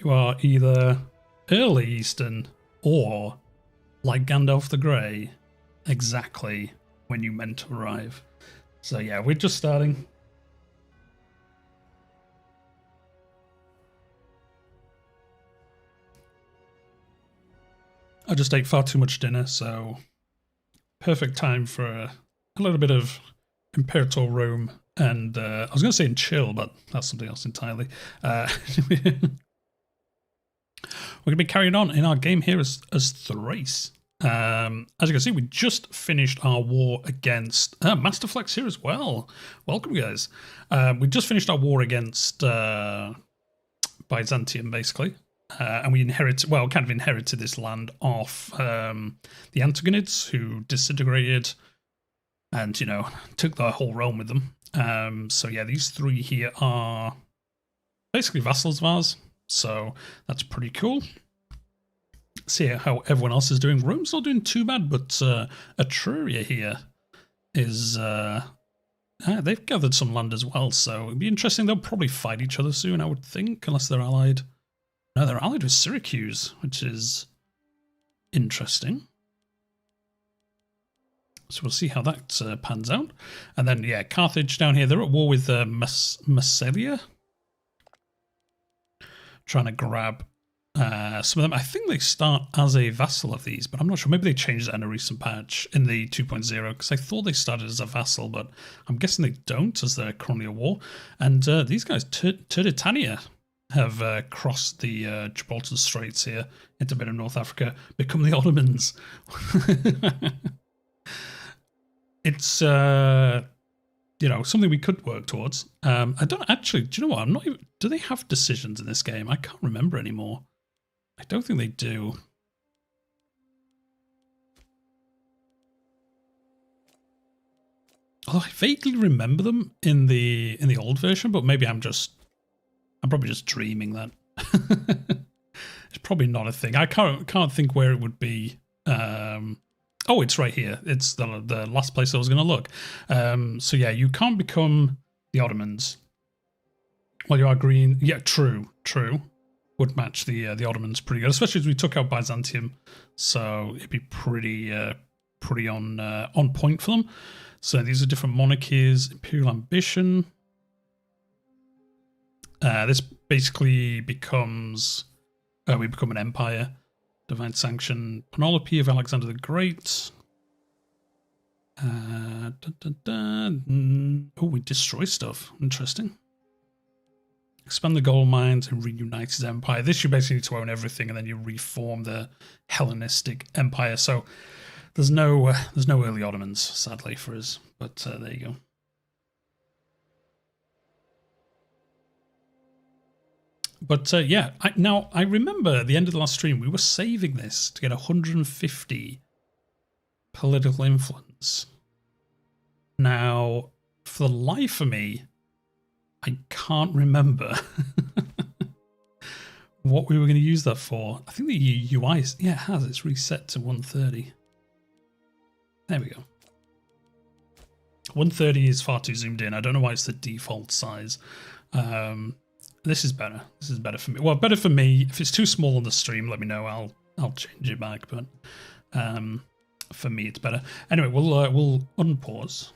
You are either early Eastern or, like Gandalf the Grey, exactly when you meant to arrive. So yeah, we're just starting. I just ate far too much dinner, so perfect time for a little bit of Imperator Rome. And I was going to say in chill, but that's something else entirely. We're going to be carrying on in our game here as Thrace. As you can see, we just finished our war against Masterflex here as well. Welcome, guys. We just finished our war against Byzantium, basically. And we inherited, well, kind of inherited this land off the Antagonids, who disintegrated and, you know, took the whole realm with them. So yeah, these three here are basically vassals of ours. So that's pretty cool. See how everyone else is doing. Rome's not doing too bad, but Etruria here is they've gathered some land as well, so it'd be interesting. They'll probably fight each other soon, I would think, unless they're allied. No, they're allied with Syracuse, which is interesting. So we'll see how that pans out. And then, yeah, Carthage down here, they're at war with Massalia. Trying to grab some of them. I think they start as a vassal of these, but I'm not sure. Maybe they changed that in a recent patch in the 2.0, because I thought they started as a vassal, but I'm guessing they don't, as they're currently at war. And these guys, Turdetania, have crossed the Gibraltar Straits here into a bit of North Africa, become the Ottomans. It's you know, something we could work towards. I don't actually, do you know what? I'm not even, do they have decisions in this game? I can't remember anymore. I don't think they do. Oh, I vaguely remember them in the old version, but maybe I'm probably just dreaming that. It's probably not a thing. I can't think where it would be. Oh, it's right here. It's the last place I was going to look. So yeah, you can't become the Ottomans. Well, you are green. Yeah, true. Would match the Ottomans pretty good, especially as we took out Byzantium. So it'd be pretty on point for them. So these are different monarchies. Imperial ambition. This basically becomes we become an empire. Divine sanction, Penelope of Alexander the Great. Oh, we destroy stuff. Interesting. Expand the gold mines and reunite his empire. This you basically need to own everything, and then you reform the Hellenistic empire. So there's no early Ottomans, sadly for us. But there you go. But yeah, now I remember at the end of the last stream, we were saving this to get 150 political influence. Now, for the life of me, I can't remember what we were going to use that for. I think the UI is, yeah, it has. It's reset to 130. There we go. 130 is far too zoomed in. I don't know why it's the default size. This is better. This is better for me. Well, better for me. If it's too small on the stream, let me know. I'll change it back. But for me, it's better. Anyway, we'll unpause,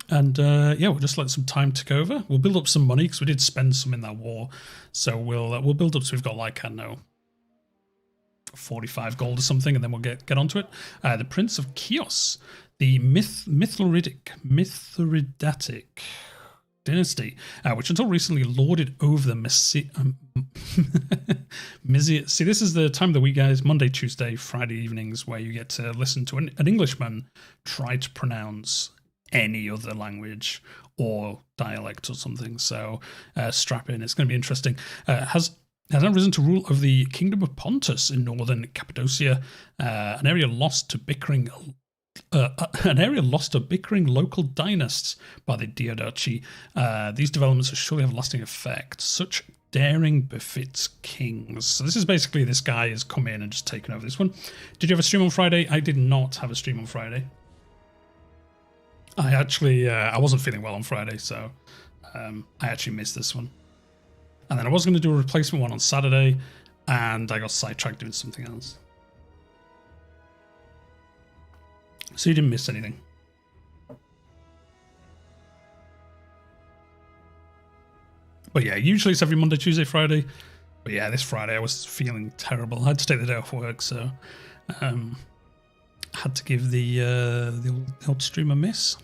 and yeah, we'll just let some time tick over. We'll build up some money because we did spend some in that war. So we'll build up. So we've got like, I don't know, 45 gold or something, and then we'll get onto it. The Prince of Chios, the Mithridatic dynasty, which until recently lorded over the See, this is the time of the week, guys, Monday, Tuesday, Friday evenings, where you get to listen to an Englishman try to pronounce any other language or dialect or something. So strap in, it's going to be interesting. Has now risen to rule over the Kingdom of Pontus in northern Cappadocia, an area lost to bickering local dynasts by the Diadochi. These developments will surely have lasting effect. Such daring befits kings. So this is basically this guy has come in and just taken over this one. Did you have a stream on Friday? I did not have a stream on Friday. I actually I wasn't feeling well on Friday, so I actually missed this one. And then I was going to do a replacement one on Saturday, and I got sidetracked doing something else. So you didn't miss anything. But yeah, usually it's every Monday, Tuesday, Friday. But yeah, this Friday I was feeling terrible. I had to take the day off work, so had to give the old stream a miss.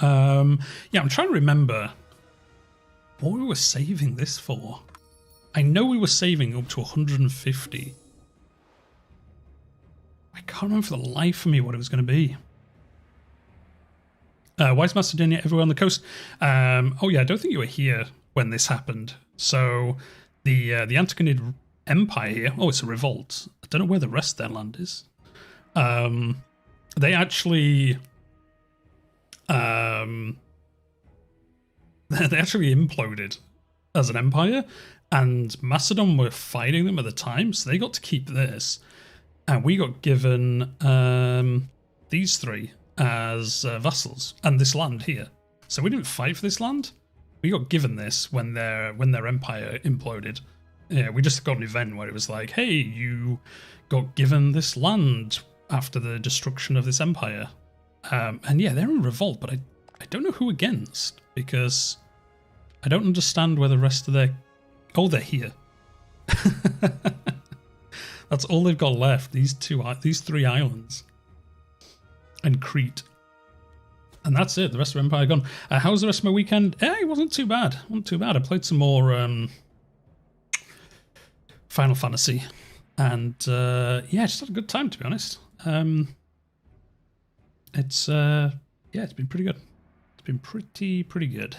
Yeah, I'm trying to remember what we were saving this for. I know we were saving up to 150. I can't remember for the life of me what it was going to be. Why is Macedonia everywhere on the coast? Oh yeah, I don't think you were here when this happened. So the Antigonid Empire here. Oh, it's a revolt. I don't know where the rest of their land is. They actually imploded as an empire, and Macedon were fighting them at the time, so they got to keep this, and we got given these three as vassals and this land here. So we didn't fight for this land. We got given this when their empire imploded. Yeah, we just got an event where it was like, hey, you got given this land after the destruction of this empire. And yeah, they're in revolt, but I don't know who against, because I don't understand where the rest of their... Oh, they're here. That's all they've got left, these three islands. And Crete. And that's it, the rest of Empire gone. How was the rest of my weekend? It wasn't too bad. Wasn't too bad. I played some more Final Fantasy. And yeah, just had a good time, to be honest. It's been pretty good. It's been pretty good.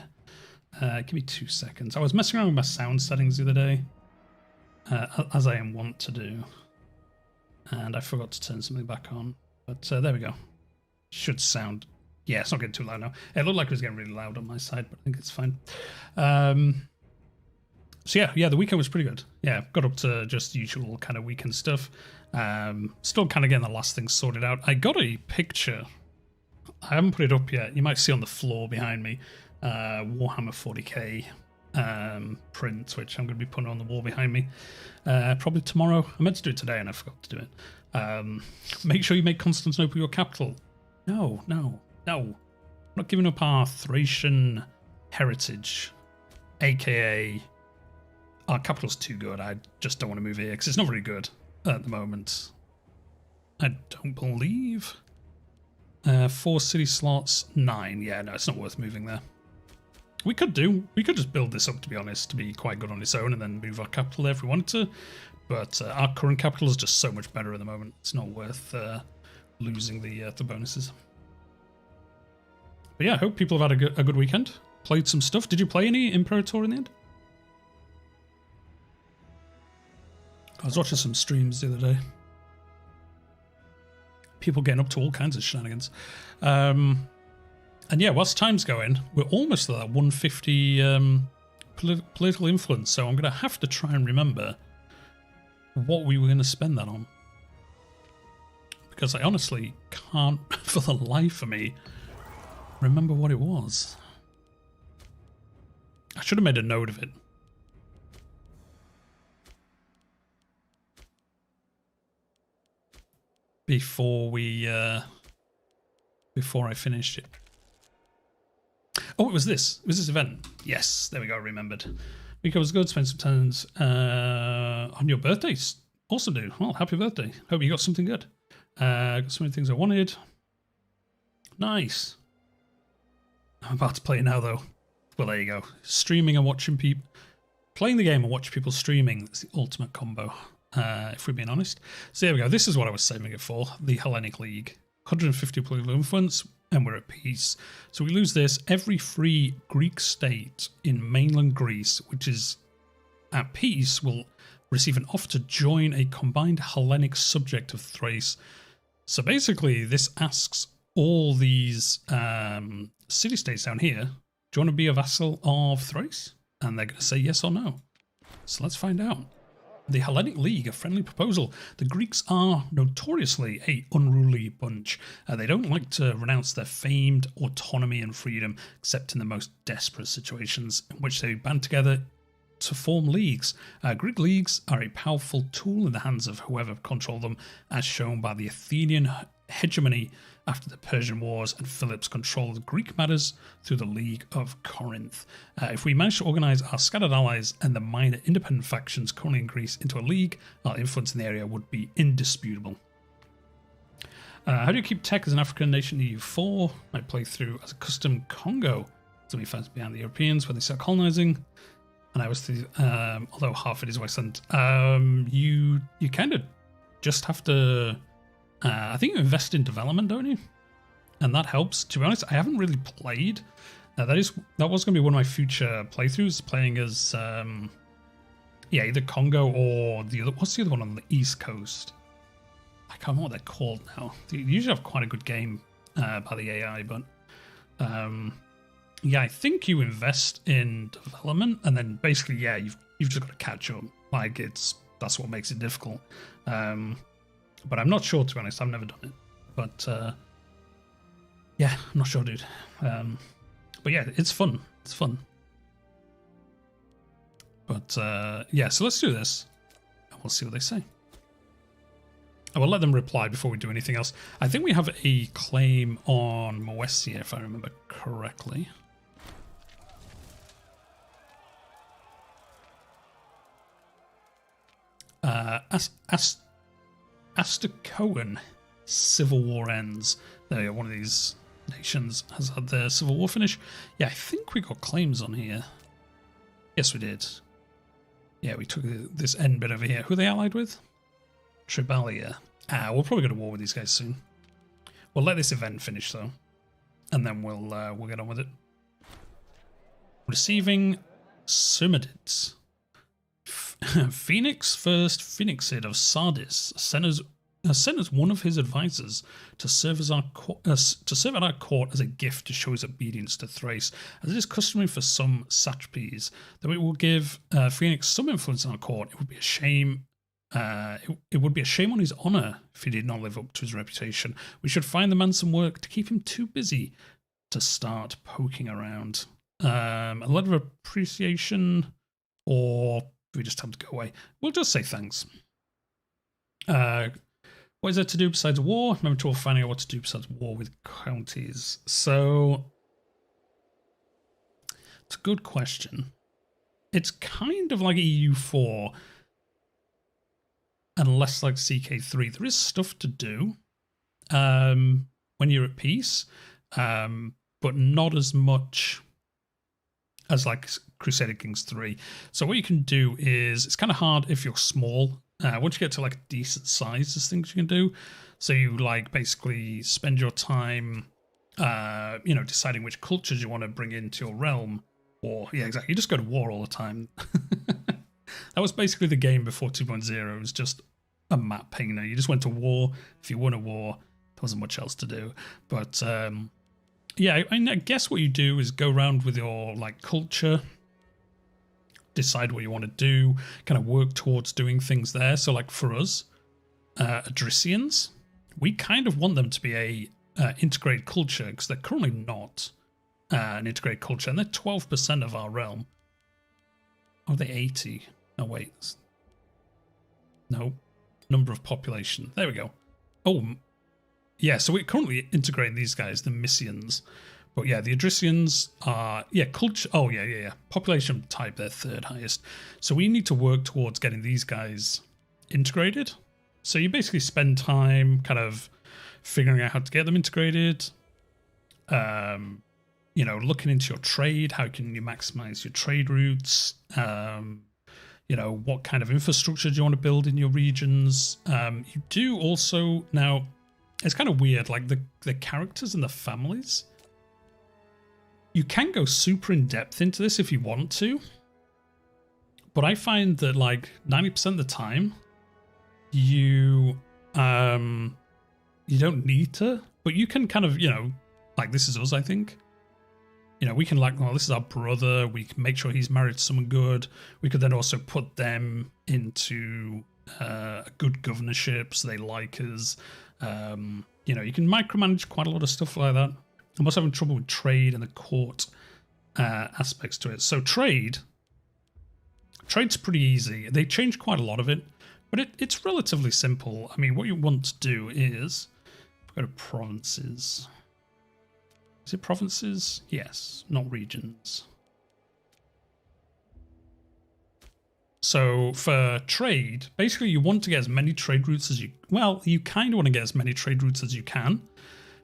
Give me 2 seconds. I was messing around with my sound settings the other day, as I am wont to do. And I forgot to turn something back on. But there we go. Should sound... Yeah, it's not getting too loud now. It looked like it was getting really loud on my side, but I think it's fine. So yeah, the weekend was pretty good. Yeah, got up to just usual kind of weekend stuff. Still kind of getting the last things sorted out. I got a picture. I haven't put it up yet. You might see on the floor behind me. Warhammer 40k print, which I'm going to be putting on the wall behind me. Probably tomorrow. I meant to do it today and I forgot to do it. Make sure you make Constantinople your capital. No. I'm not giving up our Thracian heritage, aka our capital's too good. I just don't want to move here because it's not very good at the moment. I don't believe. 4 city slots, 9. Yeah, no, it's not worth moving there. We could just build this up, to be honest, to be quite good on its own and then move our capital there if we wanted to. But our current capital is just so much better at the moment. It's not worth losing the bonuses. But yeah, I hope people have had a good weekend. Played some stuff. Did you play any Imperator in the end? I was watching some streams the other day. People getting up to all kinds of shenanigans. And yeah, whilst time's going, we're almost at that 150 political influence, so I'm going to have to try and remember what we were going to spend that on. Because I honestly can't, for the life of me, remember what it was. I should have made a note of it. Before I finished it. Oh, it was this. It was this event. Yes, there we go, I remembered. Weekend was good, spent some time on your birthday. Awesome, dude. Well, happy birthday. Hope you got something good. Got so many things I wanted. Nice. I'm about to play it now, though. Well, there you go. Streaming and watching people... Playing the game and watching people streaming is the ultimate combo, if we're being honest. So there we go. This is what I was saving it for. The Hellenic League. 150 political influence, and we're at peace. So we lose this. Every free Greek state in mainland Greece, which is at peace, will receive an offer to join a combined Hellenic subject of Thrace. So basically, this asks all these city-states down here, do you want to be a vassal of Thrace? And they're going to say yes or no. So let's find out. The Hellenic League, a friendly proposal. The Greeks are notoriously a unruly bunch. They don't like to renounce their famed autonomy and freedom, except in the most desperate situations, in which they band together to form leagues. Greek leagues are a powerful tool in the hands of whoever control them, as shown by the Athenian hegemony after the Persian Wars and Philip's control of Greek matters through the League of Corinth. If we manage to organise our scattered allies and the minor independent factions currently in Greece into a league, our influence in the area would be indisputable. How do you keep tech as an African nation in EU4? I play through as a custom Congo. So we found behind the Europeans when they start colonising. And I was, although half it is Westland, you kind of just have to... I think you invest in development, don't you? And that helps. To be honest, I haven't really played. That was going to be one of my future playthroughs, playing as either Congo or the other. What's the other one on the East Coast? I can't remember what they're called now. They usually have quite a good game by the AI, but I think you invest in development, and then basically, you've just got to catch up. Like that's what makes it difficult. But I'm not sure, to be honest. I've never done it. But, I'm not sure, dude. But yeah, it's fun. It's fun. But, so let's do this. And we'll see what they say. I will let them reply before we do anything else. I think we have a claim on Moesia, if I remember correctly. After Cohen, civil war ends. One of these nations has had their civil war finish. Yeah, I think we got claims on here. Yes, we did. Yeah, we took this end bit over here. Who are they allied with? Tribalia. We'll probably go to war with these guys soon. We'll let this event finish though, and then we'll get on with it. Receiving Sumadids. Phoenix first Phoenixid of Sardis sent us one of his advisors to serve as at our court as a gift to show his obedience to Thrace, as it is customary for some satrapies. Though it will give Phoenix some influence on our court, it would be a shame. It would be a shame on his honour if he did not live up to his reputation. We should find the man some work to keep him too busy to start poking around. A letter of appreciation, or we just have to go away. We'll just say thanks. What is there to do besides war? Remember to all finding out what to do besides war with counties. So, it's a good question. It's kind of like EU4, and less like CK3. There is stuff to do when you're at peace, but not as much as like Crusader Kings 3. So what you can do is, it's kind of hard if you're small. Once you get to like decent size, there's things you can do. So you like basically spend your time, deciding which cultures you want to bring into your realm. Or, yeah, exactly. You just go to war all the time. That was basically the game before 2.0. It was just a map painter. You just went to war. If you won a war, there wasn't much else to do. But, I guess what you do is go around with your like culture, decide what you want to do, kind of work towards doing things there. So like for us, Adricians, we kind of want them to be a integrated culture, because they're currently not an integrated culture, and they're 12% of our realm. Oh, they're 80. Oh, wait. No. Number of population. There we go. Oh, yeah, so we're currently integrating these guys, the Mysians. But yeah, the Adricians are, culture. Oh, yeah. Population type, they're third highest. So we need to work towards getting these guys integrated. So you basically spend time kind of figuring out how to get them integrated. Looking into your trade. How can you maximize your trade routes? What kind of infrastructure do you want to build in your regions? You do also, now, it's kind of weird, like the characters and the families. You can go super in depth into this if you want to, but I find that like 90% of the time, you don't need to, but you can kind of, like This Is Us, I think. you know, we can like, well, this is our brother. We can make sure he's married to someone good. We could then also put them into a good governorship so they like us. You know, you can micromanage quite a lot of stuff like that. I'm also having trouble with trade and the court aspects to it. So trade's pretty easy. They changed quite a lot of it, but it's relatively simple. I mean, what you want to do is go to provinces. Is it provinces? Yes, not regions. So for trade, basically you want to get as many trade routes as you, well, you kind of want to get as many trade routes as you can,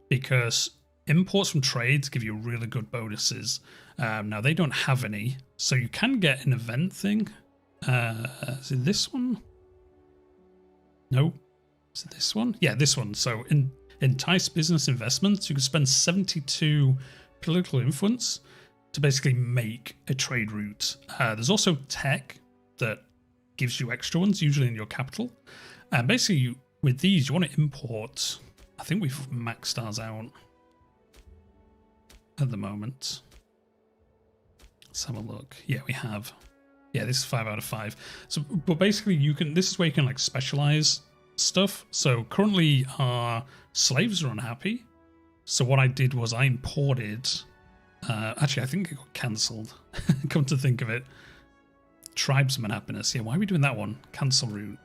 because imports from trades give you really good bonuses. Now they don't have any, so you can get an event thing. Is it this one? No. Is it this one? Yeah, this one. So entice business investments, you can spend 72 political influence to basically make a trade route. There's also tech that gives you extra ones, usually in your capital. And basically, with these, you want to import. I think we've maxed ours out at the moment. Let's have a look. Yeah, we have. Yeah, this is 5 out of 5. So, but basically, you can. This is where you can like specialize stuff. So currently, our slaves are unhappy. So what I did was I imported. Actually, I think it got cancelled. Come to think of it. Tribesman happiness. Yeah, why are we doing that one? Cancel route.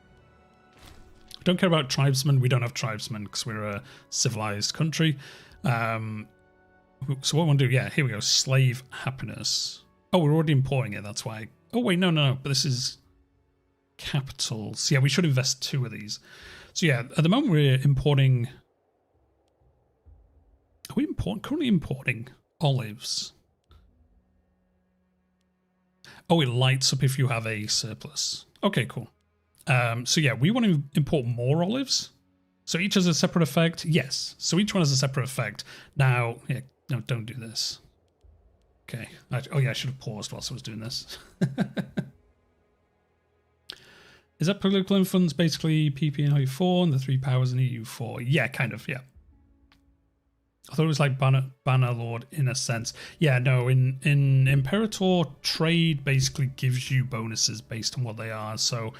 Don't care about tribesmen. We don't have tribesmen because we're a civilized country. So what I want to do, yeah, here we go. Slave happiness. Oh, we're already importing it. That's why. Oh, wait, no. But this is capitals. Yeah, we should invest 2 of these. So yeah, at the moment we're importing. Are we currently importing olives? Oh, it lights up if you have a surplus. Okay, cool. So yeah, we want to import more olives. So each has a separate effect. Yes. So each one has a separate effect. Now, yeah, no, don't do this. Okay. Oh yeah, I should have paused whilst I was doing this. Is that political influence basically PP in EU4 and the 3 powers in EU4? Yeah, kind of, yeah. I thought it was like Banner Lord in a sense. Yeah, no, in Imperator, trade basically gives you bonuses based on what they are. So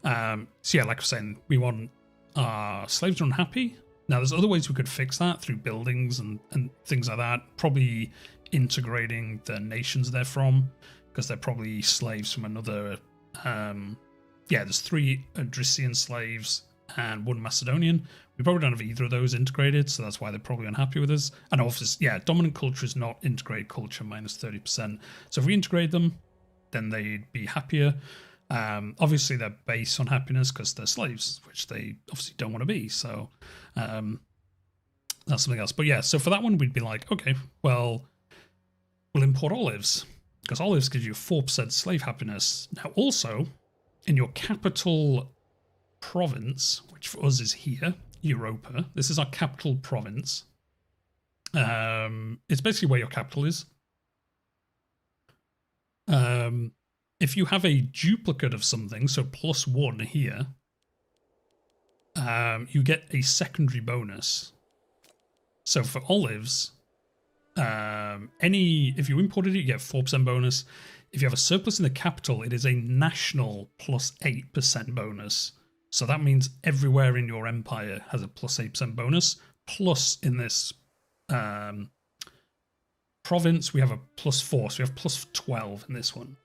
yeah, like I was saying, we want our slaves are unhappy. Now, there's other ways we could fix that through buildings and things like that. Probably integrating the nations they're from, because they're probably slaves from another... yeah, there's 3 Adrician slaves and 1 Macedonian. We probably don't have either of those integrated, so that's why they're probably unhappy with us. And obviously, yeah, dominant culture is not integrated culture, minus 30%. So if we integrate them, then they'd be happier. Obviously, they're based on happiness because they're slaves, which they obviously don't want to be. So that's something else. But yeah, so for that one, we'd be like, okay, well, we'll import olives, because olives gives you 4% slave happiness. Now, also, in your capital province, which for us is here, Europa. This is our capital province. It's basically where your capital is. If you have a duplicate of something, so +1 here, you get a secondary bonus. So for olives, if you imported it, you get 4% bonus. If you have a surplus in the capital, it is a national +8% bonus. So that means everywhere in your empire has a +8% bonus. Plus in this province, we have a +4. So we have +12 in this one.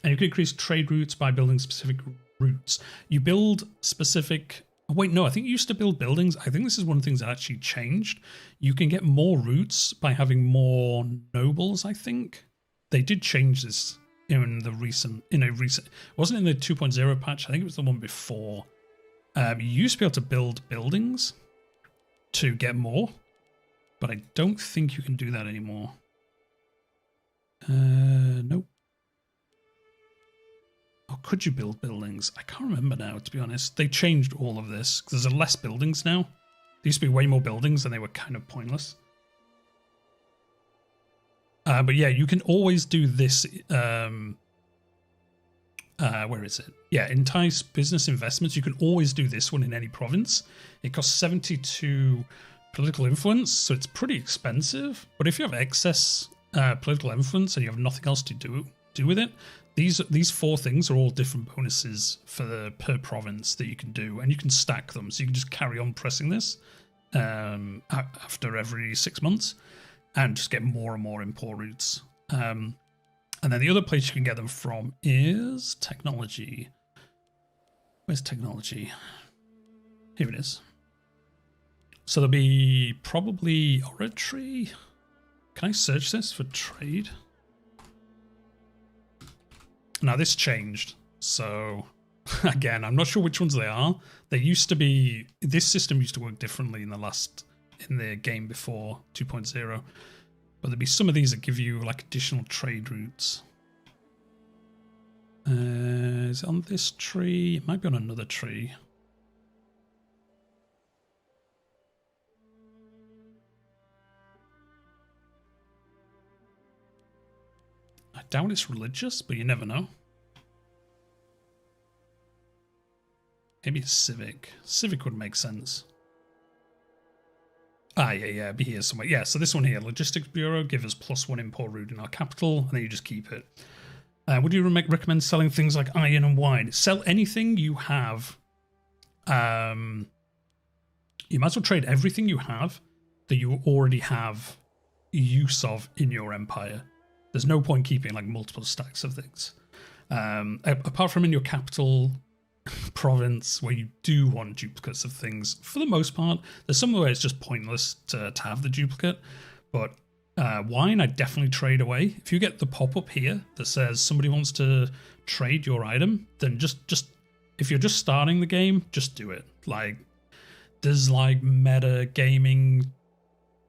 And you can increase trade routes by building specific routes. You build specific... Oh, wait, no, I think you used to build buildings. I think this is one of the things that actually changed. You can get more routes by having more nobles, I think. They did change this in a recent, it wasn't in the 2.0 patch, I think it was the one before. You used to be able to build buildings to get more, but I don't think you can do that anymore. Nope. Or could you build buildings? I can't remember now, to be honest. They changed all of this, because there's less buildings now. There used to be way more buildings, and they were kind of pointless. But yeah, you can always do this. Where is it? Yeah, entice business investments. You can always do this one in any province. It costs 72 political influence, so it's pretty expensive. But if you have excess political influence and you have nothing else to do with it, these 4 things are all different bonuses for per province that you can do, and you can stack them. So you can just carry on pressing this after every 6 months and just get more and more import routes. And then the other place you can get them from is technology. Where's technology? Here it is. So there'll be probably oratory. Can I search this for trade? Now this changed. So again, I'm not sure which ones they are. They used to be, this system used to work differently in the game before 2.0. But there'll be some of these that give you like additional trade routes. Is it on this tree? It might be on another tree. I doubt it's religious, but you never know. Maybe it's civic. Civic would make sense. Ah, yeah, it'd be here somewhere. Yeah, so this one here, Logistics Bureau, give us +1 import route in our capital, and then you just keep it. Would you recommend selling things like iron and wine? Sell anything you have. You might as well trade everything you have that you already have use of in your empire. There's no point keeping like multiple stacks of things. Apart from in your capital province where you do want duplicates of things, for the most part, there's some where it's just pointless to have the duplicate, but wine I definitely trade away. If you get the pop-up here that says somebody wants to trade your item, then just if you're just starting the game, just do it. Like there's like meta gaming,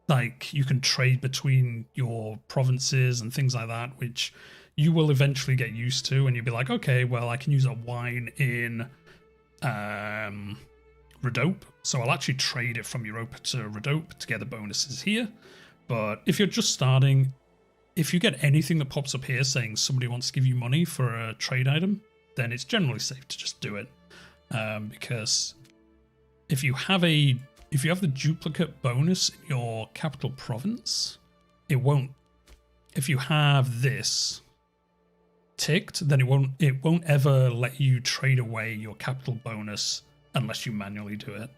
like you can trade between your provinces and things like that, which you will eventually get used to, and you'll be like, okay, well, I can use a wine in Rhodope, so I'll actually trade it from Europa to Rhodope to get the bonuses here. But if you're just starting, if you get anything that pops up here saying somebody wants to give you money for a trade item, then it's generally safe to just do it, because if you have the duplicate bonus in your capital province, it won't. If you have this ticked, then it won't ever let you trade away your capital bonus unless you manually do it.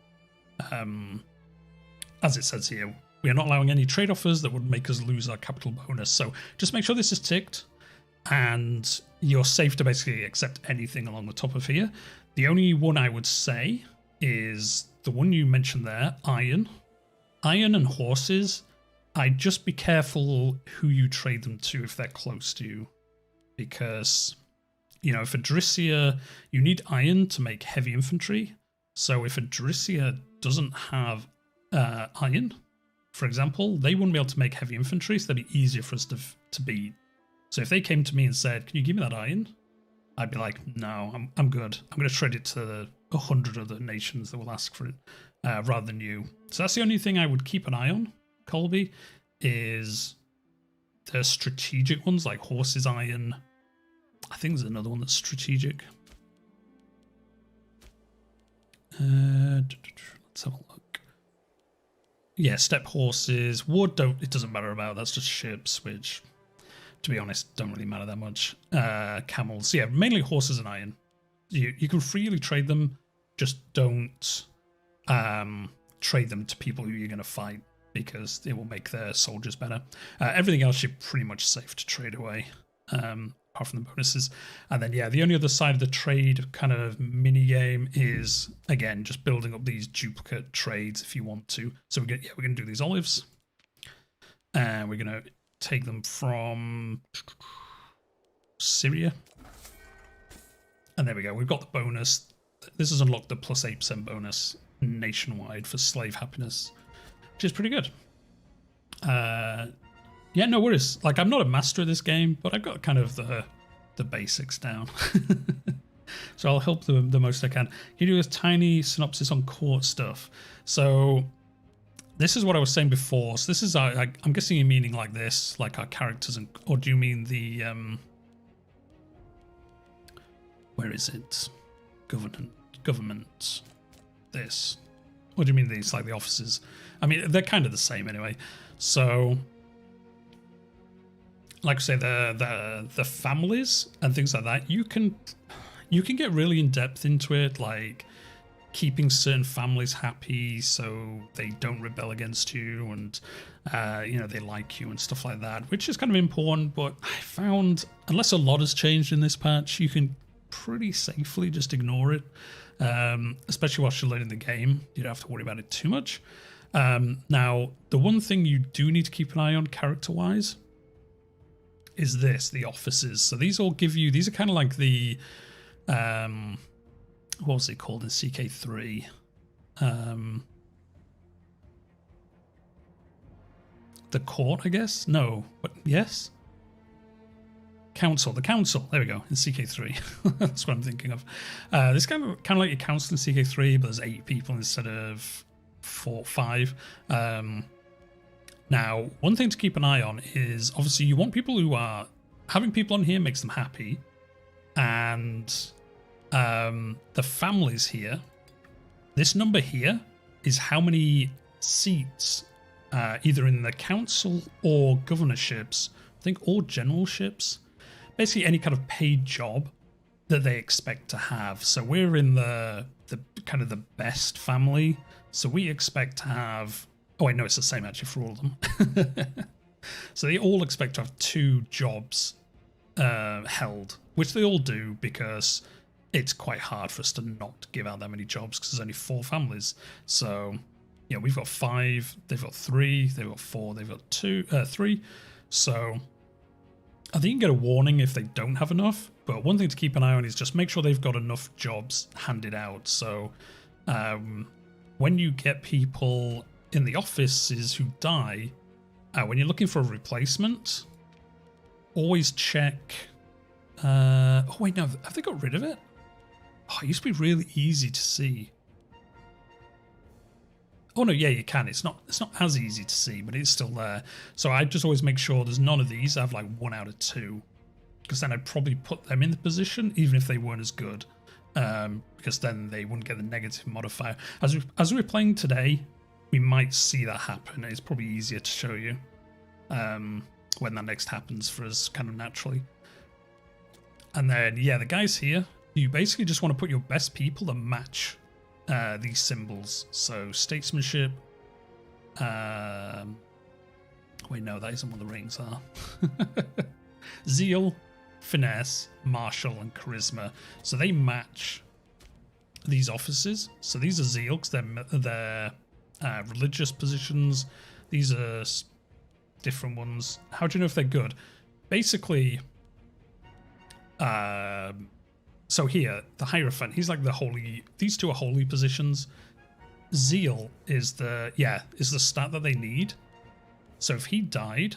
As it says here, we are not allowing any trade offers that would make us lose our capital bonus. So just make sure this is ticked, and you're safe to basically accept anything along the top of here. The only one I would say is the one you mentioned there, iron. Iron and horses, I'd just be careful who you trade them to if they're close to you. Because, you know, if Adrissia, you need iron to make heavy infantry. So if Adrissia doesn't have iron, for example, they wouldn't be able to make heavy infantry, so that'd be easier for us to beat. So if they came to me and said, can you give me that iron? I'd be like, no, I'm good. I'm going to trade it to 100 other nations that will ask for it, rather than you. So that's the only thing I would keep an eye on, Colby, is the strategic ones like horses, iron. I think there's another one that's strategic. Let's have a look. Yeah, steppe horses. Wood, it doesn't matter about. That's just ships, which, to be honest, don't really matter that much. Camels. Yeah, mainly horses and iron. You can freely trade them. Just don't trade them to people who you're going to fight, because it will make their soldiers better. Everything else you're pretty much safe to trade away, apart from the bonuses. And then, yeah, the only other side of the trade kind of mini game is, again, just building up these duplicate trades if you want to. So we're going to do these olives, and we're going to take them from Syria. And there we go. We've got the bonus. This has unlocked the +8% bonus nationwide for slave happiness, which is pretty good. Yeah, no worries. Like, I'm not a master of this game, but I've got kind of the basics down. So I'll help the most I can. Can you do a tiny synopsis on court stuff? So this is what I was saying before. So this is, I'm guessing you're meaning like this, like our characters, or do you mean the, where is it? Government, this. What do you mean these, like the offices? I mean, they're kind of the same anyway. So like I say, the families and things like that, you can get really in depth into it, like keeping certain families happy so they don't rebel against you, and you know, they like you and stuff like that, which is kind of important. But I found, unless a lot has changed in this patch, you can pretty safely just ignore it, especially whilst you're learning the game. You don't have to worry about it too much. Now, the one thing you do need to keep an eye on character-wise is the offices. So these all give you, these are kind of like the, what was it called in CK3? The court, I guess? No, but yes? Council, the council, there we go, in CK3. That's what I'm thinking of. This kind of like your council in CK3, but there's 8 people instead of 5. Now, one thing to keep an eye on is, obviously, you want people who are, having people on here makes them happy, and the families here, this number here is how many seats, either in the council or governorships, I think, or generalships, basically any kind of paid job that they expect to have. So we're in the kind of the best family, so we expect to have, oh wait, no, it's the same actually for all of them. So they all expect to have 2 jobs held, which they all do, because it's quite hard for us to not give out that many jobs because there's only 4 families. So, yeah, we've got 5, they've got 3, they've got 4, they've got 3. So I think you can get a warning if they don't have enough, but one thing to keep an eye on is just make sure they've got enough jobs handed out. So when you get people in the offices who die, when you're looking for a replacement, always check. Oh wait, no, have they got rid of it? Oh, it used to be really easy to see. Oh no, yeah, you can. It's not as easy to see, but it's still there. So I just always make sure there's none of these. I have like 1 out of 2, because then I'd probably put them in the position even if they weren't as good, because then they wouldn't get the negative modifier. As we're playing today, we might see that happen. It's probably easier to show you when that next happens for us, kind of naturally. And then, yeah, the guys here, you basically just want to put your best people that match these symbols. So statesmanship. Wait, no, that isn't what the rings are. Zeal, finesse, martial, and charisma. So they match these offices. So these are zeal because they're religious positions. These are different ones. How do you know if they're good? Basically, so here, the Hierophant, he's like the holy, these 2 are holy positions. Zeal is the stat that they need. So if he died,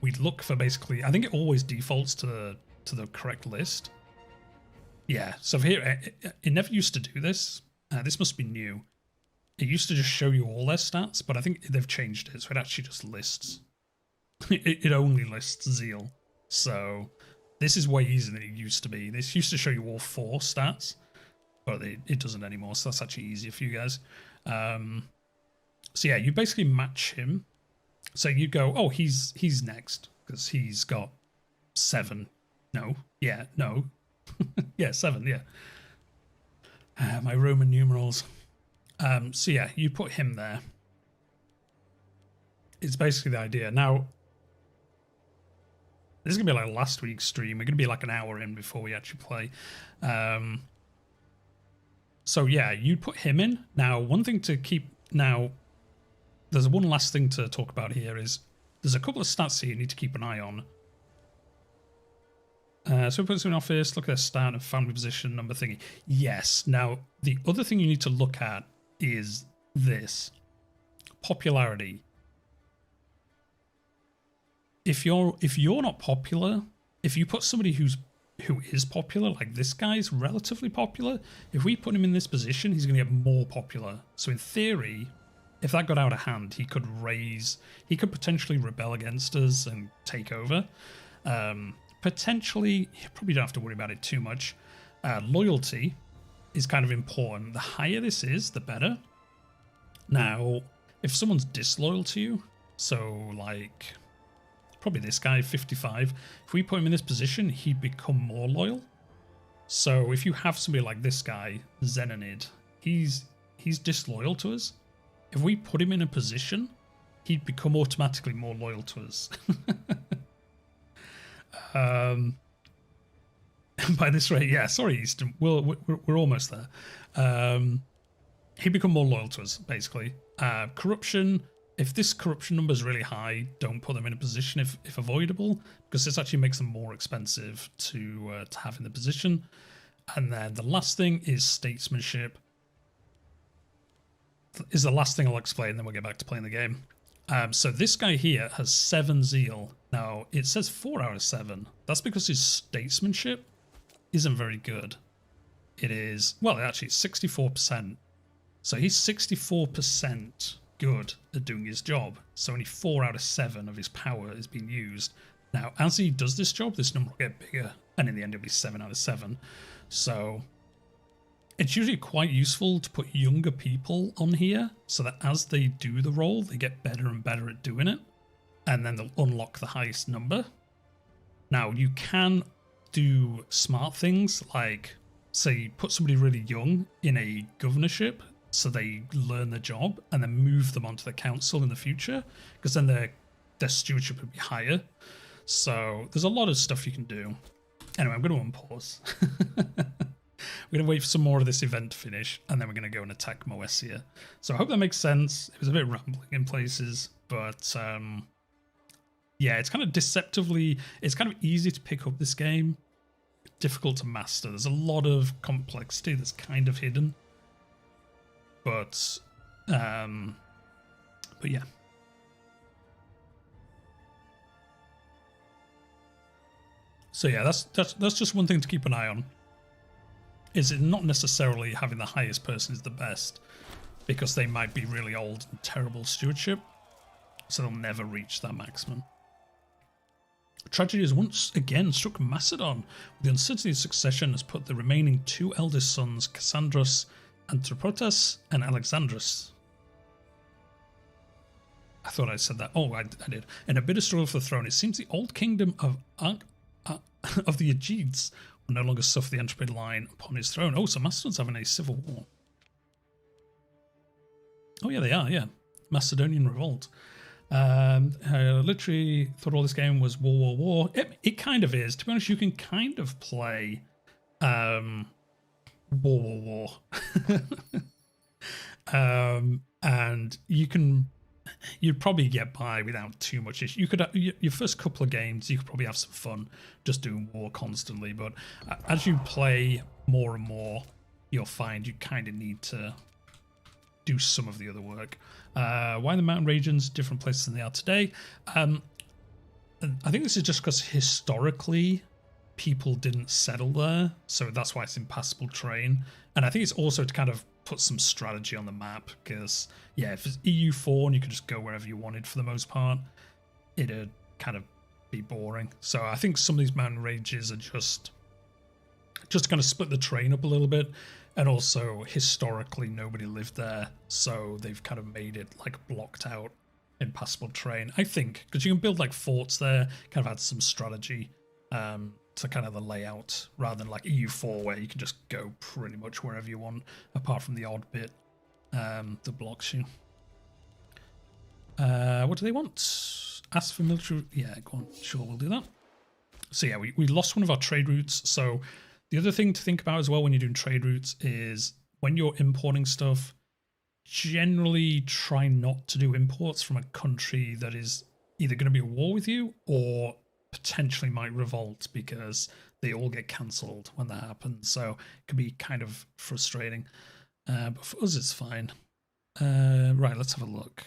we'd look for basically, I think it always defaults to the correct list. Yeah, so here, it never used to do this. This must be new. It used to just show you all their stats, but I think they've changed it, so it actually just lists. It only lists Zeal. So this is way easier than it used to be. This used to show you all 4 stats, but it doesn't anymore, so that's actually easier for you guys. So yeah, you basically match him. So you go, oh, he's next, because he's got 7. No. Yeah, no. Yeah, 7, yeah. My Roman numerals. So yeah, you put him there. It's basically the idea. Now, this is going to be like last week's stream. We're going to be like an hour in before we actually play. So yeah, you put him in. Now, one thing to keep... Now, there's one last thing to talk about here is there's a couple of stats here you need to keep an eye on. So we put in office, look at their stat and family position, number thingy. Yes. Now, the other thing you need to look at is this. Popularity. If you're not popular, if you put somebody who is popular, like this guy's relatively popular, if we put him in this position, he's going to get more popular. So in theory, if that got out of hand, he could potentially rebel against us and take over. Potentially, you probably don't have to worry about it too much. Loyalty is kind of important. The higher this is, the better. Now, if someone's disloyal to you, so like probably this guy, 55. If we put him in this position, he'd become more loyal. So if you have somebody like this guy, Zenonid, he's disloyal to us. If we put him in a position, he'd become automatically more loyal to us. By this rate, yeah, sorry, Easton, we're almost there. He'd become more loyal to us, basically. Corruption, if this corruption number is really high, don't put them in a position if avoidable, because this actually makes them more expensive to have in the position. And then the last thing is statesmanship. Is the last thing I'll explain, then we'll get back to playing the game. So this guy here has 7 zeal. Now, it says 4 out of 7. That's because his statesmanship isn't very good. It is, well, actually, it's 64%. So he's 64% good at doing his job. So only 4 out of 7 of his power is being used. Now, as he does this job, this number will get bigger, and in the end it'll be 7 out of 7. So it's usually quite useful to put younger people on here so that as they do the role, they get better and better at doing it, and then they'll unlock the highest number. Now, you can do smart things like, say, put somebody really young in a governorship so they learn the job and then move them onto the council in the future, because then their stewardship would be higher. So there's a lot of stuff you can do. Anyway, I'm going to unpause. We're going to wait for some more of this event to finish, and then we're going to go and attack Moesia. So I hope that makes sense. It was a bit rambling in places, but yeah, it's kind of deceptively, it's kind of easy to pick up this game, difficult to master. There's a lot of complexity that's kind of hidden, but yeah. So yeah, that's just one thing to keep an eye on. Is it not necessarily having the highest person is the best, because they might be really old and terrible stewardship, so they'll never reach that maximum. Tragedy has once again struck Macedon. The uncertainty of succession has put the remaining 2 eldest sons, Cassandros, Anthropotas, and Alexandros. I thought I said that. Oh, I did. In a bitter struggle for the throne, it seems the old kingdom of the Aegids will no longer suffer the Anthropid line upon his throne. Oh, so Macedon's having a civil war. Oh yeah, they are, yeah. Macedonian revolt. Literally thought all this game was war. It kind of is. To be honest, you can kind of play war. And you'd probably get by without too much issue. You could your first couple of games, you could probably have some fun just doing war constantly, but as you play more and more, you'll find you kind of need to do some of the other work. Why the mountain regions different places than they are today? I think this is just because historically people didn't settle there, so that's why it's impassable terrain. And I think it's also to kind of put some strategy on the map, because yeah, if it's EU4 and you could just go wherever you wanted for the most part, it'd kind of be boring. So I think some of these mountain ranges are just kind of split the terrain up a little bit, and also historically nobody lived there, so they've kind of made it like blocked out impassable terrain, I think, because you can build like forts there, kind of add some strategy to kind of the layout, rather than like EU4 where you can just go pretty much wherever you want, apart from the odd bit that blocks you. What do they want? Ask for military. Yeah, go on. Sure, we'll do that. So yeah, we lost one of our trade routes. So the other thing to think about as well when you're doing trade routes is when you're importing stuff, generally try not to do imports from a country that is either going to be at war with you or potentially might revolt, because they all get cancelled when that happens. So it can be kind of frustrating. But for us, it's fine. Right, let's have a look.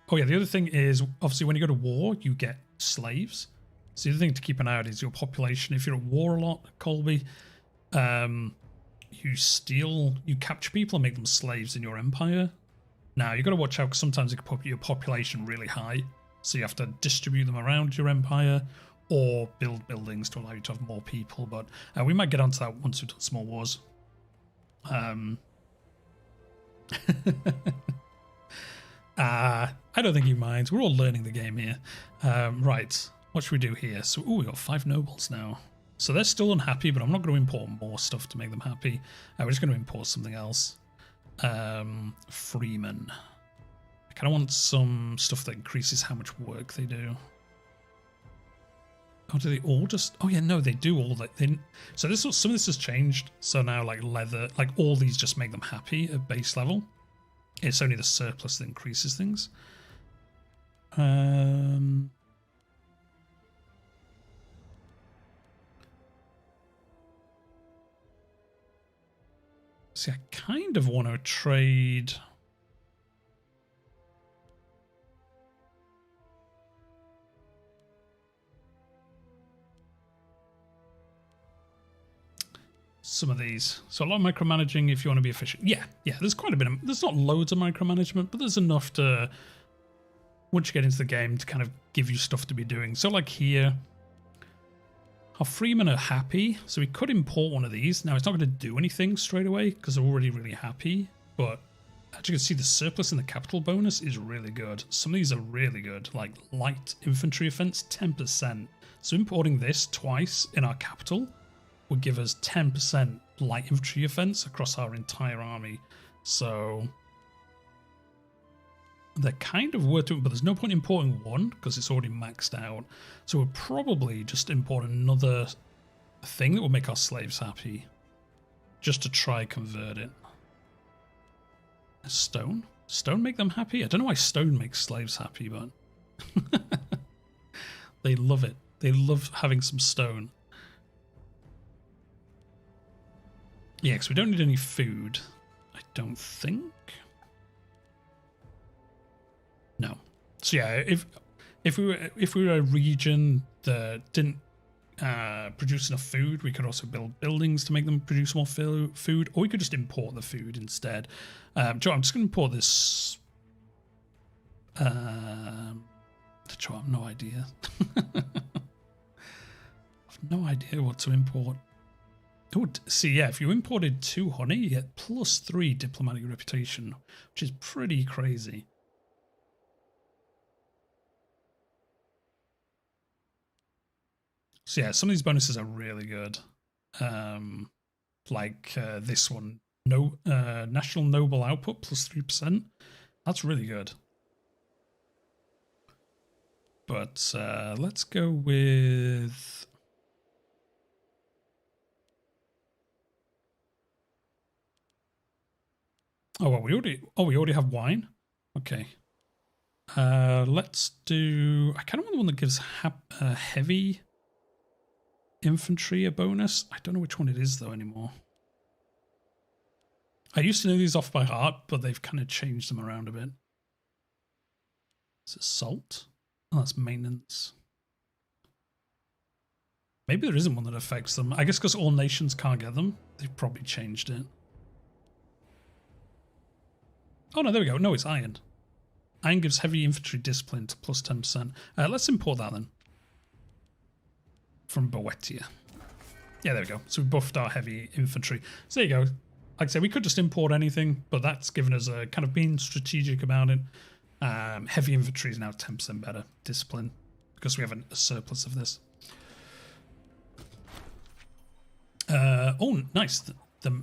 Oh yeah, the other thing is, obviously when you go to war, you get slaves. So the other thing to keep an eye out is your population. If you're at war a lot, Colby, you capture people and make them slaves in your empire. Now, you've got to watch out, because sometimes it can put your population really high, so you have to distribute them around your empire or build buildings to allow you to have more people, but we might get onto that once we've done small wars. I don't think he minds. We're all learning the game here. Right, what should we do here? So, we got 5 nobles now. So they're still unhappy, but I'm not going to import more stuff to make them happy. We're just going to import something else. Freeman. I kind of want some stuff that increases how much work they do. Oh, do they all just... Oh, yeah, no, they do all that. So some of this has changed. So now, like, leather... Like, all these just make them happy at base level. It's only the surplus that increases things. See, I kind of want to trade... some of these. So a lot of micromanaging if you want to be efficient. Yeah, there's quite a bit of... There's not loads of micromanagement, but there's enough to... Once you get into the game to kind of give you stuff to be doing. So like here, our freemen are happy, so we could import one of these. Now it's not going to do anything straight away because they're already really happy, but as you can see, the surplus in the capital bonus is really good. Some of these are really good, like light infantry offense, 10%. So importing this twice in our capital would give us 10% light infantry offense across our entire army. So they're kind of worth it, but there's no point importing one because it's already maxed out. So we'll probably just import another thing that will make our slaves happy, just to try convert it. Stone? Stone make them happy? I don't know why stone makes slaves happy, but they love it. They love having some stone. Yeah, because we don't need any food, I don't think. No. So yeah, if we were a region that didn't produce enough food, we could also build buildings to make them produce more food, or we could just import the food instead. Joe, I'm just going to import this. Joe, I have no idea. I have no idea what to import. Oh, see, yeah, if you imported 2 honey, you get +3 diplomatic reputation, which is pretty crazy. So yeah, some of these bonuses are really good. Like this one, national noble output +3%. That's really good. But let's go with... Oh, well, we already have wine. Okay. Let's do... I kind of want the one that gives heavy infantry a bonus. I don't know which one it is though anymore. I used to know these off by heart, but they've kind of changed them around a bit. Is it salt? Oh, that's maintenance. Maybe there isn't one that affects them. I guess because all nations can't get them, they've probably changed it. Oh no, there we go. No, it's iron. Iron gives heavy infantry discipline to +10%. Let's import that then. From Boetia. Yeah, there we go. So we buffed our heavy infantry. So there you go. Like I said, we could just import anything, but that's given us a kind of being strategic about it. Heavy infantry is now 10% better discipline because we have a surplus of this. Oh, nice. The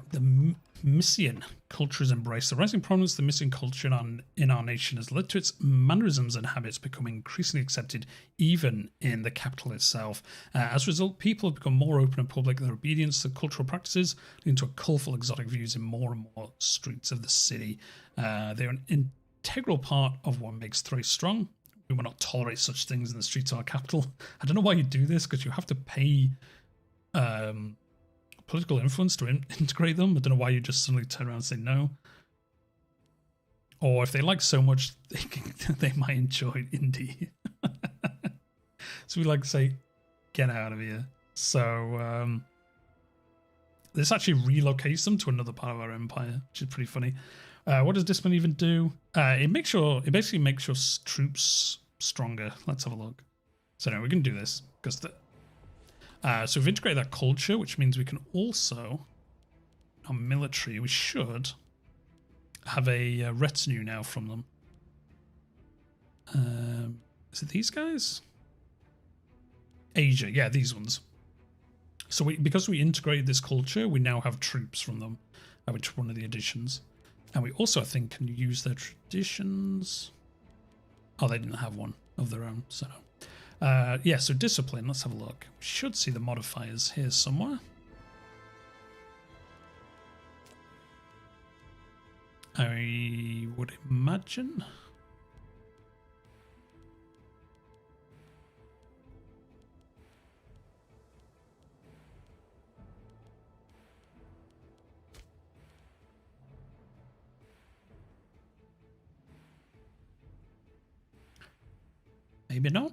Mysian culture is embraced. The rising prominence of the Mysian culture in our nation has led to its mannerisms and habits becoming increasingly accepted even in the capital itself. As a result, people have become more open and public in their obedience to cultural practices, leading to a colourful exotic views in more and more streets of the city. They're an integral part of what makes Thrace strong. We will not tolerate such things in the streets of our capital. I don't know why you do this, because you have to pay... political influence to integrate them. I don't know why you just suddenly turn around and say no. Or if they like so much, they might enjoy indie. So we like to say, get out of here. So this actually relocates them to another part of our empire, which is pretty funny. What does this one even do? It basically makes your troops stronger. Let's have a look. So no, we can do this because so we've integrated that culture, which means we can also, on military, we should have a retinue now from them. Is it these guys? Asia, yeah, these ones. So because we integrated this culture, we now have troops from them, which is one of the additions. And we also, I think, can use their traditions. Oh, they didn't have one of their own, so no. Yeah, so discipline, let's have a look. We should see the modifiers here somewhere. I would imagine. Maybe not.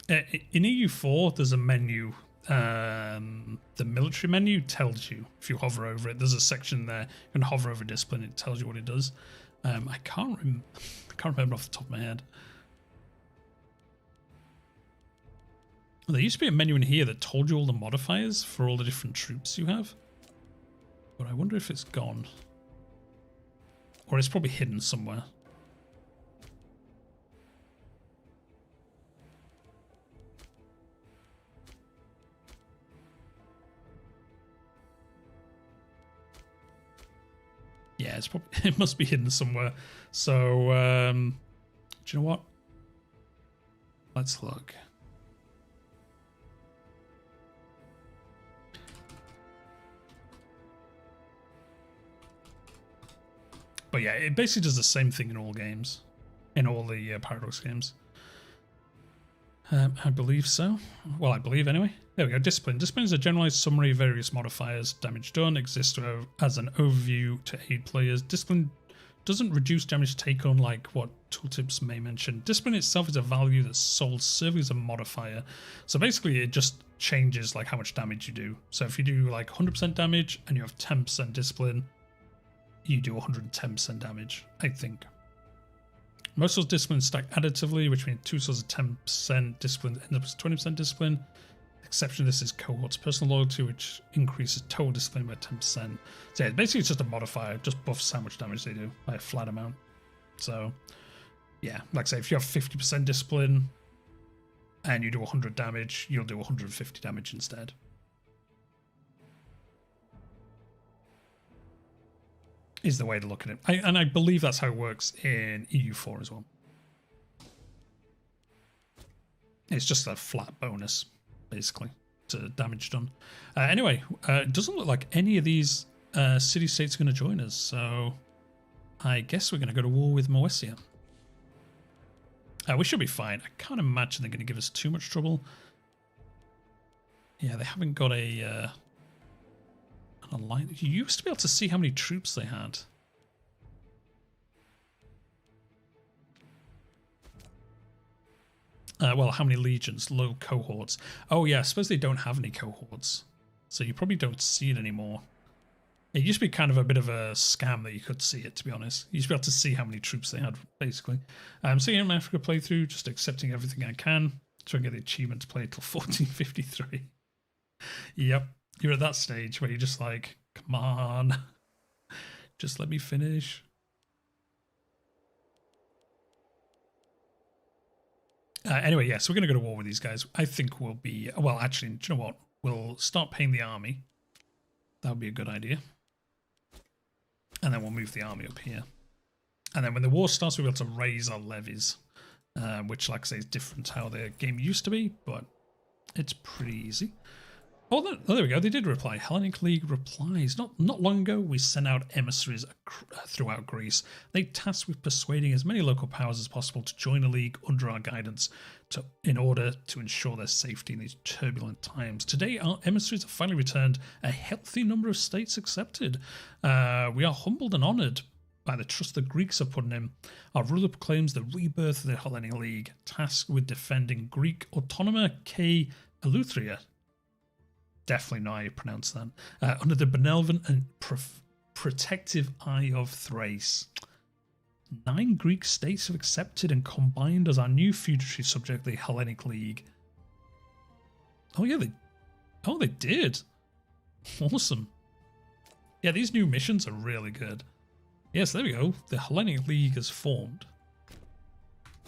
In EU4, there's a menu. The military menu tells you if you hover over it. There's a section there. You can hover over discipline. It tells you what it does. I can't remember off the top of my head. There used to be a menu in here that told you all the modifiers for all the different troops you have, but I wonder if it's gone, or it's probably hidden somewhere. Yeah, it's probably, it must be hidden somewhere. So, do you know what? Let's look. But yeah, it basically does the same thing in all games, in all the Paradox games. I believe so. Well, I believe anyway. There we go. Discipline. Discipline is a generalized summary of various modifiers. Damage done exists as an overview to aid players. Discipline doesn't reduce damage taken like what tooltips may mention. Discipline itself is a value that's sold serving as a modifier. So basically it just changes like how much damage you do. So if you do like 100% damage and you have 10% discipline, you do 110% damage, I think. Most of those disciplines stack additively, which means two sorts of 10% discipline end up as 20% discipline. Exception to this is cohorts personal loyalty, which increases total discipline by 10%. So yeah, basically it's just a modifier, just buffs how much damage they do by a flat amount. So yeah, like I say, if you have 50% discipline and you do 100 damage, you'll do 150 damage instead. Is the way to look at it. And I believe that's how it works in EU4 as well. It's just a flat bonus, basically, to damage done. Anyway, it doesn't look like any of these city-states are going to join us, so I guess we're going to go to war with Moesia. We should be fine. I can't imagine they're going to give us too much trouble. Yeah, they haven't got a... You used to be able to see how many troops they had. Well, how many legions, low cohorts. Oh yeah, I suppose they don't have any cohorts. So you probably don't see it anymore. It used to be kind of a bit of a scam that you could see it, to be honest. You used to be able to see how many troops they had, basically. So in my Africa playthrough, just accepting everything I can. Try and get the achievement to play till 1453. Yep. You're at that stage where you're just like, come on, just let me finish. Anyway, yeah, so we're going to go to war with these guys. I think we'll be, well, actually, do you know what? We'll start paying the army. That would be a good idea. And then we'll move the army up here. And then when the war starts, we'll be able to raise our levies, which, like I say, is different to how the game used to be, but it's pretty easy. Oh, there we go. They did reply. Hellenic League replies. Not long ago, we sent out emissaries throughout Greece. They tasked with persuading as many local powers as possible to join a league under our guidance in order to ensure their safety in these turbulent times. Today, our emissaries have finally returned. A healthy number of states accepted. We are humbled and honoured by the trust the Greeks are putting in. Our ruler proclaims the rebirth of the Hellenic League, tasked with defending Greek Autonoma K. Eleutheria. Definitely not how you pronounce that. Under the benevolent and protective eye of Thrace. 9 Greek states have accepted and combined as our new feudatory subject, the Hellenic League. Oh yeah, they did. Awesome. Yeah, these new missions are really good. Yes, there we go. The Hellenic League has formed.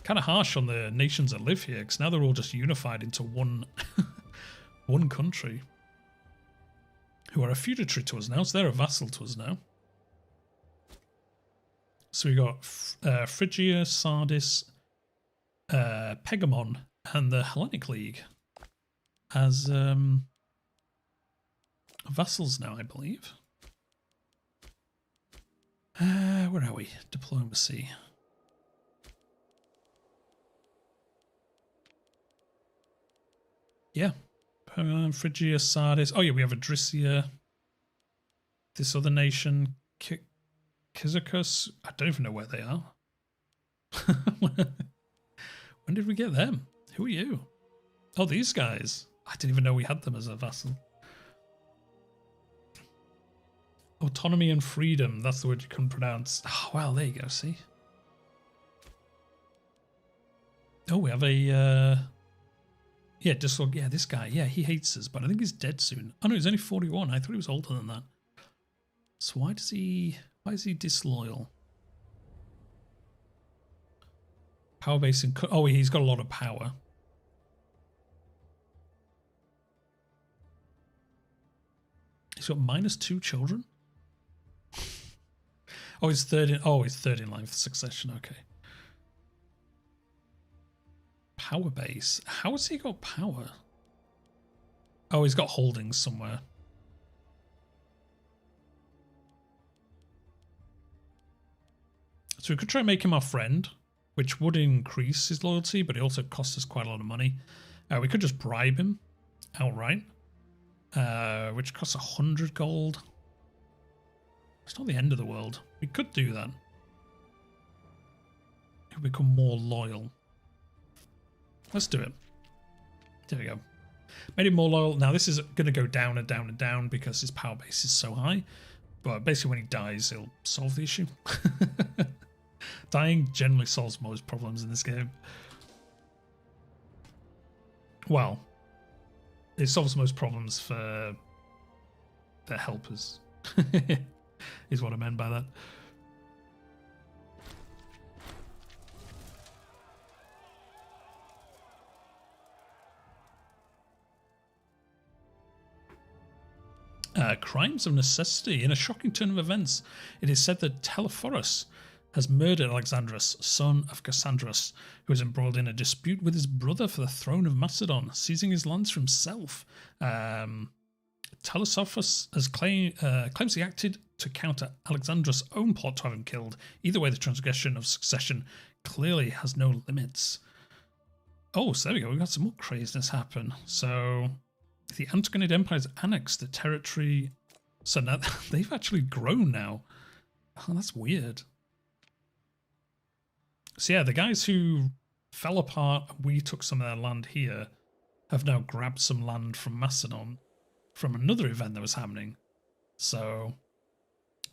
Kind of harsh on the nations that live here, because now they're all just unified into one one country. Who are a feudatory to us now, so they're a vassal to us now. So we got Phrygia, Sardis, Pergamon, and the Hellenic League as vassals now, I believe. Where are we? Diplomacy. Yeah. Phrygia, Sardis. Oh yeah, we have Adrisia. This other nation, Kyzikos. I don't even know where they are. When did we get them? Who are you? Oh, these guys. I didn't even know we had them as a vassal. Autonomy and freedom. That's the word you couldn't pronounce. Oh, well, there you go. See? Oh, we have a... Yeah, just yeah, this guy. Yeah, he hates us, but I think he's dead soon. Oh no, he's only 41. I thought he was older than that. So why is he disloyal? Power base and oh, he's got a lot of power. He's got -2 children. Oh, he's third in. Oh, he's third in line for succession. Okay. Power base. How has he got power? Oh, he's got holdings somewhere. So we could try and make him our friend, which would increase his loyalty, but it also costs us quite a lot of money. We could just bribe him outright, which costs 100 gold. It's not the end of the world. We could do that. He'll become more loyal. Let's do it. There we go. Made him more loyal. Now this is going to go down and down and down because his power base is so high. But basically when he dies, he'll solve the issue. Dying generally solves most problems in this game. Well, it solves most problems for their helpers. Is what I meant by that. Crimes of necessity. In a shocking turn of events, it is said that Telephorus has murdered Alexandrus, son of Cassandrus, who was embroiled in a dispute with his brother for the throne of Macedon, seizing his lands for himself. Telesophus has claims he acted to counter Alexandrus' own plot to have him killed. Either way, the transgression of succession clearly has no limits. Oh, so there we go. We've got some more craziness happen. So the Antigonid Empire has annexed the territory. So now they've actually grown now. Oh, that's weird. So yeah, the guys who fell apart and we took some of their land here have now grabbed some land from Macedon from another event that was happening. So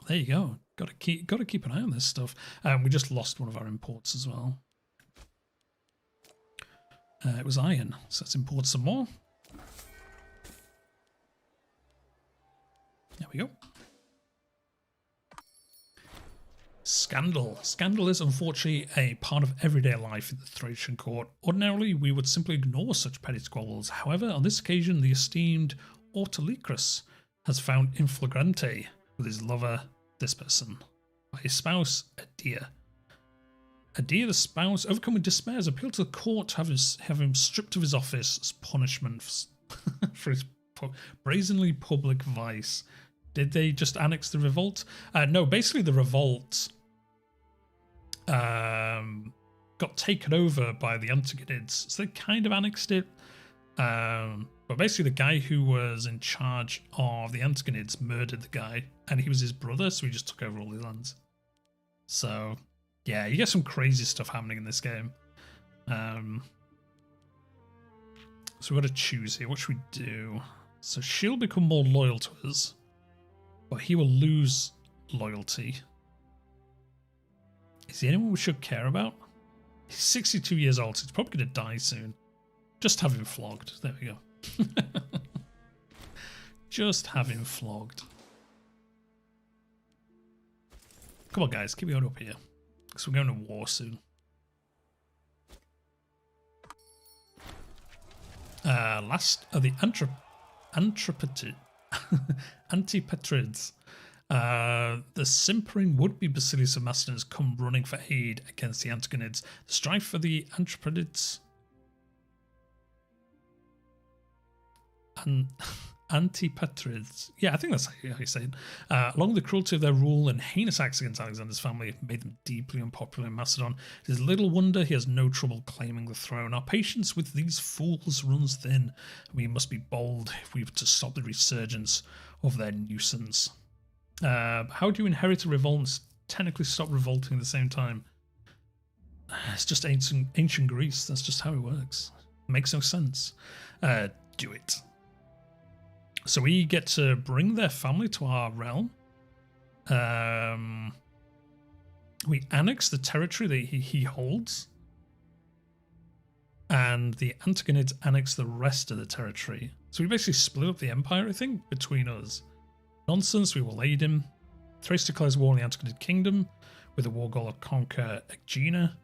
there you go. Got to keep an eye on this stuff. We just lost one of our imports as well. It was iron, so let's import some more. There we go. Scandal. Scandal is unfortunately a part of everyday life in the Thracian court. Ordinarily, we would simply ignore such petty squabbles. However, on this occasion, the esteemed Autolycus has found in flagrante with his lover, this person, by his spouse, Adia. Adia, the spouse, overcome with despair, has appealed to the court to have him stripped of his office as punishment for his brazenly public vice. Did they just annex the revolt? No, basically the revolt got taken over by the Antigonids, so they kind of annexed it. But basically the guy who was in charge of the Antigonids murdered the guy, and he was his brother, so he just took over all his lands. So yeah, you get some crazy stuff happening in this game. So we've got to choose here. What should we do? So she'll become more loyal to us, but he will lose loyalty. Is he anyone we should care about? He's 62 years old, so he's probably going to die soon. Just have him flogged. There we go. Just have him flogged. Come on, guys. Keep going up here, because we're going to war soon. Last of the Antipatrids. The simpering would-be Basilius of Macedon has come running for aid against the Antagonids. The strife for the Antipatrids and Antipatrids. Yeah, I think that's how you say it. Along with the cruelty of their rule and heinous acts against Alexander's family have made them deeply unpopular in Macedon. It is little wonder he has no trouble claiming the throne. Our patience with these fools runs thin, and we must be bold if we have to stop the resurgence of their nuisance. How do you inherit a revolt and technically stop revolting at the same time? It's just ancient Greece. That's just how it works. It makes no sense. Do it. So we get to bring their family to our realm. We annex the territory that he holds. And the Antagonids annex the rest of the territory. So we basically split up the empire, I think, between us. Nonsense, we will aid him. Thrace declares war on the Antagonid kingdom with a war goal of conquer Aegina.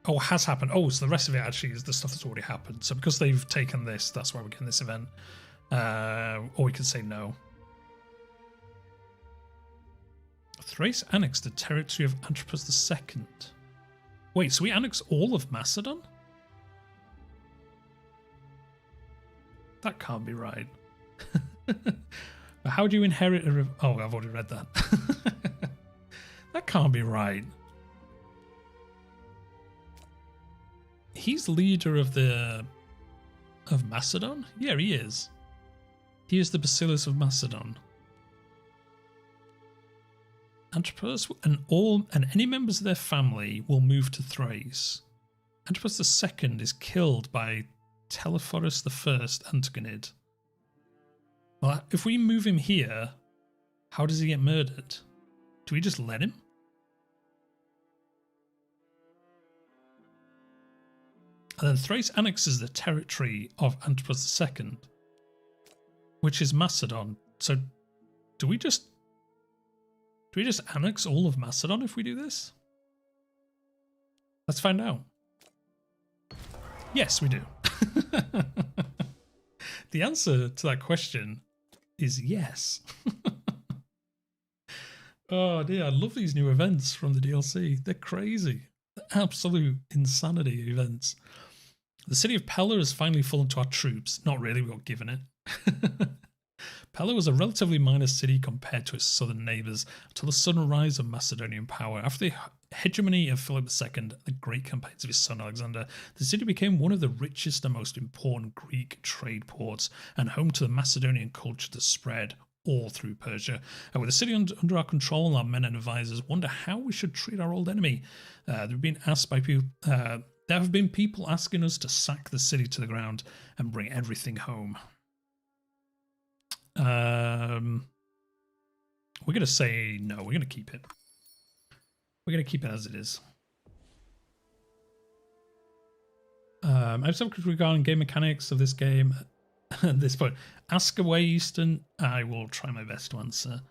Oh, has happened. Oh, so the rest of it actually is the stuff that's already happened. So because they've taken this, that's why we're getting this event. Or we could say no. Thrace annexed the territory of Antipas II. Wait, so we annexed all of Macedon? That can't be right. But how do you inherit a... Oh, I've already read that. That can't be right. He's leader of Macedon? Yeah, he is. He is the Basilius of Macedon. Antipas and any members of their family will move to Thrace. Antipas II is killed by Telephorus I Antagonid. Well, if we move him here, how does he get murdered? Do we just let him? And then Thrace annexes the territory of Antipas II, which is Macedon. So do we just annex all of Macedon if we do this? Let's find out. Yes, we do. The answer to that question is yes. Oh dear, I love these new events from the DLC. They're crazy. They're absolute insanity events. The city of Pella has finally fallen to our troops. Not really, we got given it. Pella was a relatively minor city compared to its southern neighbours until the sudden rise of Macedonian power. After the hegemony of Philip II and the great campaigns of his son Alexander, the city became one of the richest and most important Greek trade ports and home to the Macedonian culture that spread all through Persia. And with the city under our control, our men and advisors wonder how we should treat our old enemy. They've been asked by people... there have been people asking us to sack the city to the ground and bring everything home. We're going to say no. We're going to keep it. We're going to keep it as it is. I have some regarding game mechanics of this game. At this point, ask away, Easton. I will try my best to answer.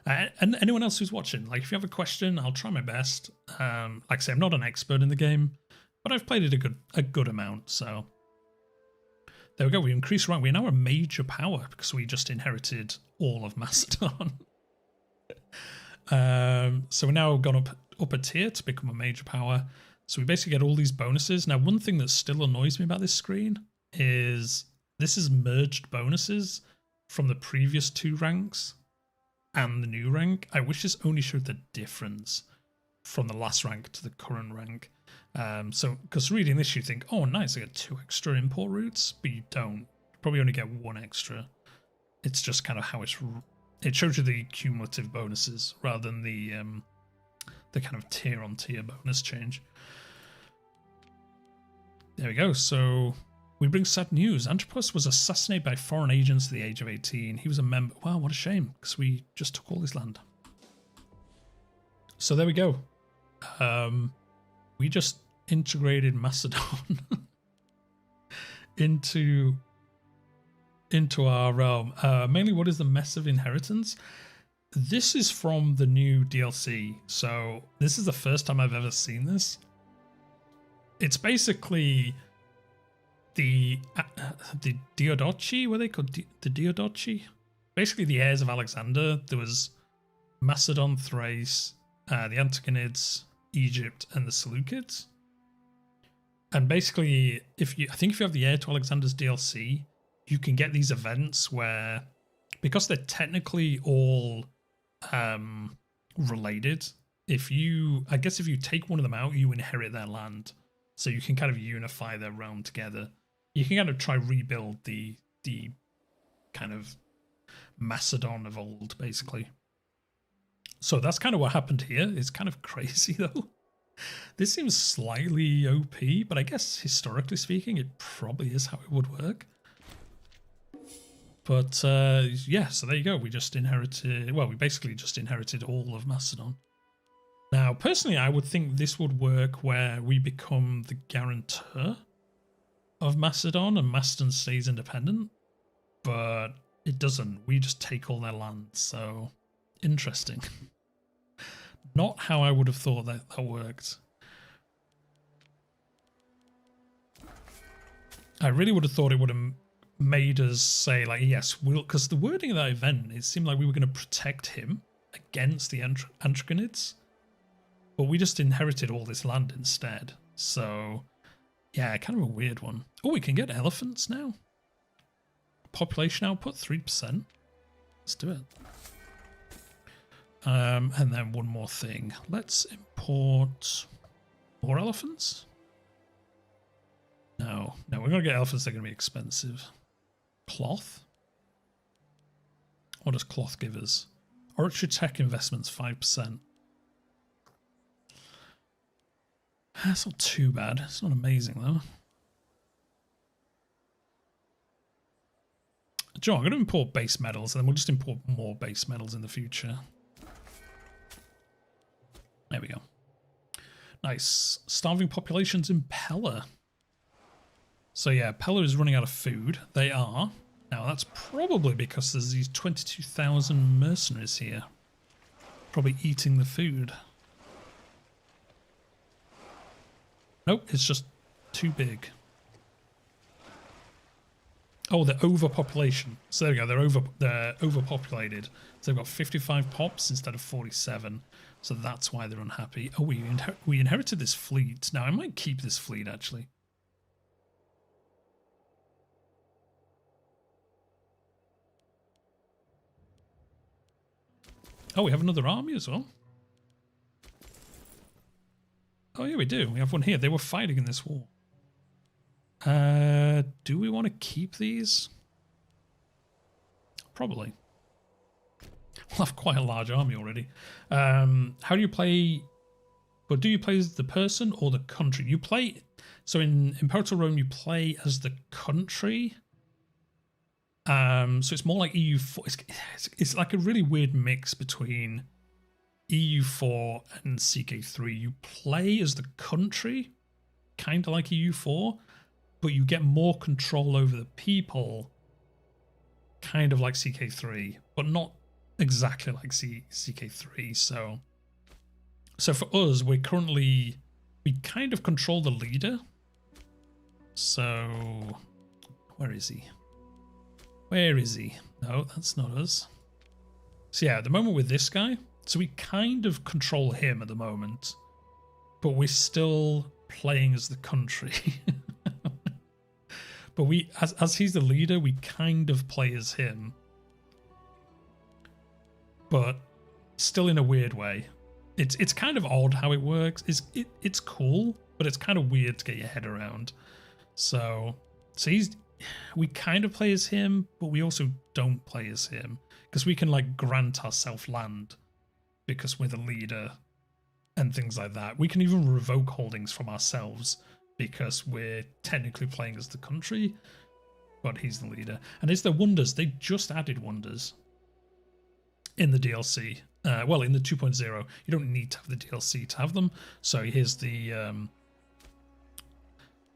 And anyone else who's watching, like if you have a question, I'll try my best. Like I say, I'm not an expert in the game, but I've played it a good amount. So there we go. We increased rank. We're now a major power because we just inherited all of Macedon. So we're now gone up a tier to become a major power. So we basically get all these bonuses. Now, one thing that still annoys me about this screen is this is merged bonuses from the previous two ranks and the new rank. I wish this only showed the difference from the last rank to the current rank. So, because reading this, you think, oh, nice, I get 2 extra import routes, but you don't. You probably only get 1 extra. It's just kind of how it shows you the cumulative bonuses rather than the kind of tier on tier bonus change. There we go. So we bring sad news. Antipas was assassinated by foreign agents at the age of 18. He was a member. Wow, what a shame, because we just took all his land. So there we go. We just integrated Macedon into our realm. Mainly, what is the mess of inheritance? This is from the new DLC, so this is the first time I've ever seen this. It's basically the Diadochi, were they called the Diadochi? Basically the heirs of Alexander. There was Macedon, Thrace, the Antagonids, Egypt, and the Seleucids. And basically, I think if you have the heir to Alexander's DLC, you can get these events where, because they're technically all related, I guess if you take one of them out, you inherit their land. So you can kind of unify their realm together. You can kind of try rebuild the kind of Macedon of old, basically. So that's kind of what happened here. It's kind of crazy, though. This seems slightly OP, but I guess historically speaking, it probably is how it would work. But yeah, so there you go. We basically just inherited all of Macedon. Now, personally, I would think this would work where we become the guarantor of Macedon and Macedon stays independent, but it doesn't. We just take all their land, so interesting. Not how I would have thought that worked. I really would have thought it would have made us say, like, yes, because the wording of that event, it seemed like we were going to protect him against the Antragonids. But we just inherited all this land instead. So, yeah, kind of a weird one. Oh, we can get elephants now. Population output, 3%. Let's do it. And then one more thing. Let's import more elephants. No, we're going to get elephants. They're going to be expensive. Cloth? What does cloth give us? Oratory tech investments, 5%. That's not too bad. It's not amazing, though. Joe, I'm going to import base metals, and then we'll just import more base metals in the future. There we go. Nice. Starving populations in Pella. So yeah, Pella is running out of food. They are. Now, that's probably because there's these 22,000 mercenaries here. Probably eating the food. Nope, it's just too big. Oh, they're overpopulation. So there we go, they're overpopulated. So they've got 55 pops instead of 47. So that's why they're unhappy. Oh, we inherited this fleet. Now, I might keep this fleet, actually. Oh, we have another army as well. Oh, yeah, we do. We have one here. They were fighting in this war. Do we want to keep these? Probably. We'll have quite a large army already. How do you play? But do you play as the person or the country? You play. So in Imperator Rome, you play as the country. So it's more like EU4. It's like a really weird mix between EU4 and CK3. You play as the country, kind of like EU4, but you get more control over the people, kind of like CK3, but not exactly like CK3. So for us, we kind of control the leader. So where is he? Where is he? No, that's not us. So yeah, at the moment with this guy, so we kind of control him at the moment, but we're still playing as the country. But as he's the leader, we kind of play as him, but still in a weird way. It's kind of odd how it works. It's cool, but it's kind of weird to get your head around. So we kind of play as him, but we also don't play as him because we can like grant ourselves land because we're the leader and things like that. We can even revoke holdings from ourselves because we're technically playing as the country, but he's the leader. And is there wonders? They just added wonders in the DLC. Well, in the 2.0, you don't need to have the DLC to have them. So here's the.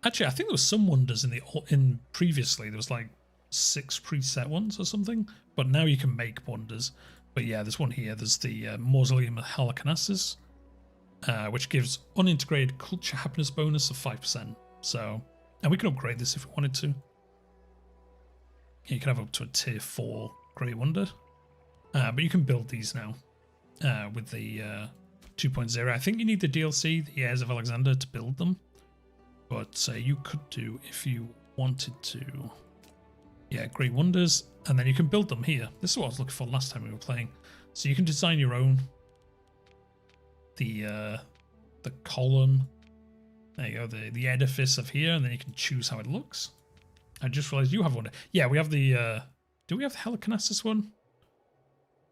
Actually, I think there was some wonders in previously. There was like 6 preset ones or something, but now you can make wonders. But yeah, there's one here. There's the Mausoleum of Halicarnassus. which gives unintegrated culture happiness bonus of 5%. So, and we can upgrade this if we wanted to. You can have up to a tier 4 Great Wonder. But you can build these now with the 2.0. I think you need the DLC, the Heirs of Alexander, to build them. But you could do if you wanted to. Yeah, Great Wonders. And then you can build them here. This is what I was looking for last time we were playing. So you can design your own. The column. There you go, the edifice of here, and then you can choose how it looks. I just realized you have one. Yeah, we have the do we have the Helicarnassus one?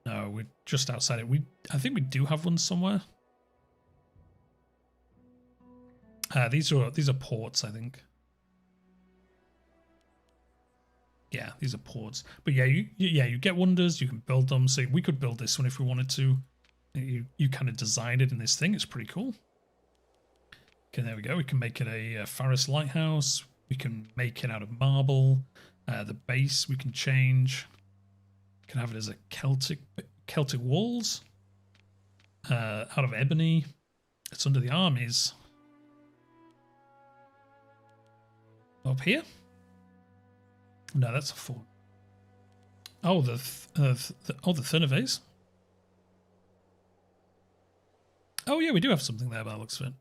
No, we're just outside it. I think we do have one somewhere. These are ports, I think. Yeah, these are ports. But yeah, you get wonders, you can build them. So we could build this one if we wanted to. You kind of designed it in this thing. It's pretty cool. Okay, there we go. We can make it a Pharos lighthouse. We can make it out of marble. The base we can change. We can have it as a Celtic walls. Out of ebony. It's under the armies. Up here? No, that's a fort. Oh, the Thurnaves. Oh yeah, we do have something there by the looks of it.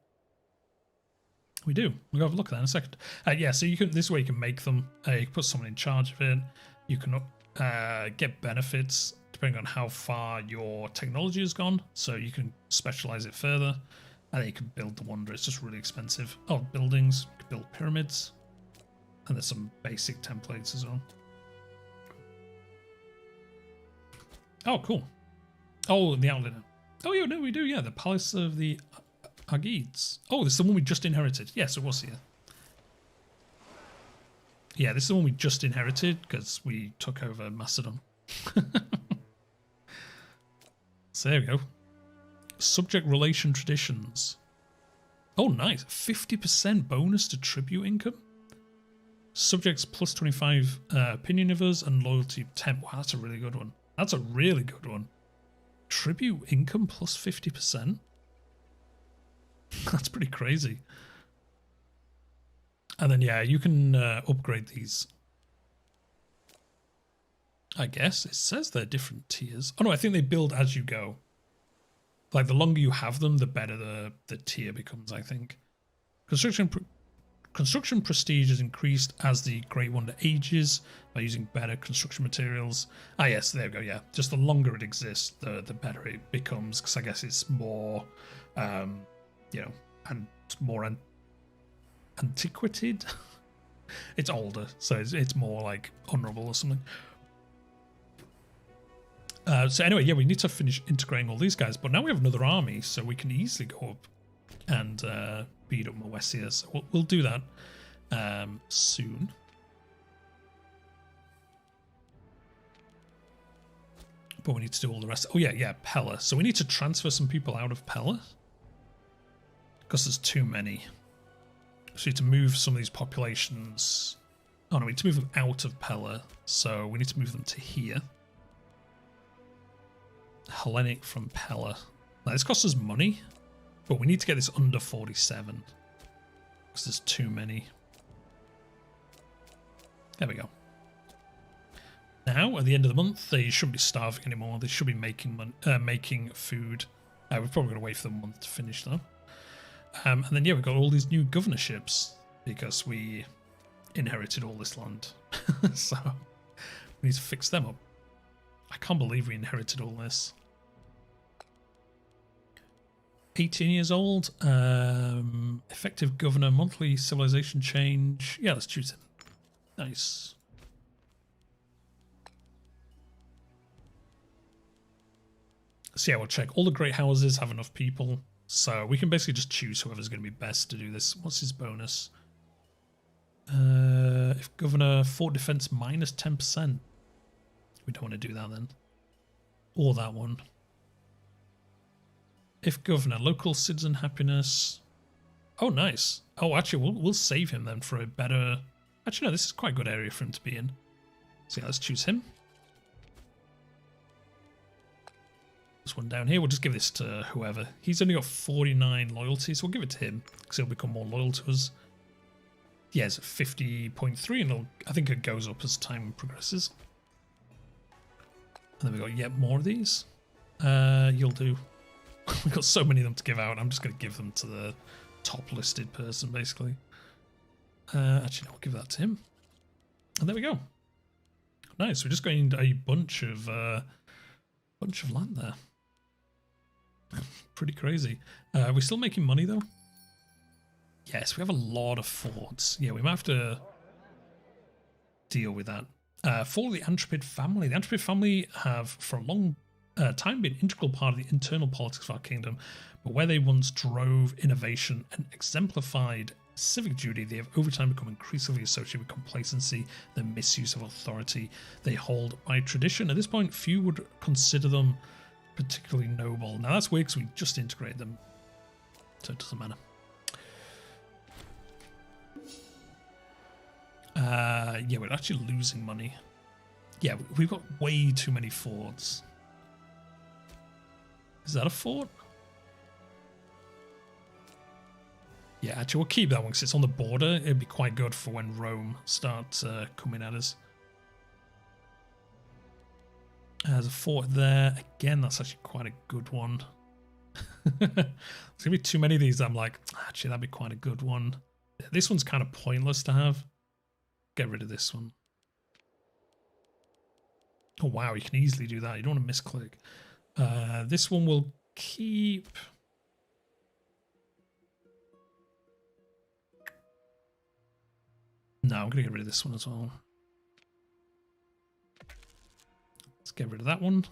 We do. We'll have a look at that in a second. Yeah, so you can. This way you can make them. You can put someone in charge of it. You can get benefits depending on how far your technology has gone. So you can specialize it further, and then you can build the wonder. It's just really expensive. Oh, buildings. You can build pyramids, and there's some basic templates as well. Oh, cool. Oh, the outlet. Oh, yeah, no, we do. Yeah, the Palace of the Argides. Oh, this is the one we just inherited. Yes, it was here. Yeah, this is the one we just inherited because we took over Macedon. So there we go. Subject relation traditions. Oh, nice. 50% bonus to tribute income. Subjects plus 25 opinion of us and loyalty 10. Wow, that's a really good one. That's a really good one. Tribute income plus 50%. That's pretty crazy. And then, yeah, you can upgrade these. I guess it says they're different tiers. Oh no, I think they build as you go. Like the longer you have them, the better the tier becomes, I think. Construction prestige is increased as the Great Wonder ages by using better construction materials. Ah yes, there we go, yeah. Just the longer it exists, the better it becomes, because I guess it's more, you know, and more antiquated. It's older, so it's more like honourable or something. So anyway, yeah, we need to finish integrating all these guys, but now we have another army, so we can easily go up and beat up Moesia. So we'll do that soon. But we need to do all the rest. Oh yeah, Pella. So we need to transfer some people out of Pella because there's too many. So we need to move some of these populations. Oh no, we need to move them out of Pella. So we need to move them to here. Hellenic from Pella. Now this costs us money, but we need to get this under 47 because there's too many. There we go. Now, at the end of the month, they shouldn't be starving anymore. They should be making food. We're probably going to wait for the month to finish though. And then yeah, we've got all these new governorships because we inherited all this land. So we need to fix them up. I can't believe we inherited all this. 18 years old. Effective governor, monthly civilization change. Yeah, let's choose him. Nice. So yeah, we'll check. All the great houses have enough people. So we can basically just choose whoever's going to be best to do this. What's his bonus? If governor, fort defense minus 10%. We don't want to do that then. Or that one. If governor, local citizen happiness. Oh, nice. Oh, actually, we'll save him then for a better... Actually, no, this is quite a good area for him to be in. So yeah, let's choose him. This one down here, we'll just give this to whoever. He's only got 49 loyalty, so we'll give it to him because he'll become more loyal to us. Yeah, it's 50.3, and I think it goes up as time progresses. And then we've got yet more of these. You'll do. We've got so many of them to give out. I'm just going to give them to the top listed person, basically. Actually, no, I'll give that to him. And there we go. Nice. We're just going a bunch of land there. Pretty crazy. We're still making money though. Yes, we have a lot of forts. Yeah, we might have to deal with that. For the Intrepid family. The Intrepid family have for a long time been an integral part of the internal politics of our kingdom, but where they once drove innovation and exemplified civic duty, they have over time become increasingly associated with complacency, the misuse of authority they hold by tradition. At this point, few would consider them particularly noble. Now that's weird because we just integrate them, so it doesn't matter. Yeah, we're actually losing money. Yeah, we've got way too many forts. Is that a fort? Yeah, actually, we'll keep that one because it's on the border. It'd be quite good for when Rome starts coming at us. There's a fort there. Again, that's actually quite a good one. There's going to be too many of these. I'm like, actually, that'd be quite a good one. This one's kind of pointless to have. Get rid of this one. Oh, wow, you can easily do that. You don't want to misclick. This one will keep... No, I'm going to get rid of this one as well. Let's get rid of that one.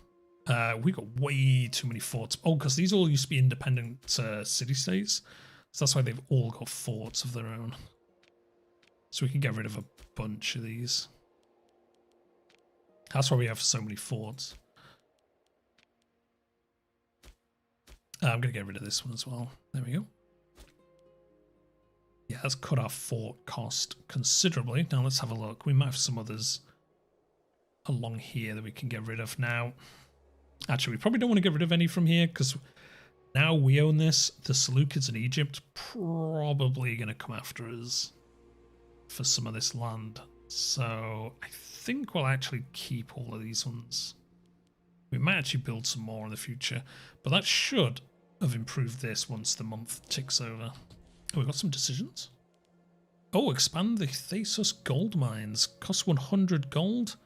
We got way too many forts. Oh, because these all used to be independent city-states. So that's why they've all got forts of their own. So we can get rid of a bunch of these. That's why we have so many forts. I'm going to get rid of this one as well. There we go. Yeah, that's cut our fort cost considerably. Now let's have a look. We might have some others along here that we can get rid of now. Actually, we probably don't want to get rid of any from here because now we own this. The Seleucids in Egypt probably going to come after us for some of this land. So I think we'll actually keep all of these ones. We might actually build some more in the future, but that should have improved this once the month ticks over. Oh, we've got some decisions. Oh, expand the Thrace gold mines. Costs 100 gold.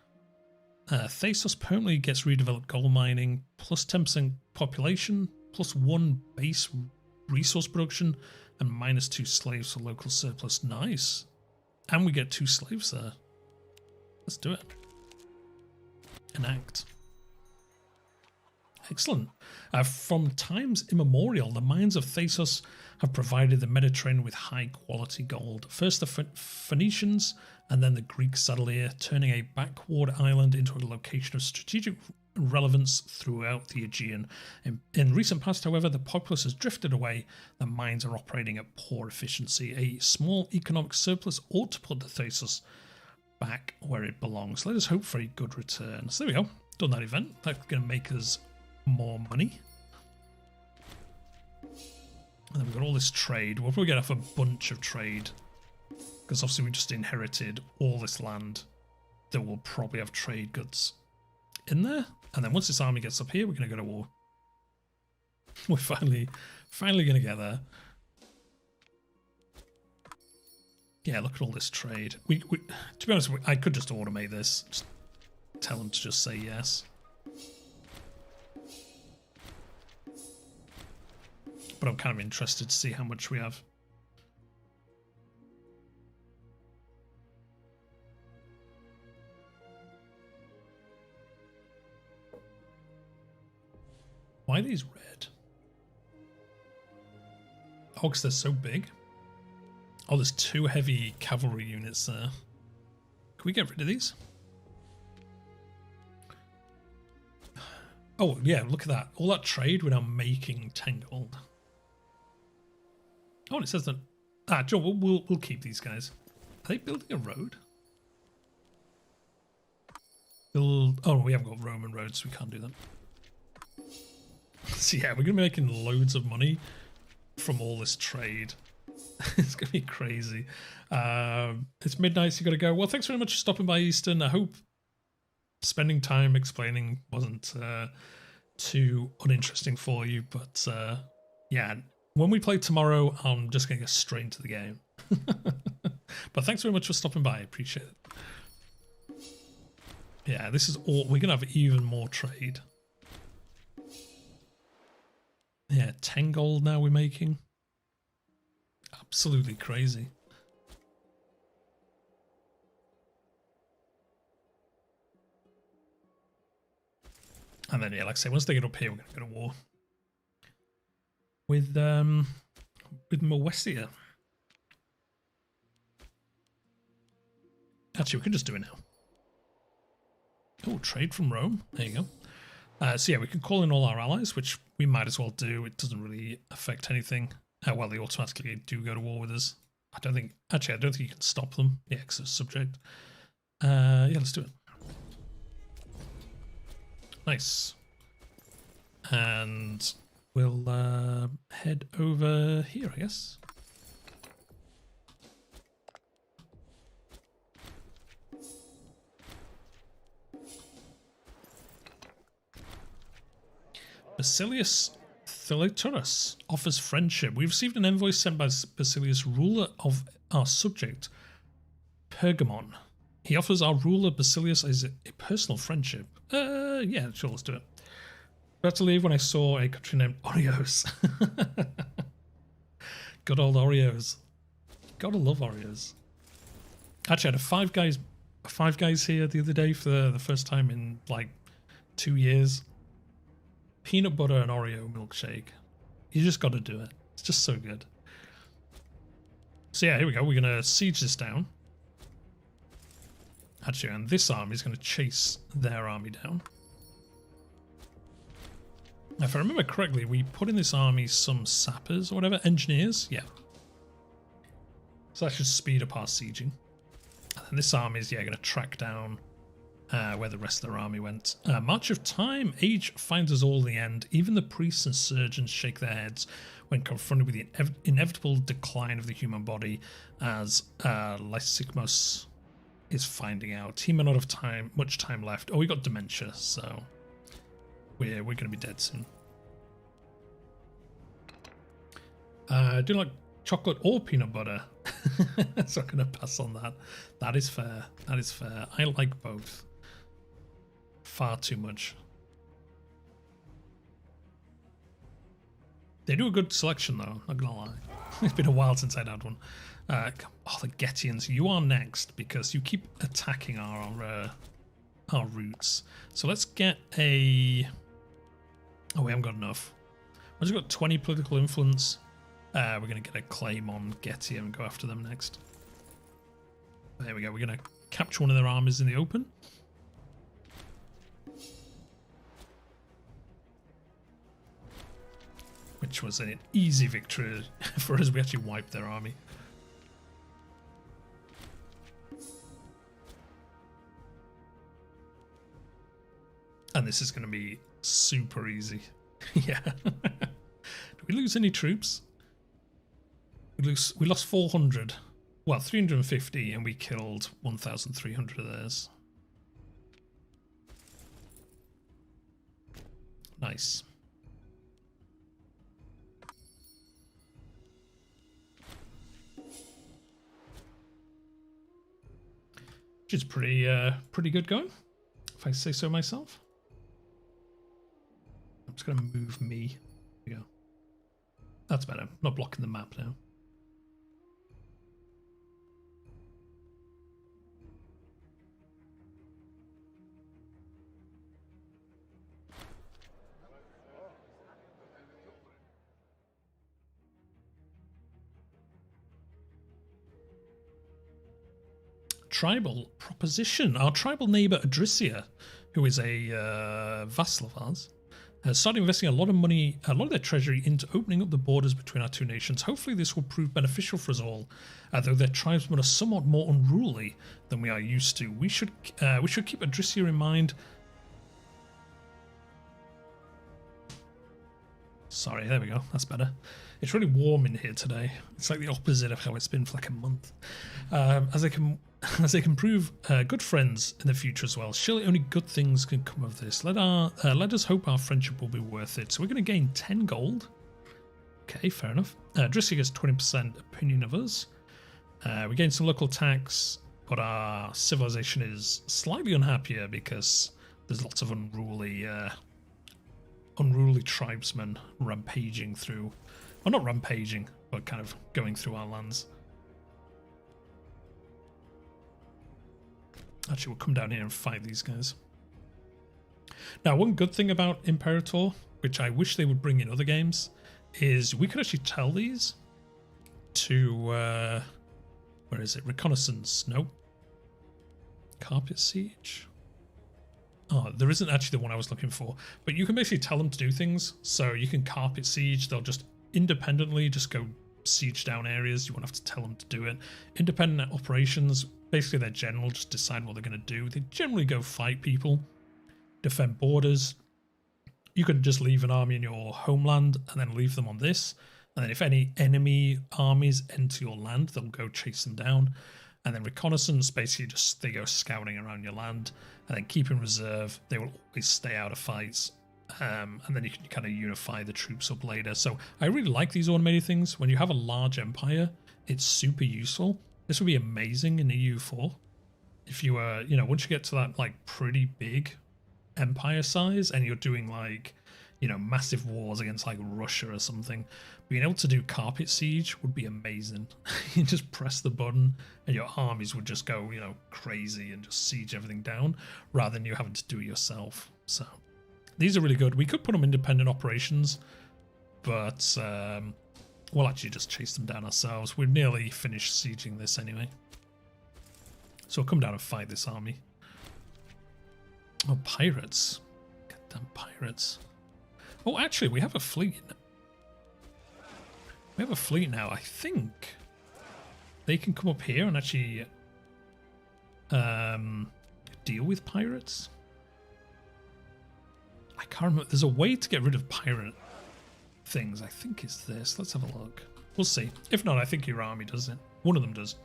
Thrace permanently gets redeveloped gold mining, plus 10% population, plus 1 base resource production, and minus 2 slaves for local surplus. Nice. And we get 2 slaves there. Let's do it. Enact. Excellent. From times immemorial, the mines of Thrace have provided the Mediterranean with high-quality gold. First the Phoenicians, and then the Greeks settled here, turning a backward island into a location of strategic relevance throughout the Aegean. In recent past, however, the populace has drifted away. The mines are operating at poor efficiency. A small economic surplus ought to put the Thrace back where it belongs. Let us hope for a good return. So there we go. Done that event. That's going to make us more money. And then we've got all this trade. We'll probably get off a bunch of trade because obviously we just inherited all this land that will probably have trade goods in there. And then once this army gets up here, we're going to go to war. We're finally going to get there. Yeah, look at all this trade. We to be honest, I could just automate this. Just tell them to just say yes. But I'm kind of interested to see how much we have. Why are these red? Oh, because they're so big. Oh, there's 2 heavy cavalry units there. Can we get rid of these? Oh, yeah, look at that. All that trade, we're now making 10 gold. Oh, and it says that... Ah, Joe, we'll keep these guys. Are they building a road? Oh, we haven't got Roman roads, so we can't do that. So yeah, we're going to be making loads of money from all this trade. It's going to be crazy. It's midnight, so you got to go. Well, thanks very much for stopping by, Easton. I hope spending time explaining wasn't too uninteresting for you. But yeah, when we play tomorrow, I'm just going to get straight into the game. But thanks very much for stopping by. I appreciate it. Yeah, this is all. We're going to have even more trade. Yeah, 10 gold now we're making. Absolutely crazy. And then, yeah, like I say, once they get up here, we're going to go to war with Moesia. Actually, we can just do it now. Oh, trade from Rome. There you go. So yeah, we can call in all our allies, which we might as well do. It doesn't really affect anything. Well, they automatically do go to war with us. I don't think you can stop them. Yeah, because it's subject. Yeah, let's do it. Nice. And we'll head over here, I guess. Basilius Thrace offers friendship. We received an envoy sent by Basilius, ruler of our subject, Pergamon. He offers our ruler Basilius as a personal friendship. Yeah, sure, let's do it. About to leave when I saw a country named Oreos. Good old Oreos. Gotta love Oreos. Actually, I had five guys here the other day for the first time in like 2 years. Peanut butter and Oreo milkshake. You just got to do it. It's just so good. So yeah, here we go. We're going to siege this down. Actually, and this army is going to chase their army down. Now, if I remember correctly, we put in this army some sappers or whatever. Engineers? Yeah. So that should speed up our sieging. And this army is, yeah, going to track down where the rest of their army went. March of time. Age finds us all in the end. Even the priests and surgeons shake their heads when confronted with the inevitable decline of the human body, as Lysimachus is finding out. He may not have much time left. Oh, we got dementia, so we're going to be dead soon. Do you like chocolate or peanut butter? So I'm going to pass on that. That is fair. That is fair. I like both. Far too much. They do a good selection though, not gonna lie. It's been a while since I'd had one. Oh, the Getians, you are next because you keep attacking our routes. So let's get a... Oh, we haven't got enough. We've just got 20 political influence. We're going to get a claim on Getia and go after them next. There we go. We're going to capture one of their armies in the open. Which was an easy victory for us. We actually wiped their army. And this is going to be super easy. Yeah. Did we lose any troops? We lost 400. Well, 350, and we killed 1,300 of theirs. Nice. Which is pretty good going, if I say so myself. I'm just going to move me. There we go. That's better. I'm not blocking the map now. Tribal proposition. Our tribal neighbor Adricia, who is a vassal of ours, has started investing a lot of their treasury into opening up the borders between our two nations. Hopefully this will prove beneficial for us all, though their tribesmen are somewhat more unruly than we are used to. We should keep Adricia in mind. Sorry, there we go. That's better. It's really warm in here today. It's like the opposite of how it's been for like a month. As they can prove good friends in the future as well. Surely only good things can come of this. Let us hope our friendship will be worth it. So we're going to gain 10 gold. Okay, fair enough. Driscoll gets 20% opinion of us. We gain some local tax, but our civilization is slightly unhappier because there's lots of unruly tribesmen rampaging through, well, not rampaging, but kind of going through our lands. Actually, we'll come down here and fight these guys. Now, one good thing about Imperator, which I wish they would bring in other games, is we could actually tell these to, where is it? Reconnaissance? Nope. Carpet Siege? Oh, there isn't actually the one I was looking for. But you can basically tell them to do things. So you can carpet siege. They'll just independently just go siege down areas. You won't have to tell them to do it. Independent operations, basically their general just decide what they're going to do. They generally go fight people, defend borders. You can just leave an army in your homeland and then leave them on this. And then if any enemy armies enter your land, they'll go chase them down. And then reconnaissance, basically just they go scouting around your land. And then keep in reserve, they will always stay out of fights. And then you can kind of unify the troops up later. So I really like these automated things. When you have a large empire, it's super useful. This would be amazing in EU4. If you were, you know, once you get to that like pretty big empire size and you're doing like, you know, massive wars against like Russia or something, being able to do carpet siege would be amazing. You just press the button and your armies would just go, you know, crazy and just siege everything down rather than you having to do it yourself. So these are really good. We could put them independent operations, but we'll actually just chase them down ourselves. We've nearly finished sieging this anyway. So we'll come down and fight this army. Oh, pirates. Goddamn pirates. Oh, actually, we have a fleet. We have a fleet now. I think they can come up here and actually deal with pirates. I can't remember. There's a way to get rid of pirate things. I think it's this. Let's have a look. We'll see. If not, I think your army does it. One of them does.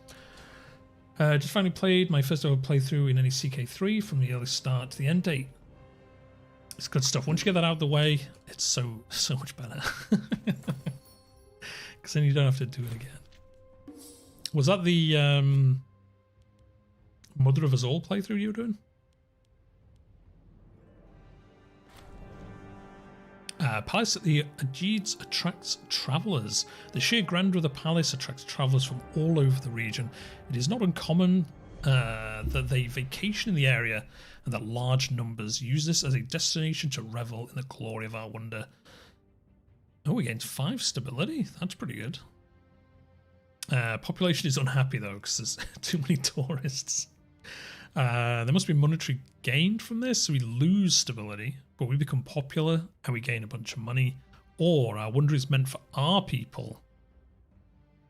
Just finally played my first ever playthrough in any CK3 from the early start to the end date. It's good stuff. Once you get that out of the way, it's so much better. Because then you don't have to do it again. Was that the Mother of Us All playthrough you were doing? Palace at the Aegids attracts travellers. The sheer grandeur of the palace attracts travellers from all over the region. It is not uncommon that they vacation in the area and that large numbers use this as a destination to revel in the glory of our wonder. Oh, we gained 5 stability. That's pretty good. Population is unhappy though because there's too many tourists. There must be monetary gained from this, so we lose stability, but we become popular and we gain a bunch of money. Or our wonder is meant for our people.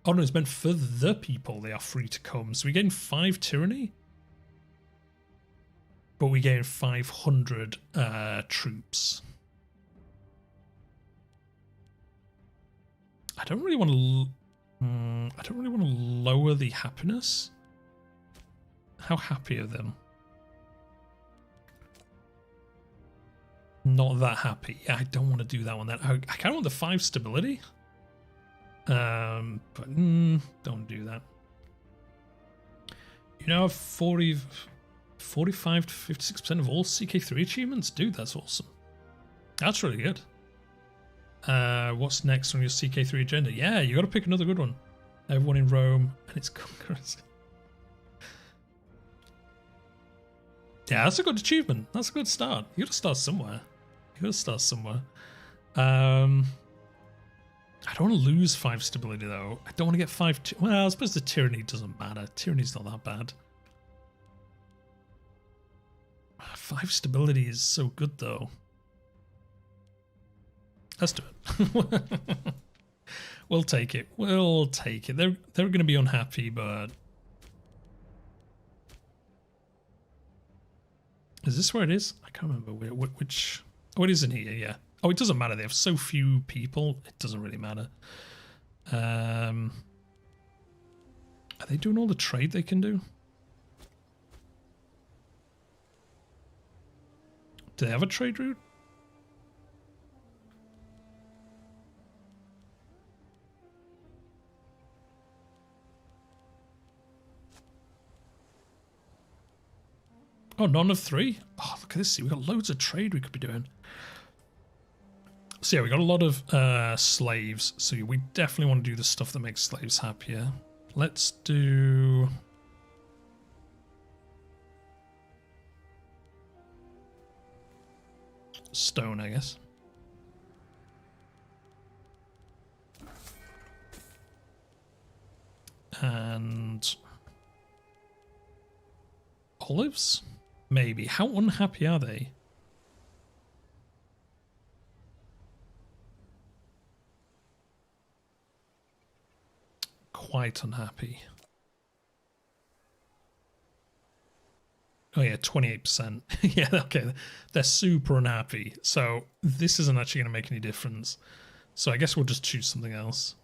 Oh no, it's meant for the people. They are free to come. So we gain 5 tyranny, but we gain 500 troops. I don't really want to. I don't really want to lower the happiness. How happy are them? Not that happy. Yeah, I don't want to do that one. Then I kind of want the 5 stability. But don't do that. You know, 45 to 56% of all CK3 achievements? Dude, that's awesome. That's really good. What's next on your CK3 agenda? Yeah, you got to pick another good one. Everyone in Rome and its conquerors. Yeah, that's a good achievement. That's a good start. You got to start somewhere. I don't want to lose 5 stability though. I don't want to get 5. Well, I suppose the tyranny doesn't matter. Tyranny's not that bad. 5 stability is so good though. Let's do it. We'll take it. We'll take it. They're going to be unhappy, but is this where it is? I can't remember which. Oh, it is in here. Yeah. Oh, it doesn't matter. They have so few people. It doesn't really matter. Are they doing all the trade they can do? Do they have a trade route? Oh, none of 3? Oh, look at this. See, we've got loads of trade we could be doing. So yeah, we got a lot of slaves. So we definitely want to do the stuff that makes slaves happier. Let's do... stone, I guess. And... olives? Maybe. How unhappy are they? Quite unhappy. Oh yeah, 28%. Yeah, okay. They're super unhappy. So this isn't actually going to make any difference. So I guess we'll just choose something else.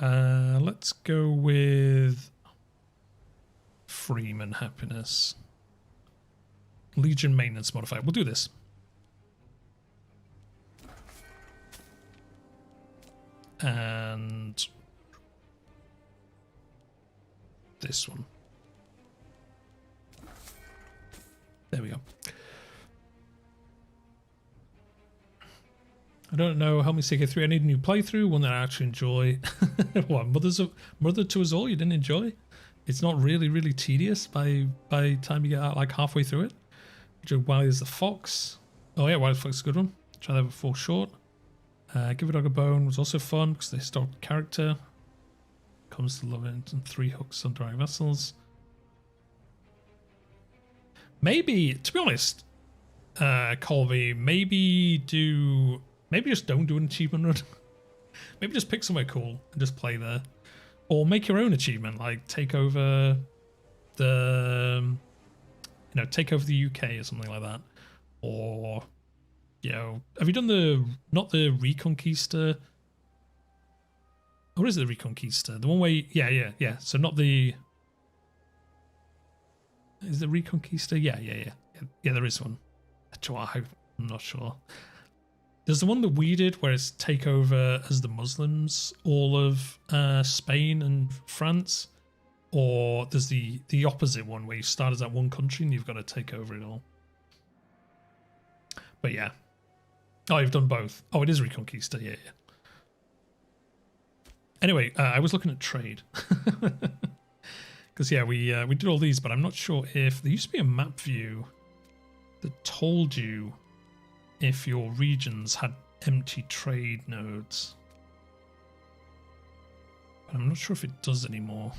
Let's go with Freeman happiness. Legion maintenance modifier. We'll do this. And this one. There we go. I don't know. Help me CK3. I need a new playthrough, one that I actually enjoy. What, Mother to Us All you didn't enjoy? It's not really tedious by the time you get out like halfway through it. Wily is the Fox. Oh yeah, Wily Fox is a good one. Try that with Fall Short. Give a Dog a Bone was also fun because the historic character comes to love it, and 3 hooks on dry vessels. Maybe, to be honest, Colby, maybe just don't do an achievement run. Maybe just pick somewhere cool and just play there. Or make your own achievement, like take over the, take over the UK or something like that. Or, have you done not the Reconquista? Or is it the Reconquista? The one where, yeah. So not the, is the Reconquista? Yeah, there is one. I'm not sure. There's the one that we did where it's take over as the Muslims all of Spain and France, or there's the opposite one where you start as that one country and you've got to take over it all. But yeah. Oh, you've done both. Oh, it is Reconquista. Yeah. Anyway, I was looking at trade. Because yeah, we did all these, but I'm not sure if there used to be a map view that told you if your regions had empty trade nodes. But I'm not sure if it does anymore.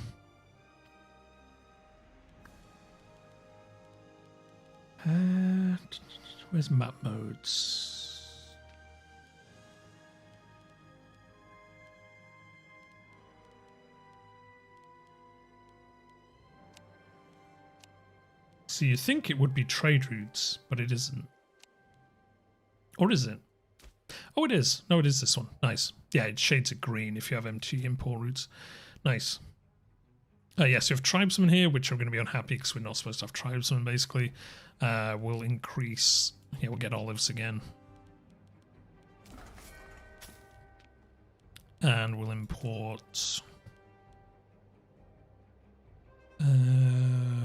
Where's map modes? So you think it would be trade routes, but it isn't. Or is it? Oh, it is. No, it is this one. Nice. Yeah, it shades of green if you have empty import routes. Nice. Yes, you have tribesmen here, which are going to be unhappy because we're not supposed to have tribesmen, basically. We'll increase... Yeah, we'll get olives again. And we'll import...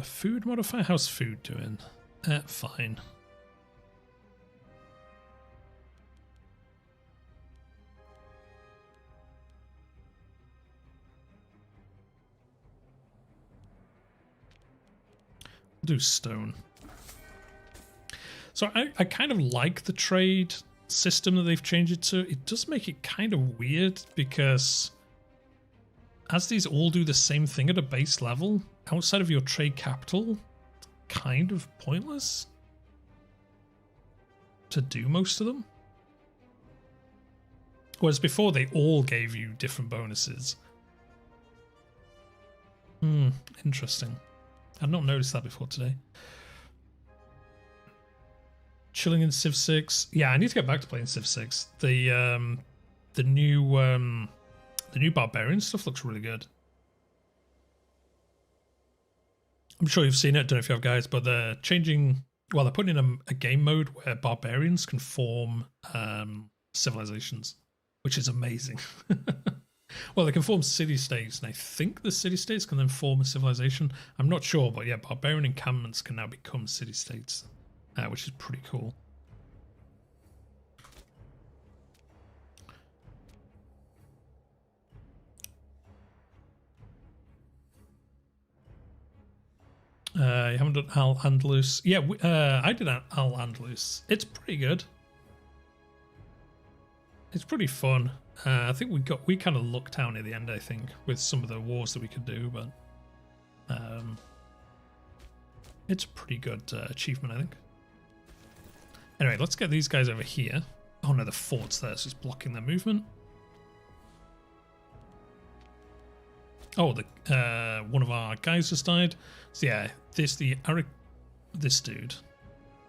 food modifier? How's food doing? Fine. We'll do stone. So I kind of like the trade system that they've changed it to. It does make it kind of weird because as these all do the same thing at a base level, outside of your trade capital, it's kind of pointless to do most of them. Whereas before they all gave you different bonuses. Interesting. I've not noticed that before today. chilling in Civ 6. Yeah, I need to get back to playing Civ 6. The new barbarian stuff looks really good. I'm sure you've seen it. Don't know if you have, guys, but they're changing. Well, they're putting in a game mode where barbarians can form civilizations, which is amazing. Well, they can form city-states, and I think the city-states can then form a civilization. I'm not sure, but yeah, barbarian encampments can now become city-states, which is pretty cool. You haven't done Al-Andalus? Yeah, I did Al-Andalus. It's pretty good. It's pretty fun. I think we kind of lucked out near the end, I think, with some of the wars that we could do, but it's a pretty good achievement, I think. Anyway, let's get these guys over here. Oh no, the fort's there, so it's blocking their movement. Oh, one of our guys just died. So yeah, this dude.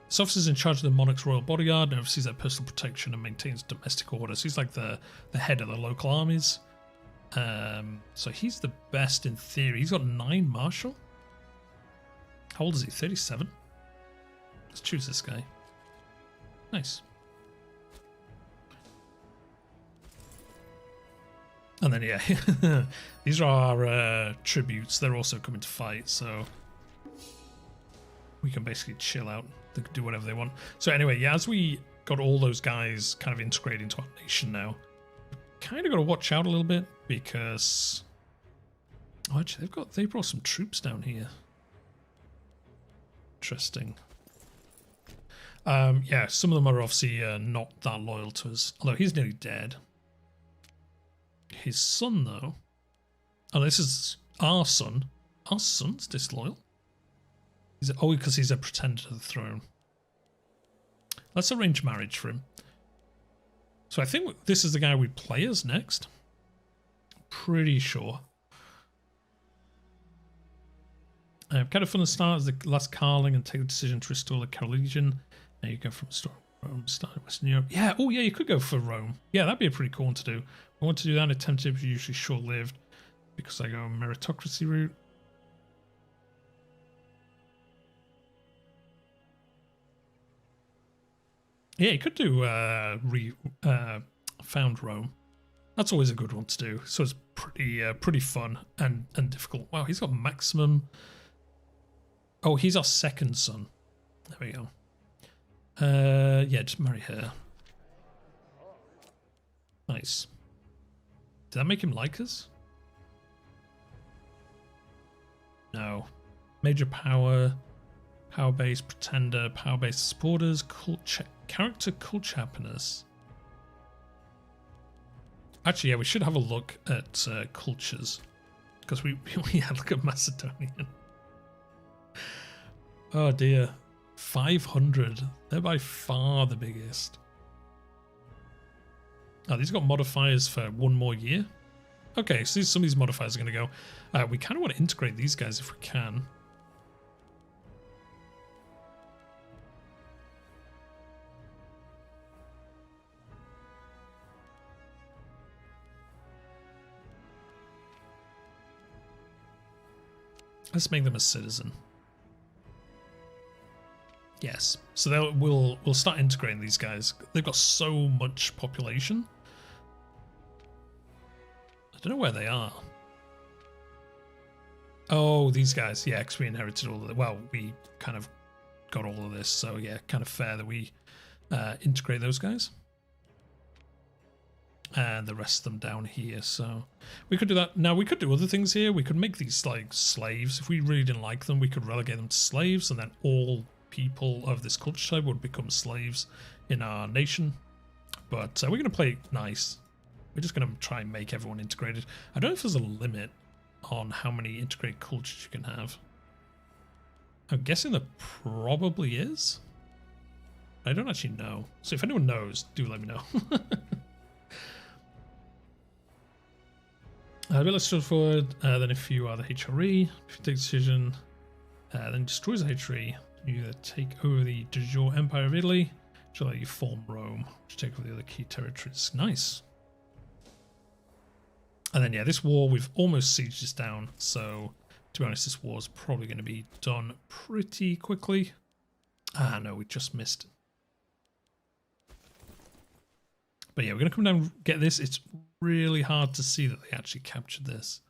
This officer's in charge of the monarch's royal bodyguard and oversees their personal protection and maintains domestic order. So he's like the head of the local armies. So he's the best in theory. He's got 9 martial. How old is he? 37? Let's choose this guy. Nice. And then yeah, these are our tributes. They're also coming to fight, so we can basically chill out. They can do whatever they want. So anyway, yeah, as we got all those guys kind of integrated into our nation now, kind of got to watch out a little bit because actually they brought some troops down here. Interesting. Yeah, some of them are obviously not that loyal to us, although he's nearly dead. His son, though. Oh, this is our son. Our son's disloyal. Because he's a pretender to the throne. Let's arrange marriage for him. So I think this is the guy we play as next. Pretty sure. Kind of fun to start as the last Carling and take the decision to restore the Carolingian. Now you go from Rome, start in Western Europe. Yeah, oh yeah, you could go for Rome. Yeah, that'd be a pretty cool one to do. I want to do that. Attempt is usually short-lived because I go meritocracy route. Yeah, you could do found Rome. That's always a good one to do. So it's pretty fun and difficult. Wow, he's got maximum. Oh, he's our second son. There we go. Yeah, just marry her. Nice. Did that make him like us? No. Major power, power-based pretender, power-based supporters, character culture happiness. Actually, yeah, we should have a look at cultures because we had like a Macedonian. Oh dear, 500. They're by far the biggest. Oh, these got modifiers for 1 more year. Okay, so some of these modifiers are going to go. We kind of want to integrate these guys if we can. Let's make them a citizen. Yes, so we'll start integrating these guys. They've got so much population. I don't know where they are. Oh, these guys. Yeah, because we inherited all of it. Well, we kind of got all of this, so yeah, kind of fair that we integrate those guys. And the rest of them down here, so we could do that. Now, we could do other things here. We could make these like slaves. If we really didn't like them, we could relegate them to slaves, and then all people of this culture type would become slaves in our nation. But we're going to play it nice. We're just going to try and make everyone integrated. I don't know if there's a limit on how many integrated cultures you can have. I'm guessing there probably is. I don't actually know. So if anyone knows, do let me know. But let's go forward. Then if you are the HRE, if you take a decision, then destroys the HRE, you either take over the de jure Empire of Italy, Shall I form Rome? To take over the other key territories. Nice. And then, yeah, this war, we've almost sieged this down. So, to be honest, this war is probably going to be done pretty quickly. Ah, no, we just missed. But yeah, we're going to come down and get this. It's really hard to see that they actually captured this.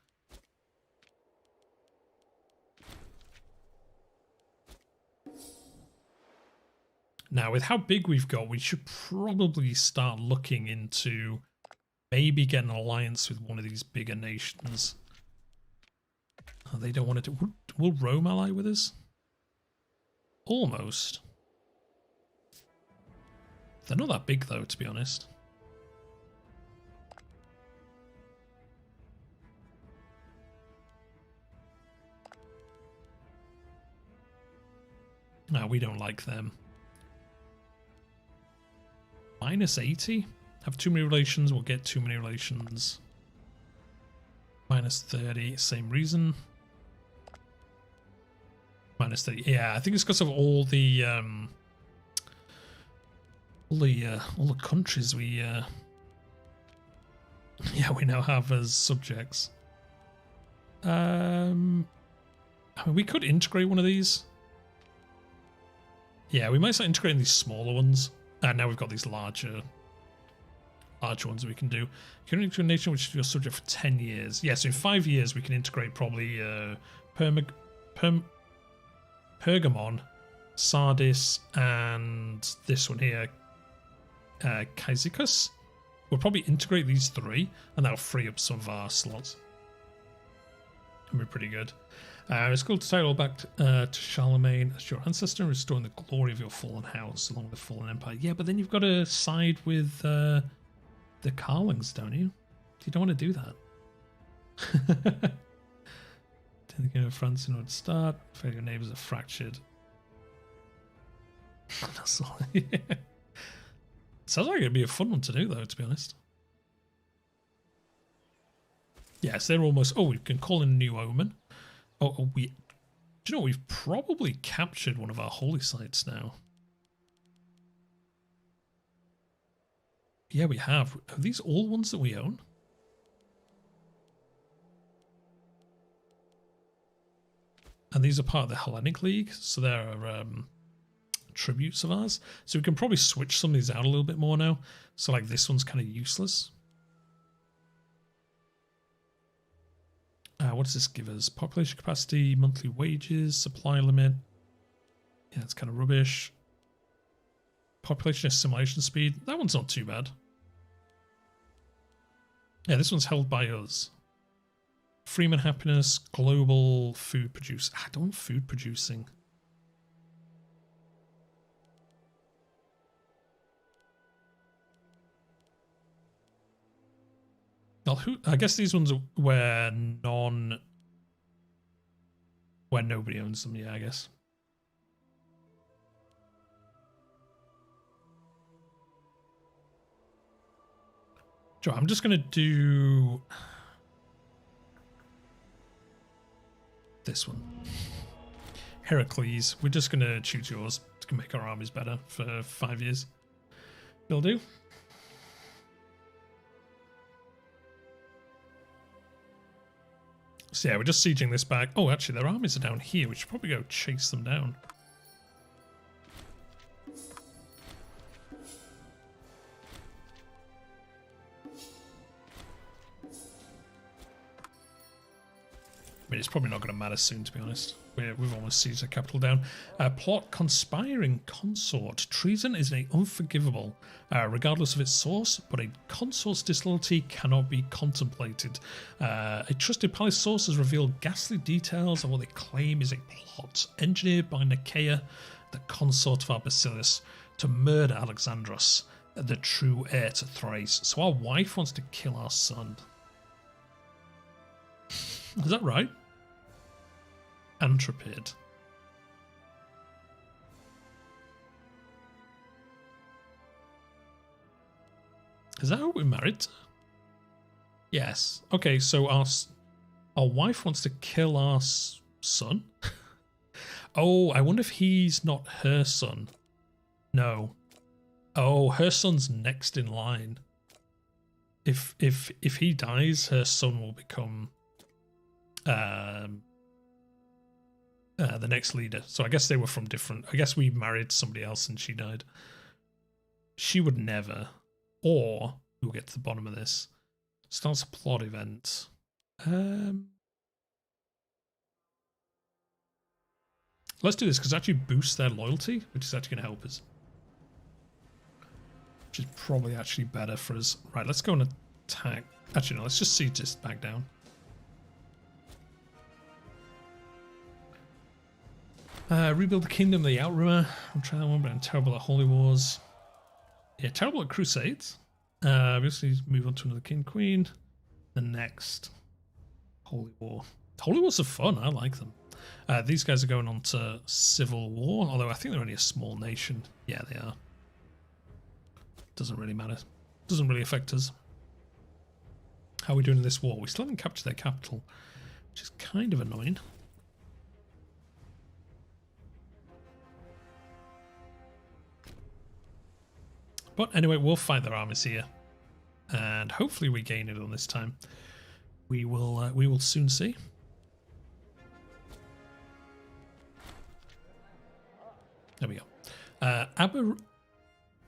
Now, with how big we've got, we should probably start looking into maybe getting an alliance with one of these bigger nations. Oh, they don't want to do... Will Rome ally with us? Almost. They're not that big, though, to be honest. No, we don't like them. Minus 80? Have too many relations, we'll get too many relations. Minus 30, same reason. Minus 30, yeah, I think it's because of all the countries we yeah, we now have as subjects. I mean, we could integrate one of these. Yeah, we might start integrating these smaller ones. And now we've got these larger ones we can do. You can integrate a nation which is your subject for 10 years. Yeah, so in 5 years we can integrate probably Pergamon, Sardis, and this one here, Cyzicus. We'll probably integrate these 3, and that'll free up some of our slots. It'll be pretty good. It's cool to tie it all back to Charlemagne as your ancestor, restoring the glory of your fallen house along with the fallen empire. Yeah, but then you've got to side with the Carlings, don't you? You don't want to do that. Thinking of France in order to start. Fail your neighbours are fractured. That's all. Yeah. Sounds like it'd be a fun one to do, though, to be honest. Yes, they're almost... Oh, we can call in a new omen. Oh, do you know what? We've probably captured one of our holy sites now. Yeah, we have. Are these all ones that we own? And these are part of the Hellenic League, so there are tributes of ours. So we can probably switch some of these out a little bit more now. So like this one's kind of useless. What does this give us? Population capacity, monthly wages, supply limit. Yeah, it's kind of rubbish. Population assimilation speed. That one's not too bad. Yeah, this one's held by us. Freeman happiness, global food produce. I don't want food producing. Well, I guess these ones are where nobody owns them. Yeah, I guess. Joe, I'm just gonna do this one. Heracles. We're just gonna choose yours to make our armies better for 5 years. Will do. So yeah, we're just sieging this back. Oh, actually, their armies are down here. We should probably go chase them down. I mean, it's probably not going to matter soon, to be honest. We've almost sieged the capital down. Plot conspiring consort. Treason is unforgivable, regardless of its source, but a consort's disloyalty cannot be contemplated. A trusted palace source has revealed ghastly details of what they claim is a plot engineered by Nicaea, the consort of our Basileus, to murder Alexandros, the true heir to Thrace. So our wife wants to kill our son. Is that right? Anthropid. Is that who we're married to? Yes. Okay, so our wife wants to kill our son? Oh, I wonder if he's not her son. No. Oh, her son's next in line. If he dies, her son will become the next leader. So I guess they were from different. I guess we married somebody else and she died. She would never. Or we'll get to the bottom of this. Starts a plot event. Let's do this because it actually boosts their loyalty, which is actually going to help us. Which is probably actually better for us. Right, let's go and attack. Actually, no, let's just siege this back down. Rebuild the kingdom of the Outrunner. I'm trying that one, but I'm terrible at Holy Wars. Yeah, terrible at Crusades. Obviously, move on to another King Queen. The next Holy War. Holy Wars are fun. I like them. These guys are going on to Civil War, although I think they're only a small nation. Yeah, they are. Doesn't really matter. Doesn't really affect us. How are we doing in this war? We still haven't captured their capital, which is kind of annoying. But anyway, we'll fight their armies here, and hopefully we gain it on this time. We will soon see. There we go.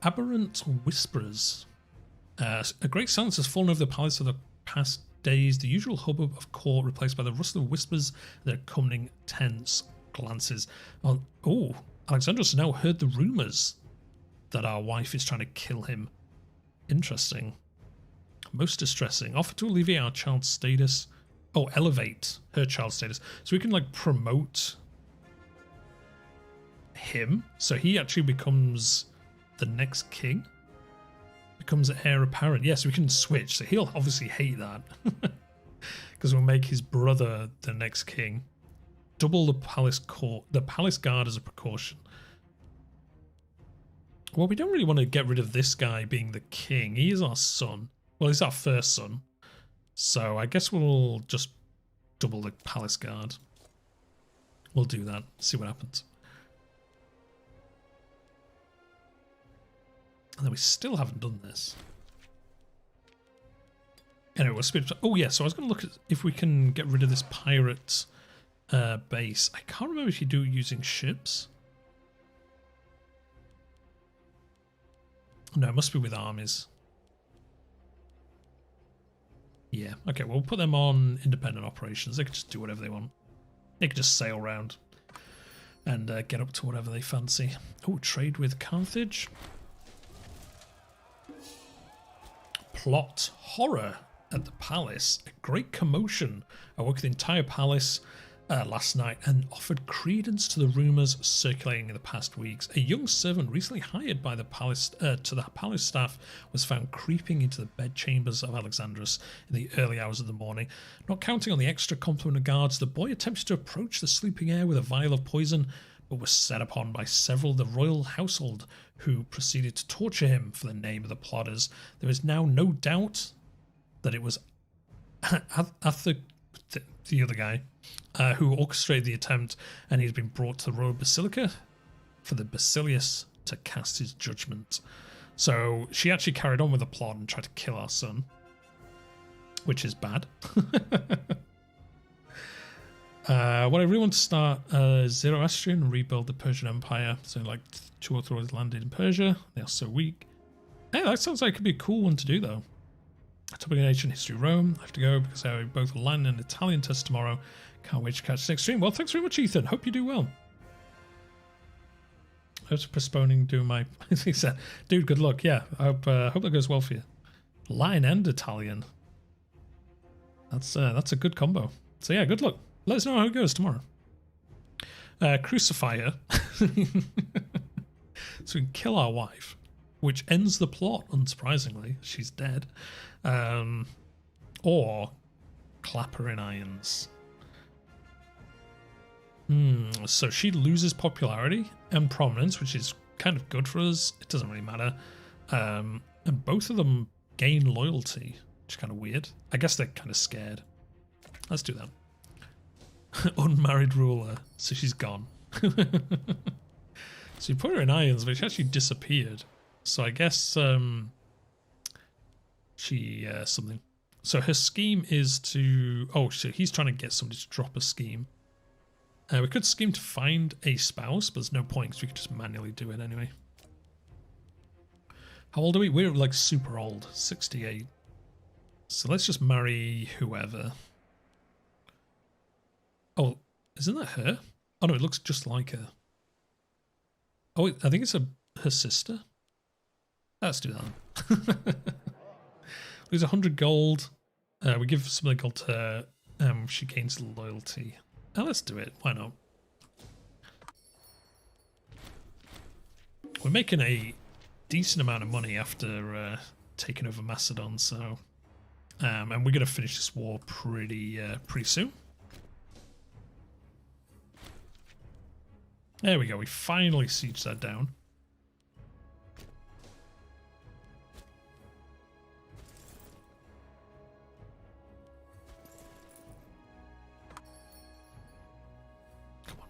Aberrant Whisperers. A great silence has fallen over the palace of the past days. The usual hubbub of court replaced by the rustle of whispers and their accompanying tense glances. Oh, Alexandros now heard the rumours that our wife is trying to kill him. Interesting. Most distressing. Offer to alleviate our child's status. Oh, elevate her child's status. So we can like promote him. So he actually becomes the next king. Becomes heir apparent. Yes, we can switch. So he'll obviously hate that. Because we'll make his brother the next king. Double the palace court, the palace guard as a precaution. Well, we don't really want to get rid of this guy being the king. He is our son. Well, he's our first son. So I guess we'll just double the palace guard. We'll do that. See what happens. And then we still haven't done this. Anyway, we'll speed up. Oh, yeah, so I was going to look at if we can get rid of this pirate base. I can't remember if you do it using ships. No, it must be with armies. Yeah, okay, we'll put them on independent operations. They can just do whatever they want. They can just sail around and get up to whatever they fancy. Oh, trade with Carthage. Plot horror at the palace. A great commotion awoke the entire palace last night and offered credence to the rumours circulating in the past weeks. A young servant recently hired by the palace to the palace staff was found creeping into the bedchambers of Alexandros in the early hours of the morning. Not counting on the extra complement of guards, the boy attempted to approach the sleeping heir with a vial of poison, but was set upon by several of the royal household, who proceeded to torture him for the name of the plotters. There is now no doubt that it was Arthur, the other guy, who orchestrated the attempt, and he's been brought to the royal basilica for the Basilius to cast his judgment. So she actually carried on with the plot and tried to kill our son, which is bad. What I really want to start Zoroastrian and rebuild the Persian Empire. So like 2 authorities landed in Persia. They are so weak. Hey, that sounds like it could be a cool one to do though. Topic in ancient history Rome. I have to go because I have both a Latin and Italian test tomorrow. Can't wait to catch the next stream. Well, thanks very much, Ethan. Hope you do well. I was postponing doing my... He said, dude, good luck. Yeah, I hope that goes well for you. Latin and Italian. That's a good combo. So yeah, good luck. Let us know how it goes tomorrow. Crucify her. So we can kill our wife, which ends the plot, unsurprisingly. She's dead. Or clap her in irons. So she loses popularity and prominence, which is kind of good for us. It doesn't really matter. And both of them gain loyalty, which is kind of weird. I guess they're kind of scared. Let's do that. Unmarried ruler, so she's gone. So you put her in irons, but she actually disappeared. So I guess she something. So her scheme is to... Oh, so he's trying to get somebody to drop a scheme. We could scheme to find a spouse, but there's no point because we could just manually do it anyway. How old are we? We're like super old, 68. So let's just marry whoever. Oh, isn't that her? Oh no, it looks just like her. Oh, I think it's her sister. Let's do that. Lose 100 gold. We give some of the gold to her. She gains loyalty. Oh, let's do it. Why not? We're making a decent amount of money after taking over Macedon, so and we're going to finish this war pretty soon. There we go. We finally sieged that down.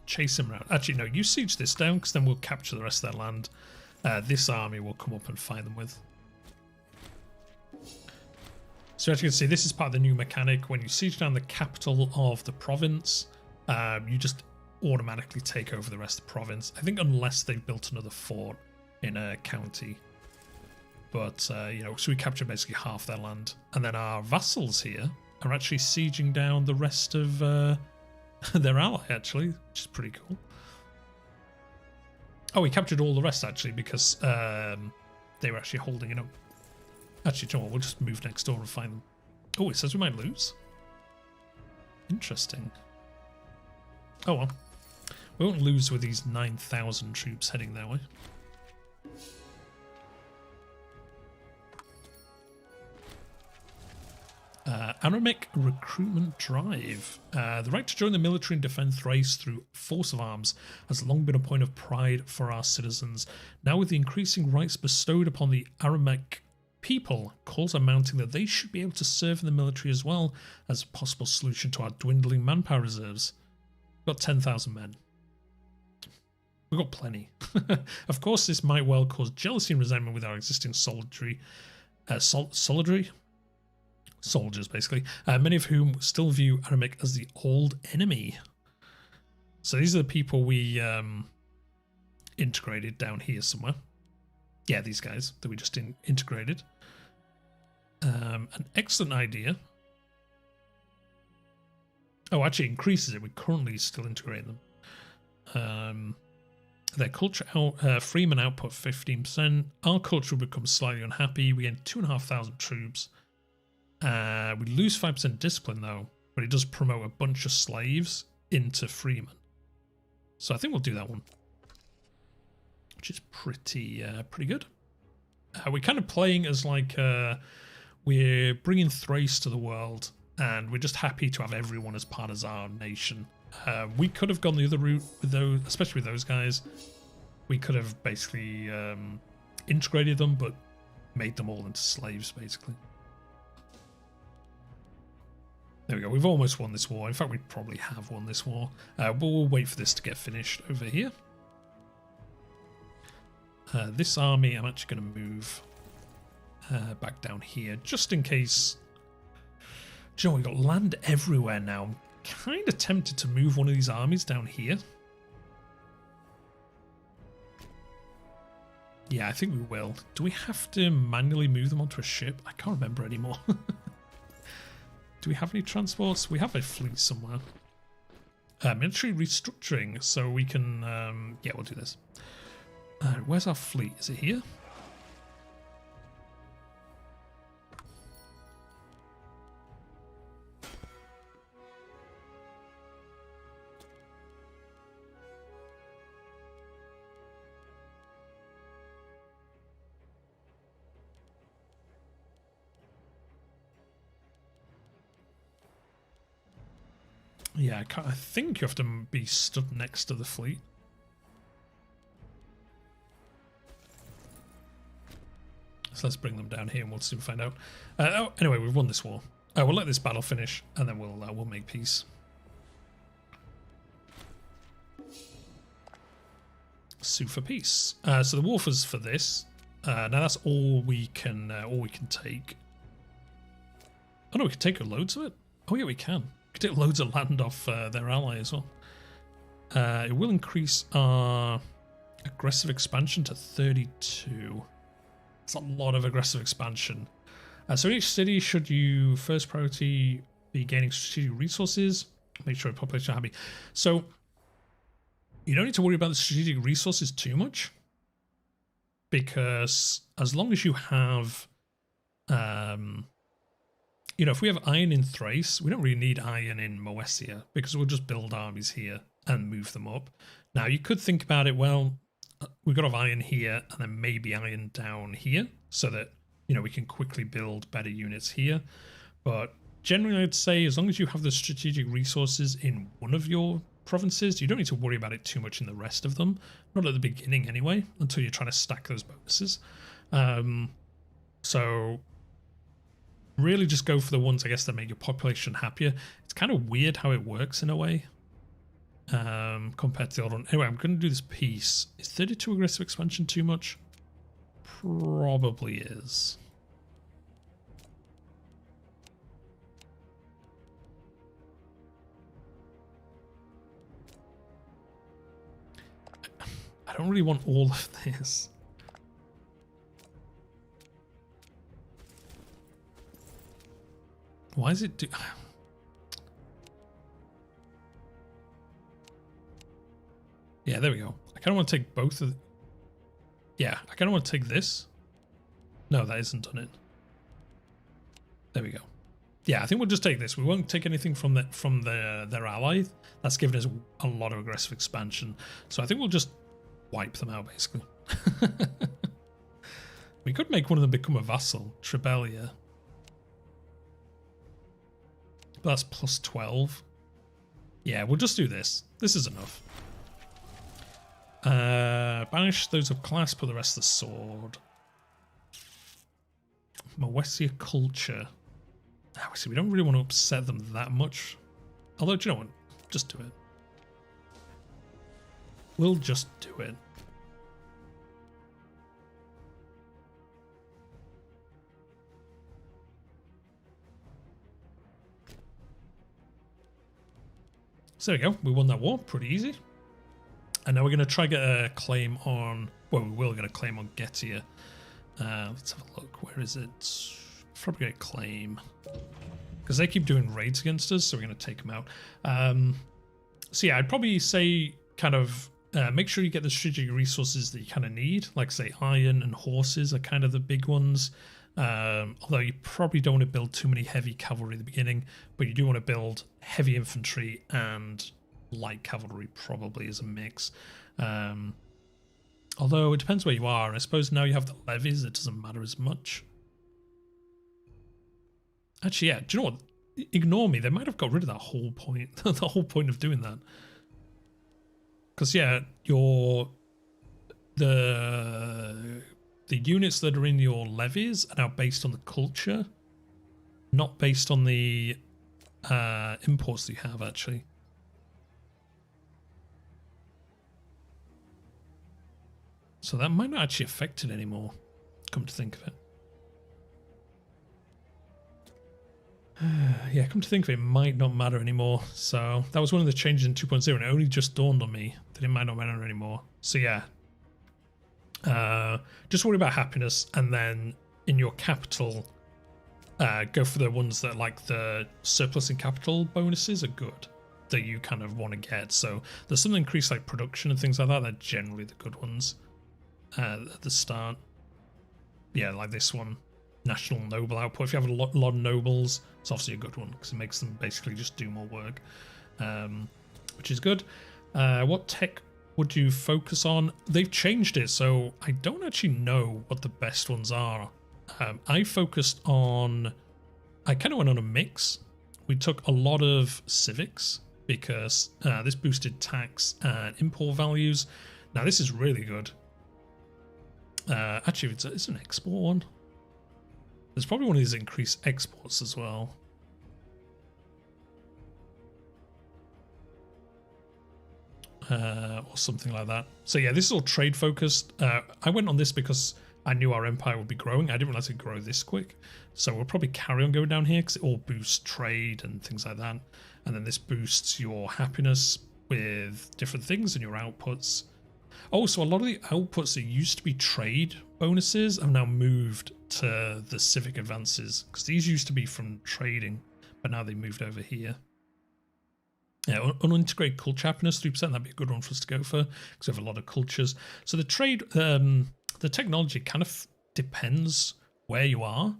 Chase him around. Actually, no, you siege this down because then we'll capture the rest of that land. This army will come up and fight them with. So as you can see, this is part of the new mechanic. When you siege down the capital of the province, you just automatically take over the rest of the province. I think unless they've built another fort in a county. But, you know, so we capture basically half their land. And then our vassals here are actually sieging down the rest of... their ally, actually, which is pretty cool. Oh, we captured all the rest, actually, because they were actually holding it up. Actually, you know what, we'll just move next door and find them. Oh, it says we might lose. Interesting. Oh, well. We won't lose with these 9,000 troops heading that way. Aramaic recruitment drive. The right to join the military and defend Thrace through force of arms has long been a point of pride for our citizens. Now with the increasing rights bestowed upon the Aramaic people, calls are mounting that they should be able to serve in the military as well as a possible solution to our dwindling manpower reserves. We've got 10,000 men. We've got plenty. Of course, this might well cause jealousy and resentment with our existing soldiers, basically, many of whom still view Aramaic as the old enemy. So these are the people we integrated down here somewhere. Yeah, these guys that we just integrated. An excellent idea. Oh, actually increases it. We're currently still integrating them. Their culture freeman output 15%. Our culture will become slightly unhappy. We gain 2,500 troops. We lose 5% discipline though, but it does promote a bunch of slaves into freemen. So I think we'll do that one, which is pretty good. We're kind of playing as like we're bringing Thrace to the world, and we're just happy to have everyone as part of our nation. We could have gone the other route with those, especially with those guys. We could have basically integrated them, but made them all into slaves, basically. There we go. We've almost won this war. In fact, we probably have won this war. But we'll wait for this to get finished over here. This army, I'm actually going to move back down here, just in case. Do you know, we've got land everywhere now. I'm kind of tempted to move one of these armies down here. Yeah, I think we will. Do we have to manually move them onto a ship? I can't remember anymore. Do we have any transports? We have a fleet somewhere. Military restructuring, so we can... yeah, we'll do this. Where's our fleet? Is it here? Yeah, I think you have to be stood next to the fleet. So let's bring them down here and we'll soon find out. Oh, anyway, we've won this war. We'll let this battle finish and then we'll make peace. Sue for peace. So the war was for this. Now that's all we can take. Oh no, we can take loads of it. Oh yeah, we can. We can take loads of land off their ally as well. It will increase our aggressive expansion to 32. It's a lot of aggressive expansion. So in each city, should you first priority be gaining strategic resources? Make sure your population are happy. So you don't need to worry about the strategic resources too much, because as long as you have, you know, if we have iron in Thrace, we don't really need iron in Moesia, because we'll just build armies here and move them up. Now you could think about it, well, we've got to have iron here and then maybe iron down here so that, you know, we can quickly build better units here. But generally I'd say as long as you have the strategic resources in one of your provinces, you don't need to worry about it too much in the rest of them. Not at the beginning anyway, until you're trying to stack those bonuses. So really just go for the ones, I guess, that make your population happier. It's kind of weird how it works in a way. Compared to the other one. Anyway, I'm going to do this piece. Is 32 aggressive expansion too much? Probably is. I don't really want all of this. Why is it do... Yeah, there we go. I kind of want to take both of... Yeah, I kind of want to take this. No, that isn't done it. There we go. Yeah, I think we'll just take this. We won't take anything from their ally. That's given us a lot of aggressive expansion. So I think we'll just wipe them out, basically. We could make one of them become a vassal. Trebelia. But that's plus 12. Yeah, we'll just do this. This is enough. Banish those of class, put the rest of the sword. Moesia culture. Obviously, we don't really want to upset them that much. Although, do you know what? Just do it. We'll just do it. So there we go. We won that war. Pretty easy. And now we're going to try get a claim on... Well, we will get a claim on Getia. Let's have a look. Where is it? Probably get a claim. Because they keep doing raids against us, so we're going to take them out. So yeah, I'd probably say kind of make sure you get the strategic resources that you kind of need. Like say iron and horses are kind of the big ones. Although you probably don't want to build too many heavy cavalry at the beginning, but you do want to build heavy infantry and light cavalry probably as a mix. Although it depends where you are. I suppose now you have the levies, it doesn't matter as much. Actually, yeah, do you know what? Ignore me. They might have got rid of that whole point. The whole point of doing that. Because yeah, the units that are in your levies are now based on the culture, not based on the imports that you have actually. So that might not actually affect it anymore, come to think of it. Yeah, come to think of it, it might not matter anymore. So that was one of the changes in 2.0 and it only just dawned on me that it might not matter anymore. So yeah, just worry about happiness, and then in your capital, go for the ones that like the surplus in capital bonuses are good, that you kind of want to get. So there's some increased like production and things like that. They're generally the good ones at the start. Yeah, like this one, national noble output. If you have a lot of nobles, it's obviously a good one because it makes them basically just do more work, which is good. What tech would you focus on? They've changed it, so I don't actually know what the best ones are. I focused on... I kind of went on a mix. We took a lot of civics because this boosted tax and import values. Now this is really good. Actually, it's an export one. There's probably one of these increased exports as well. Or something like that. So yeah, this is all trade focused. I went on this because I knew our empire would be growing. I didn't realize it'd grow this quick. So we'll probably carry on going down here because it all boosts trade and things like that. And then this boosts your happiness with different things and your outputs. Oh, so a lot of the outputs that used to be trade bonuses have now moved to the civic advances, because these used to be from trading, but now they moved over here. Yeah, unintegrated culture happiness, 3%, that'd be a good one for us to go for, because we have a lot of cultures. So the trade, the technology kind of depends where you are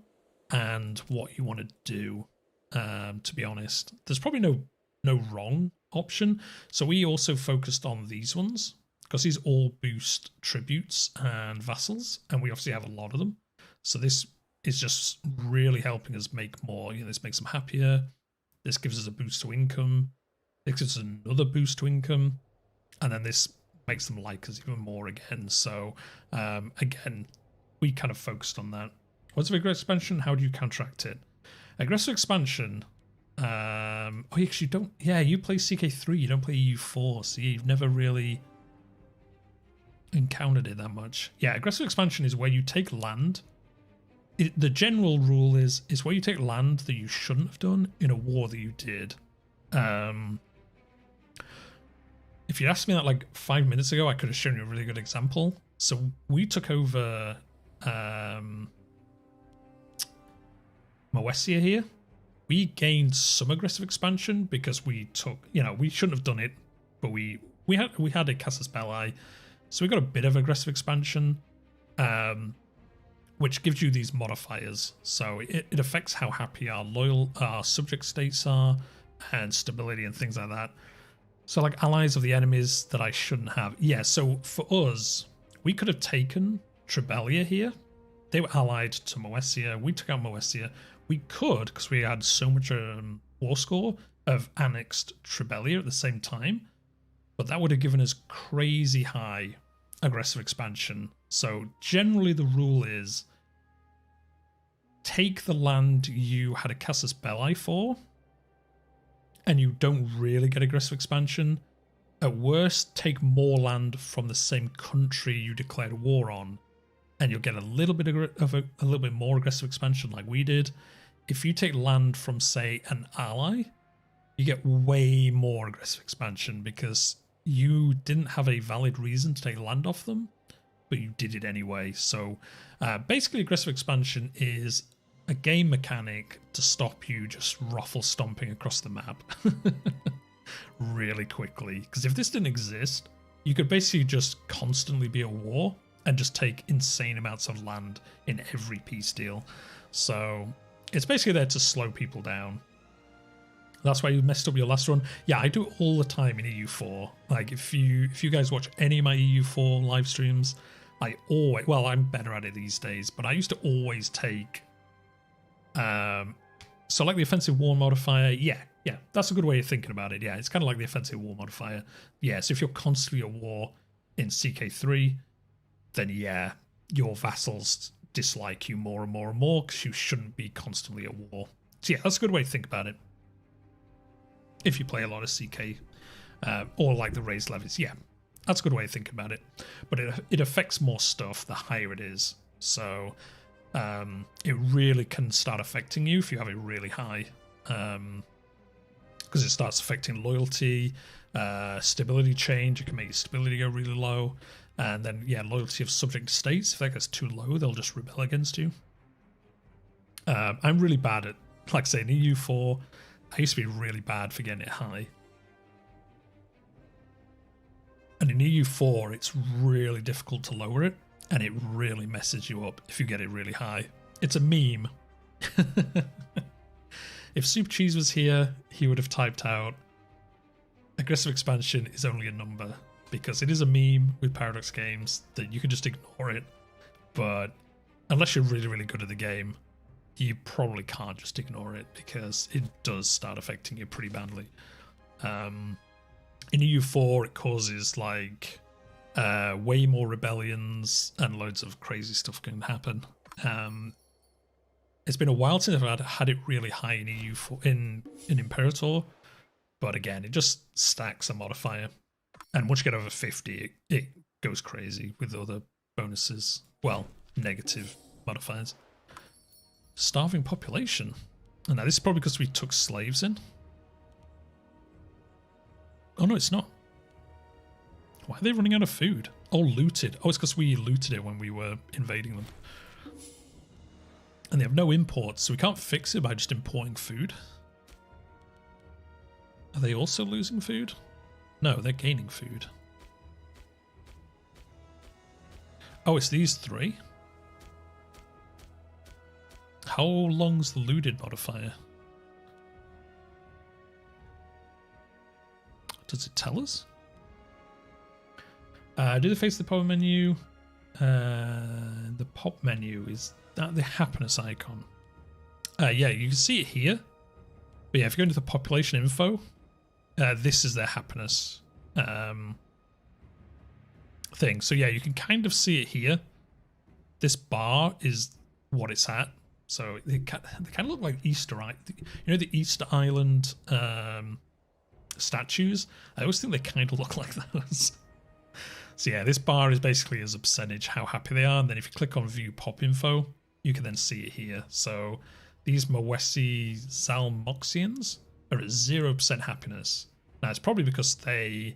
and what you want to do, to be honest. There's probably no wrong option. So we also focused on these ones, because these all boost tributes and vassals, and we obviously have a lot of them. So this is just really helping us make more. You know, this makes them happier. This gives us a boost to income. This gives us another boost to income. And then this makes them like us even more again. So again, we kind of focused on that. What's aggressive expansion? How do you counteract it? Aggressive expansion. Oh, actually, you don't. Yeah, you play CK3. You don't play EU4. So you've never really encountered it that much. Yeah, aggressive expansion is where you take land. The general rule is where you take land that you shouldn't have done in a war that you did. If you asked me that like 5 minutes ago, I could have shown you a really good example. So we took over Moesia here. We gained some aggressive expansion because we took, you know, we shouldn't have done it, but we had a Casus Belli, so we got a bit of aggressive expansion, which gives you these modifiers. So it affects how happy our subject states are, and stability and things like that. So like allies of the enemies that I shouldn't have. Yeah, so for us, we could have taken Trebelia here. They were allied to Moesia. We took out Moesia. We could, because we had so much war score, have annexed Trebelia at the same time, but that would have given us crazy high aggressive expansion. So generally the rule is take the land you had a Casus Belli for, and you don't really get aggressive expansion. At worst, take more land from the same country you declared war on, and you'll get a little bit of a little bit more aggressive expansion like we did. If you take land from, say, an ally, you get way more aggressive expansion because you didn't have a valid reason to take land off them, but you did it anyway. So basically aggressive expansion is a game mechanic to stop you just ruffle stomping across the map really quickly. Because if this didn't exist, you could basically just constantly be at war and just take insane amounts of land in every peace deal. So it's basically there to slow people down. That's why you messed up your last run. Yeah, I do it all the time in EU4. Like if you guys watch any of my EU4 live streams, I always, well, I'm better at it these days, but I used to always take so like the offensive war modifier. Yeah, that's a good way of thinking about it. Yeah, it's kind of like the offensive war modifier. Yeah, so if you're constantly at war in CK3, then yeah, your vassals dislike you more and more and more because you shouldn't be constantly at war. So yeah, that's a good way to think about it. If you play a lot of CK or like the raised levies, yeah, that's a good way to think about it. But it affects more stuff the higher it is. So it really can start affecting you if you have it really high, because it starts affecting loyalty, stability change. It can make your stability go really low, and then yeah, loyalty of subject states. If that gets too low, they'll just rebel against you. I'm really bad at, like I say, in EU4, I used to be really bad for getting it high. And in EU4, it's really difficult to lower it, and it really messes you up if you get it really high. It's a meme. If Soup Cheese was here, he would have typed out, aggressive expansion is only a number, because it is a meme with Paradox Games that you can just ignore it. But unless you're really, really good at the game, you probably can't just ignore it, because it does start affecting you pretty badly. In EU4, it causes like way more rebellions and loads of crazy stuff can happen. It's been a while since I've had it really high in EU4 in Imperator, but again, it just stacks a modifier, and once you get over 50, it goes crazy with other bonuses. Well, negative modifiers. Starving population. And now this is probably because we took slaves in. Oh no, it's not. Why are they running out of food? Oh, looted. Oh, it's because we looted it when we were invading them. And they have no imports, so we can't fix it by just importing food. Are they also losing food? No, they're gaining food. Oh, it's these three. How long's the looted modifier? Does it tell us? Do they face the power menu? The pop menu, is that the happiness icon? Yeah, you can see it here. But yeah, if you go into the population info, this is their happiness thing. So yeah, you can kind of see it here. This bar is what it's at. So they kind of look like Easter Island. You know the Easter Island statues? I always think they kind of look like those. So yeah, this bar is basically as a percentage how happy they are. And then if you click on view pop info, you can then see it here. So these Mawesi Zalmoxians are at 0% happiness. Now it's probably because they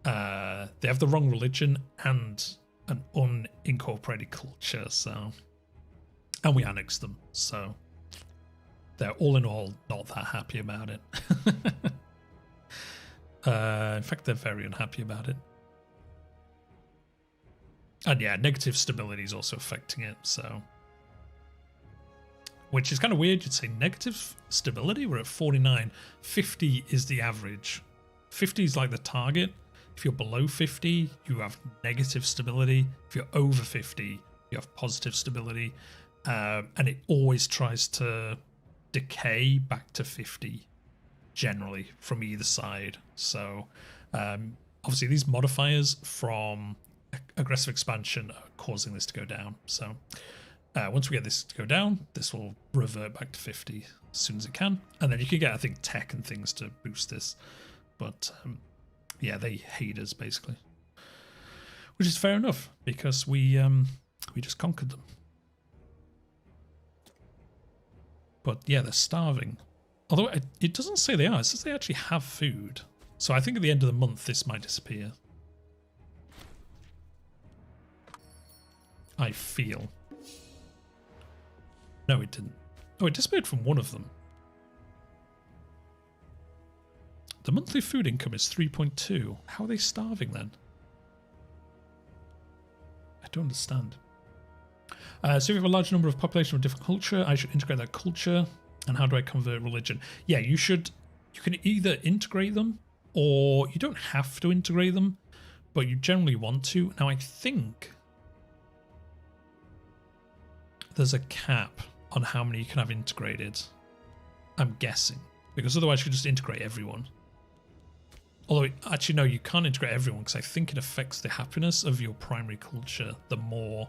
have the wrong religion and an unincorporated culture. So, and we annexed them. So they're all in all not that happy about it. In fact, they're very unhappy about it. And yeah, negative stability is also affecting it, so. Which is kind of weird, you'd say negative stability, we're at 49. 50 is the average. 50 is like the target. If you're below 50, you have negative stability. If you're over 50, you have positive stability. And it always tries to decay back to 50, generally, from either side. So, obviously these modifiers from aggressive expansion are causing this to go down. So once we get this to go down, this will revert back to 50 as soon as it can. And then you can get, I think, tech and things to boost this. But yeah, they hate us basically, which is fair enough because we just conquered them. But yeah, they're starving. Although it doesn't say they are, it says they actually have food. So I think at the end of the month this might disappear. I feel. No, it didn't. Oh, it disappeared from one of them. The monthly food income is 3.2. How are they starving then? I don't understand. So if you have a large number of population of different culture, I should integrate that culture. And how do I convert religion? Yeah, you should. You can either integrate them or you don't have to integrate them, but you generally want to. Now, I think there's a cap on how many you can have integrated. I'm guessing. Because otherwise you could just integrate everyone. Although, actually, no, you can't integrate everyone because I think it affects the happiness of your primary culture. The more...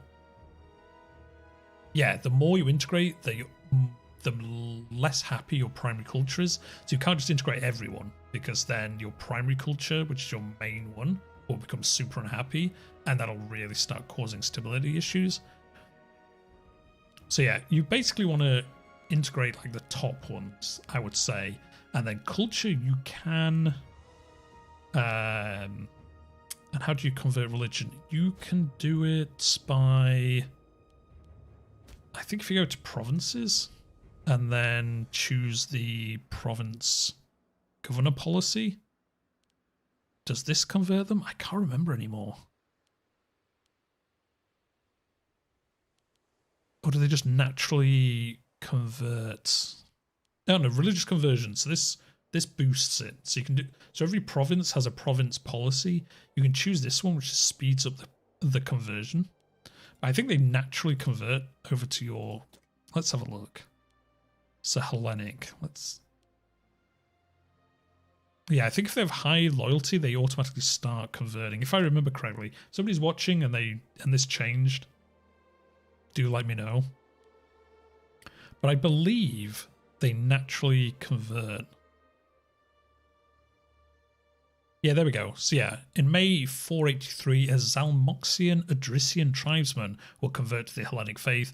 Yeah, the more you integrate, the less happy your primary culture is. So you can't just integrate everyone because then your primary culture, which is your main one, will become super unhappy and that'll really start causing stability issues. So yeah, you basically want to integrate like the top ones, I would say. And then culture you can... and how do you convert religion? You can do it by... I think if you go to provinces and then choose the province governor policy, does this convert them? I can't remember anymore. Or do they just naturally convert? No, no, religious conversion. So this boosts it. So you can do. So every province has a province policy. You can choose this one, which speeds up the conversion. I think they naturally convert over to your. Let's have a look. So Hellenic. Let's. Yeah, I think if they have high loyalty, they automatically start converting. If I remember correctly, somebody's watching and this changed. Do let me know. But I believe they naturally convert. Yeah, there we go. So yeah, in May 483, a Zalmoxian Adrician tribesman will convert to the Hellenic faith.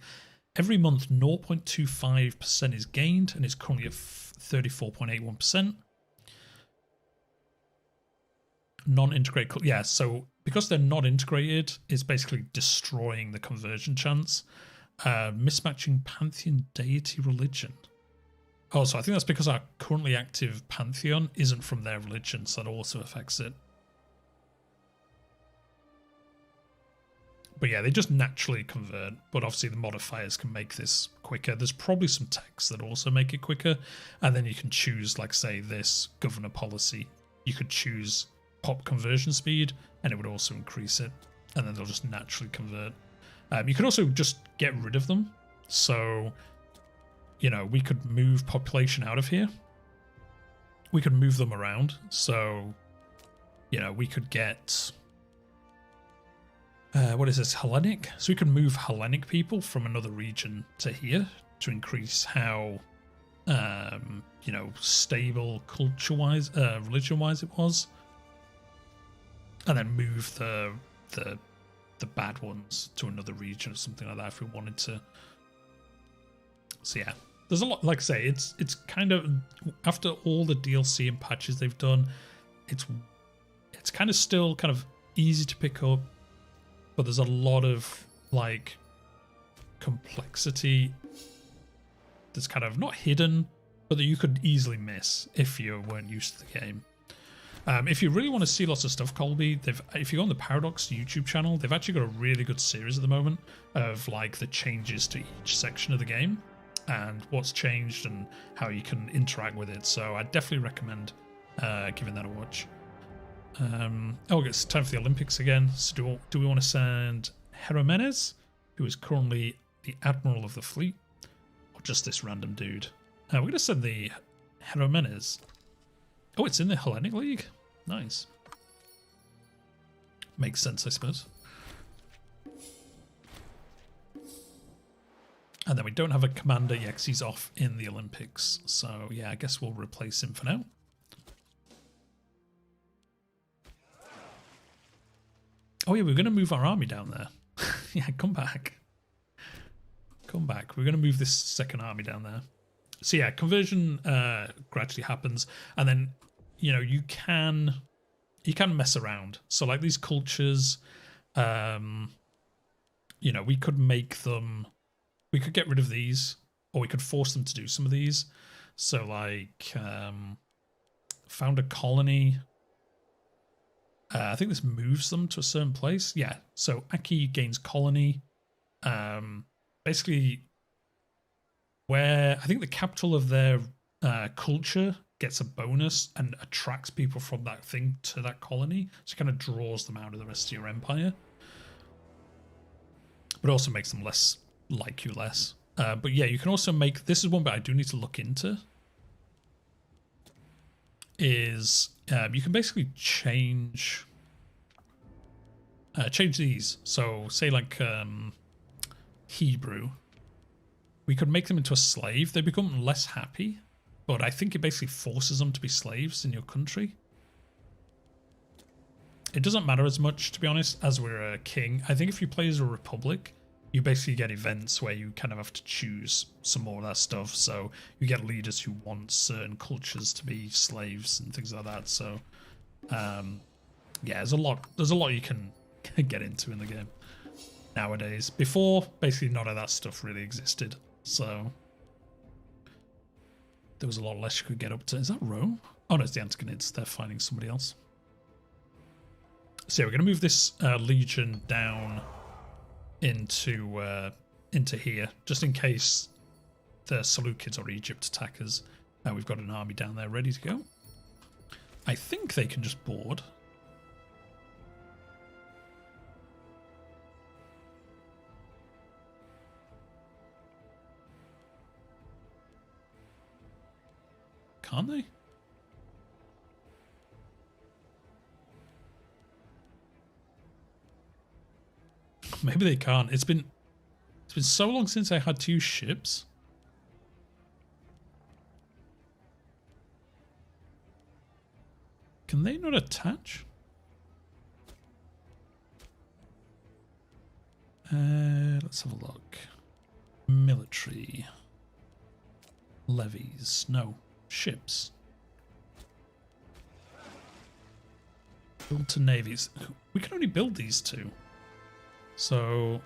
Every month, 0.25% is gained, and it's currently at 34.81%. Non-integrated, yeah, so because they're not integrated, it's basically destroying the conversion chance. Mismatching pantheon deity religion. Oh, so I think that's because our currently active pantheon isn't from their religion, so that also affects it. But yeah, they just naturally convert, but obviously the modifiers can make this quicker. There's probably some texts that also make it quicker, and then you can choose, like, say, this governor policy. You could choose pop conversion speed, and it would also increase it, and then they'll just naturally convert. You can also just get rid of them. So, you know, we could move population out of here. We could move them around. So, you know, we could get... what is this? Hellenic? So we can move Hellenic people from another region to here to increase how, you know, stable culture-wise, religion-wise it was. And then move the bad ones to another region or something like that if we wanted to. So yeah, there's a lot. Like I say, it's kind of, after all the DLC and patches they've done, it's kind of still kind of easy to pick up, but there's a lot of like complexity that's kind of not hidden, but that you could easily miss if you weren't used to the game. If you really want to see lots of stuff, Colby, if you go on the Paradox YouTube channel, they've actually got a really good series at the moment of like the changes to each section of the game and what's changed and how you can interact with it. So I definitely recommend giving that a watch. Oh, it's time for the Olympics again. So do we want to send Heromenes, who is currently the admiral of the fleet, or just this random dude? We're going to send the Heromenes. Oh, it's in the Hellenic League. Nice. Makes sense, I suppose. And then we don't have a commander yet because he's off in the Olympics. So, yeah, I guess we'll replace him for now. Oh, yeah, we're going to move our army down there. Yeah, come back. Come back. We're going to move this second army down there. So, yeah, conversion gradually happens. And then, you know, you can mess around. So, like, these cultures, you know, we could make them... We could get rid of these, or we could force them to do some of these. So, like, found a colony. I think this moves them to a certain place. Yeah, so Aki gains colony. Basically, where I think the capital of their culture gets a bonus and attracts people from that thing to that colony. So it kind of draws them out of the rest of your empire. But also makes them less... like you less. But yeah, you can also make... This is one bit I do need to look into. Is you can basically change these. So say like Hebrew. We could make them into a slave. They become less happy. But I think it basically forces them to be slaves in your country. It doesn't matter as much, to be honest, as we're a king. I think if you play as a republic... you basically get events where you kind of have to choose some more of that stuff. So you get leaders who want certain cultures to be slaves and things like that. So, yeah, there's a lot you can get into in the game nowadays. Before, basically none of that stuff really existed. So there was a lot less you could get up to. Is that Rome? Oh no, it's the Antagonids. They're fighting somebody else. So yeah, we're going to move this legion down into here, just in case the Seleucids or Egypt attack us. We've got an army down there ready to go. I think they can just board. Can't they? Maybe they can't. It's been so long since I had 2 ships. Can they not attach? Let's have a look. Military. Levies. No. Ships. Build to navies. We can only build these two. So...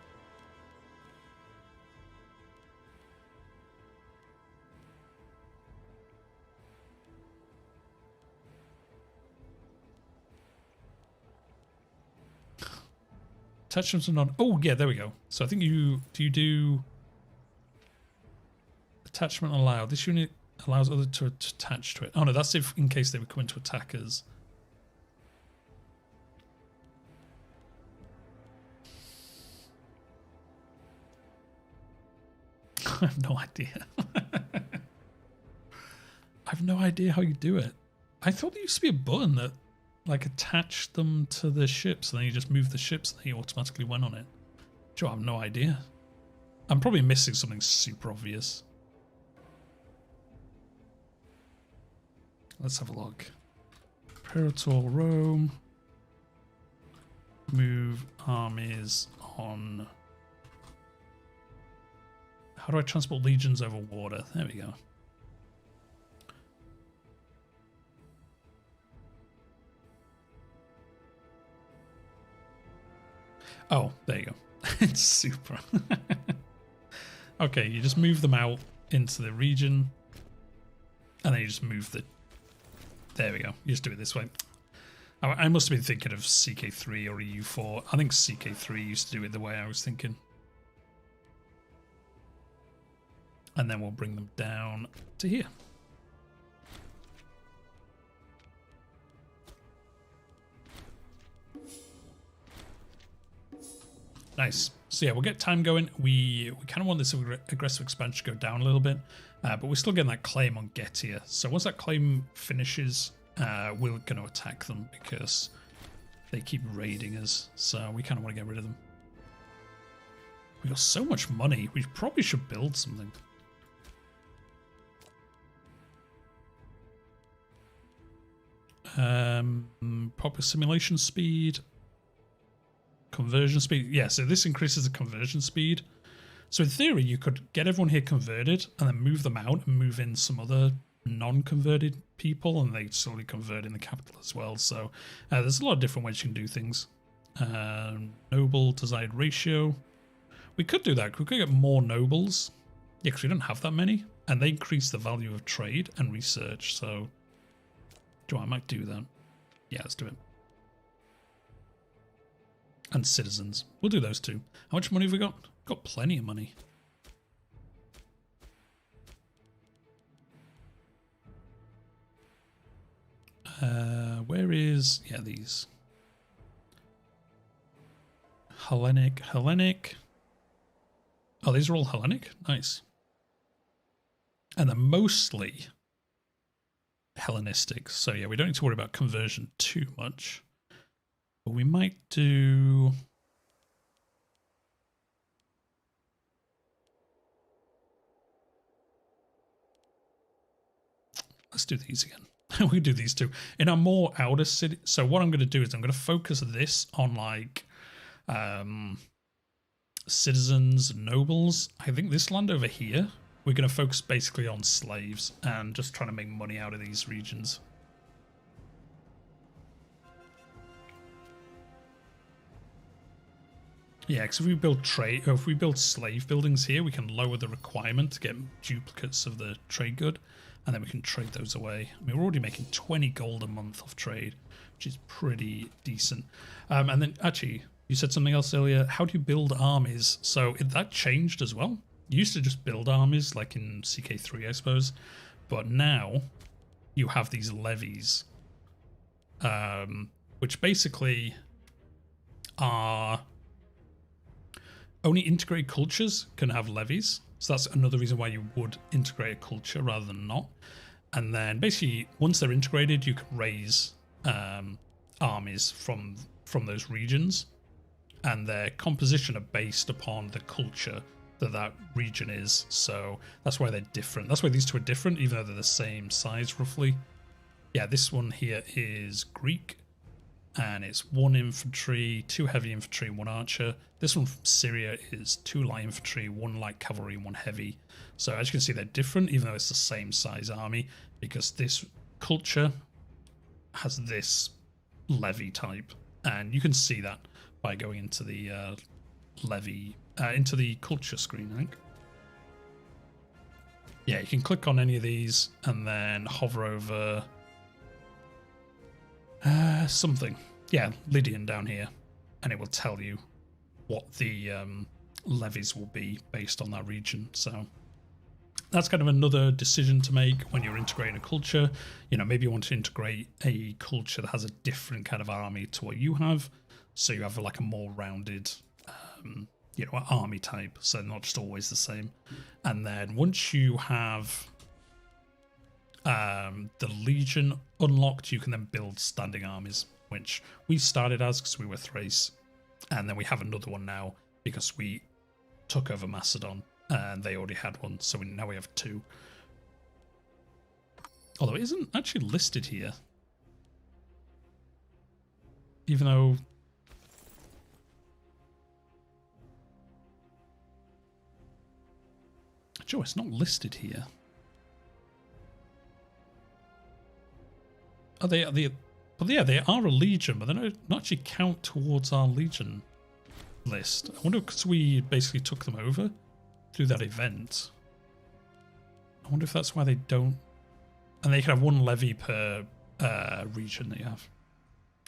Attachments are not... Oh, yeah, there we go. So I think you do attachment allowed. This unit allows others to attach to it. Oh, no, that's if in case they would come into attackers. I have no idea. I have no idea how you do it. I thought there used to be a button that like attach them to the ships and then you just move the ships and they automatically went on it. Joe, I have no idea. I'm probably missing something super obvious. Let's have a look. Imperator Rome. Move armies on... How do I transport legions over water? There we go. Oh, there you go. It's super. Okay, you just move them out into the region. And then you just move the... There we go. You just do it this way. I must have been thinking of CK3 or EU4. I think CK3 used to do it the way I was thinking. And then we'll bring them down to here. Nice. So yeah, we'll get time going. We kind of want this aggressive expansion to go down a little bit, but we're still getting that claim on Getia. So once that claim finishes, we're going to attack them because they keep raiding us. So we kind of want to get rid of them. We got so much money. We probably should build something. Proper simulation speed. Conversion speed. Yeah, so this increases the conversion speed. So in theory, you could get everyone here converted and then move them out and move in some other non-converted people and they slowly convert in the capital as well. So there's a lot of different ways you can do things. Noble desired ratio. We could do that. We could get more nobles. Yeah, because we don't have that many. And they increase the value of trade and research. So I might do that. Yeah, let's do it. And citizens. We'll do those two. How much money have we got? Got plenty of money. Where is... Yeah, these. Hellenic. Oh, these are all Hellenic? Nice. And they're mostly Hellenistic. So yeah, we don't need to worry about conversion too much. But we might do... Let's do these again. We do these two. In our more outer city... So what I'm going to do is I'm going to focus this on like citizens and nobles. I think this land over here, we're going to focus basically on slaves and just trying to make money out of these regions. Yeah, because if we build trade, or if we build slave buildings here, we can lower the requirement to get duplicates of the trade good, and then we can trade those away. I mean, we're already making 20 gold a month off trade, which is pretty decent. And then, actually, you said something else earlier. How do you build armies? So that changed as well. You used to just build armies, like in CK3, I suppose, but now you have these levies, which basically are... Only integrated cultures can have levies. So that's another reason why you would integrate a culture rather than not. And then basically, once they're integrated, you can raise armies from those regions. And their composition are based upon the culture that region is. So that's why they're different. That's why these two are different, even though they're the same size roughly. yeah, this one here is Greek, and it's 1 infantry, 2 heavy infantry, and 1 archer. This one from Syria is 2 light infantry, 1 light cavalry, and 1 heavy. So as you can see, they're different, even though it's the same size army, because this culture has this levy type, and you can see that by going into the levy, into the culture screen, I think. Yeah, you can click on any of these and then hover over something. Yeah, Lydian down here, and it will tell you what the levies will be based on that region. So that's kind of another decision to make when you're integrating a culture. You know, maybe you want to integrate a culture that has a different kind of army to what you have, so you have like a more rounded you know, army type, so not just always the same. And then once you have the Legion unlocked, you can then build standing armies, which we started as because we were Thrace, and then we have another one now because we took over Macedon and they already had one, so now we have 2. Although it isn't actually listed here, even though Joe, it's not listed here. Are they? But yeah, they are a legion, but they don't actually count towards our legion list. I wonder, because we basically took them over through that event. I wonder if that's why they don't. And they can have 1 levy per region that you have.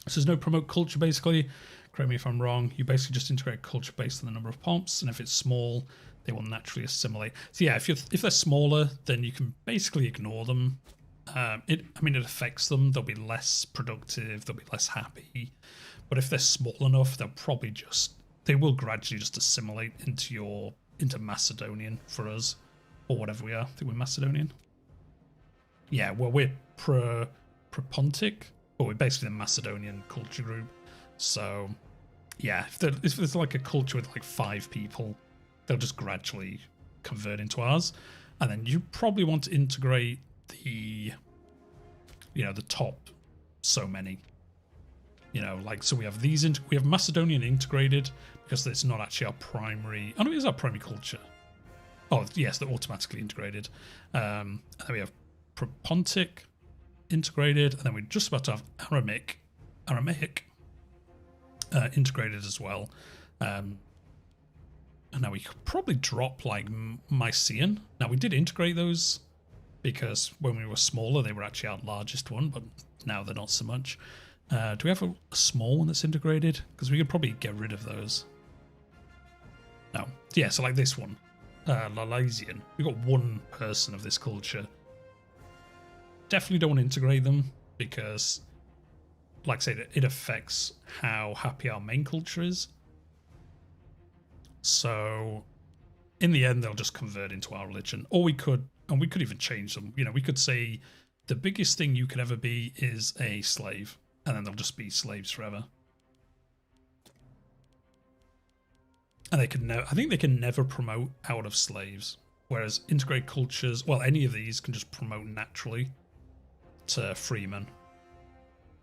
So there's no promote culture basically. Correct me if I'm wrong. You basically just integrate culture based on the number of pomps, and if it's small, they will naturally assimilate. So yeah, if they're smaller, then you can basically ignore them. It affects them. They'll be less productive. They'll be less happy. But if they're small enough, they will gradually just assimilate into Macedonian for us, or whatever we are. I think we're Macedonian. Yeah, well, we're Propontic, but we're basically the Macedonian culture group. So yeah, if there's like a culture with like 5 people, they'll just gradually convert into ours. And then you probably want to integrate the top so many. You know, like, so we have these, we have Macedonian integrated because it's not actually our primary, oh no, it is our primary culture. Oh yes, they're automatically integrated. And then we have Propontic integrated, and then we're just about to have Aramaic integrated as well. And now we could probably drop like Mycenaean. Now we did integrate those because when we were smaller, they were actually our largest one, but now they're not so much. Do we have a small one that's integrated? Because we could probably get rid of those. No. Yeah, so like this one, Lalasian. We've got 1 person of this culture. Definitely don't want to integrate them because, like I said, it affects how happy our main culture is. So in the end, they'll just convert into our religion. Or we could even change them. You know, we could say the biggest thing you could ever be is a slave, and then they'll just be slaves forever. And they can I think they can never promote out of slaves. Whereas integrate cultures, well, any of these can just promote naturally to freeman.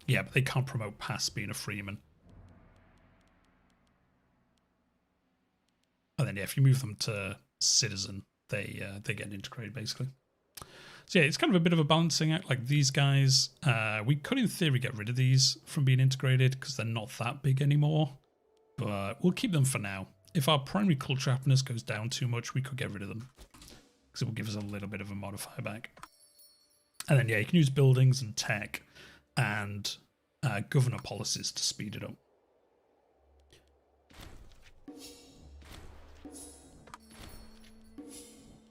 Yeah, but they can't promote past being a freeman. And then yeah, if you move them to citizen, they get integrated basically. So yeah, it's kind of a bit of a balancing act. Like these guys, we could in theory get rid of these from being integrated because they're not that big anymore. But we'll keep them for now. If our primary culture happiness goes down too much, we could get rid of them because it will give us a little bit of a modifier back. And then yeah, you can use buildings and tech and governor policies to speed it up.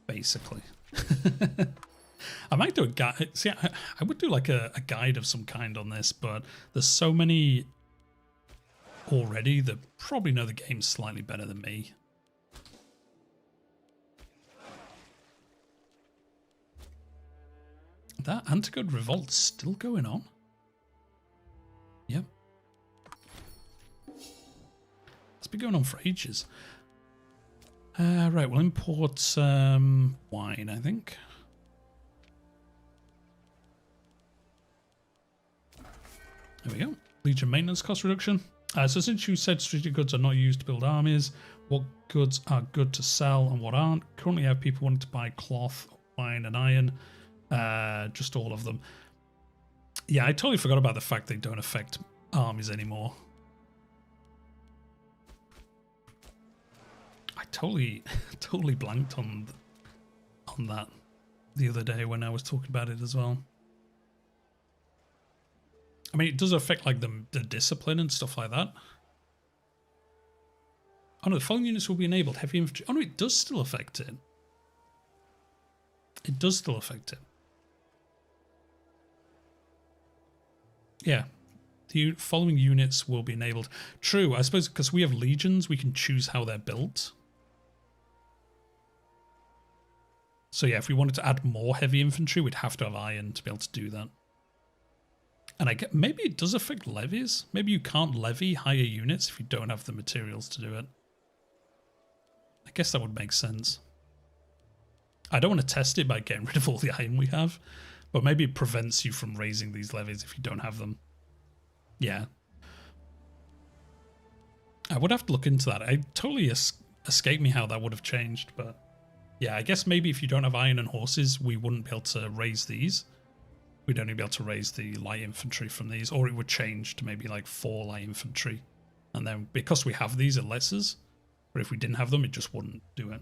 Basically. I might do a guide. See, I would do like a guide of some kind on this, but there's so many already that probably know the game slightly better than me. That Antigone revolt's still going on? Yep. It's been going on for ages. Right, we'll import wine, I think. There we go. Legion maintenance cost reduction. So since you said strategic goods are not used to build armies, what goods are good to sell and what aren't? Currently I have people wanting to buy cloth, wine and iron. Just all of them. Yeah, I totally forgot about the fact they don't affect armies anymore. I totally blanked on that the other day when I was talking about it as well. I mean, it does affect like the discipline and stuff like that. Oh no, the following units will be enabled. Heavy infantry. Oh no, it does still affect it. It does still affect it. Yeah. The following units will be enabled. True, I suppose because we have legions, we can choose how they're built. So yeah, if we wanted to add more heavy infantry, we'd have to have iron to be able to do that. And I get maybe it does affect levies. Maybe you can't levy higher units if you don't have the materials to do it. I guess that would make sense. I don't want to test it by getting rid of all the iron we have, but maybe it prevents you from raising these levies if you don't have them. Yeah. I would have to look into that. It totally escaped me how that would have changed, but yeah, I guess maybe if you don't have iron and horses, we wouldn't be able to raise these. We'd only be able to raise the light infantry from these, or it would change to maybe like 4 light infantry. And then because we have these, it lets us. But if we didn't have them, it just wouldn't do it.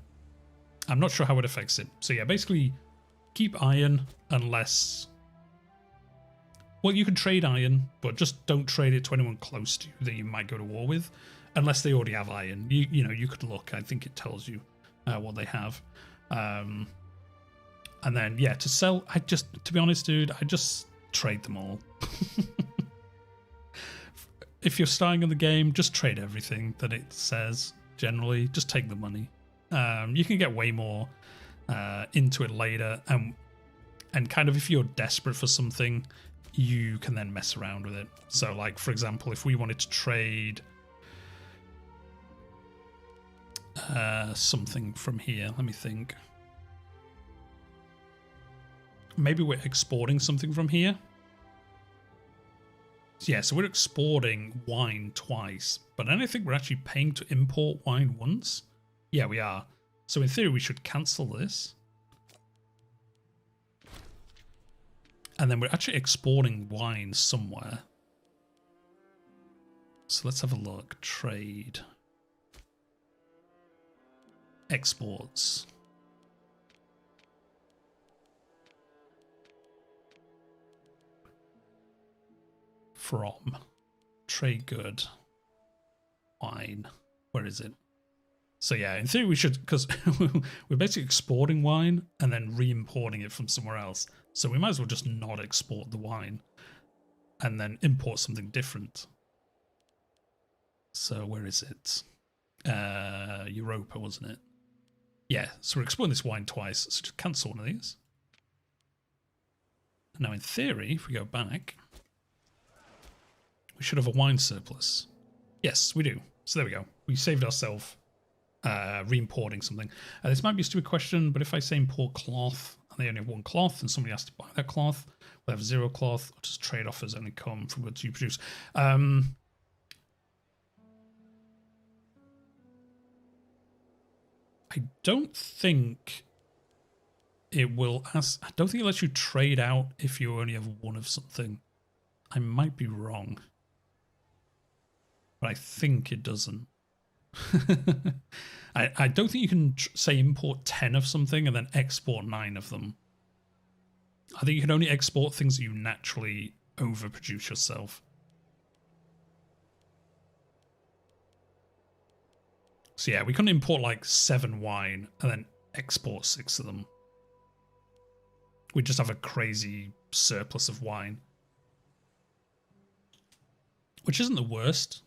I'm not sure how it affects it. So yeah, basically keep iron unless... Well, you can trade iron, but just don't trade it to anyone close to you that you might go to war with, unless they already have iron. You know, you could look. I think it tells you what they have. And then, yeah, to sell, to be honest, dude, I just trade them all. If you're starting in the game, just trade everything that it says, generally. Just take the money. You can get way more into it later. And kind of if you're desperate for something, you can then mess around with it. So, like, for example, if we wanted to trade something from here, let me think. Maybe we're exporting something from here. Yeah, so we're exporting wine twice, but I don't think we're actually paying to import wine once. Yeah, we are. So in theory, we should cancel this. And then we're actually exporting wine somewhere. So let's have a look. Trade. Exports. From trade good wine. Where is it? So yeah, in theory we should, because we're basically exporting wine and then re-importing it from somewhere else. So we might as well just not export the wine and then import something different. So where is it? Europa, wasn't it? Yeah, so we're exporting this wine twice. So just cancel one of these. Now in theory, if we go back, we should have a wine surplus. Yes, we do. So there we go. We saved ourselves re-importing something. This might be a stupid question, but if I say import cloth, and they only have 1 cloth, and somebody has to buy that cloth, we'll have 0 cloth, or just trade offers only come from goods you produce. I don't think it will ask... I don't think it lets you trade out if you only have 1 of something. I might be wrong. But I think it doesn't. I don't think you can say import 10 of something and then export 9 of them. I think you can only export things that you naturally overproduce yourself. So yeah, we couldn't import like 7 wine and then export 6 of them. We just have a crazy surplus of wine. Which isn't the worst.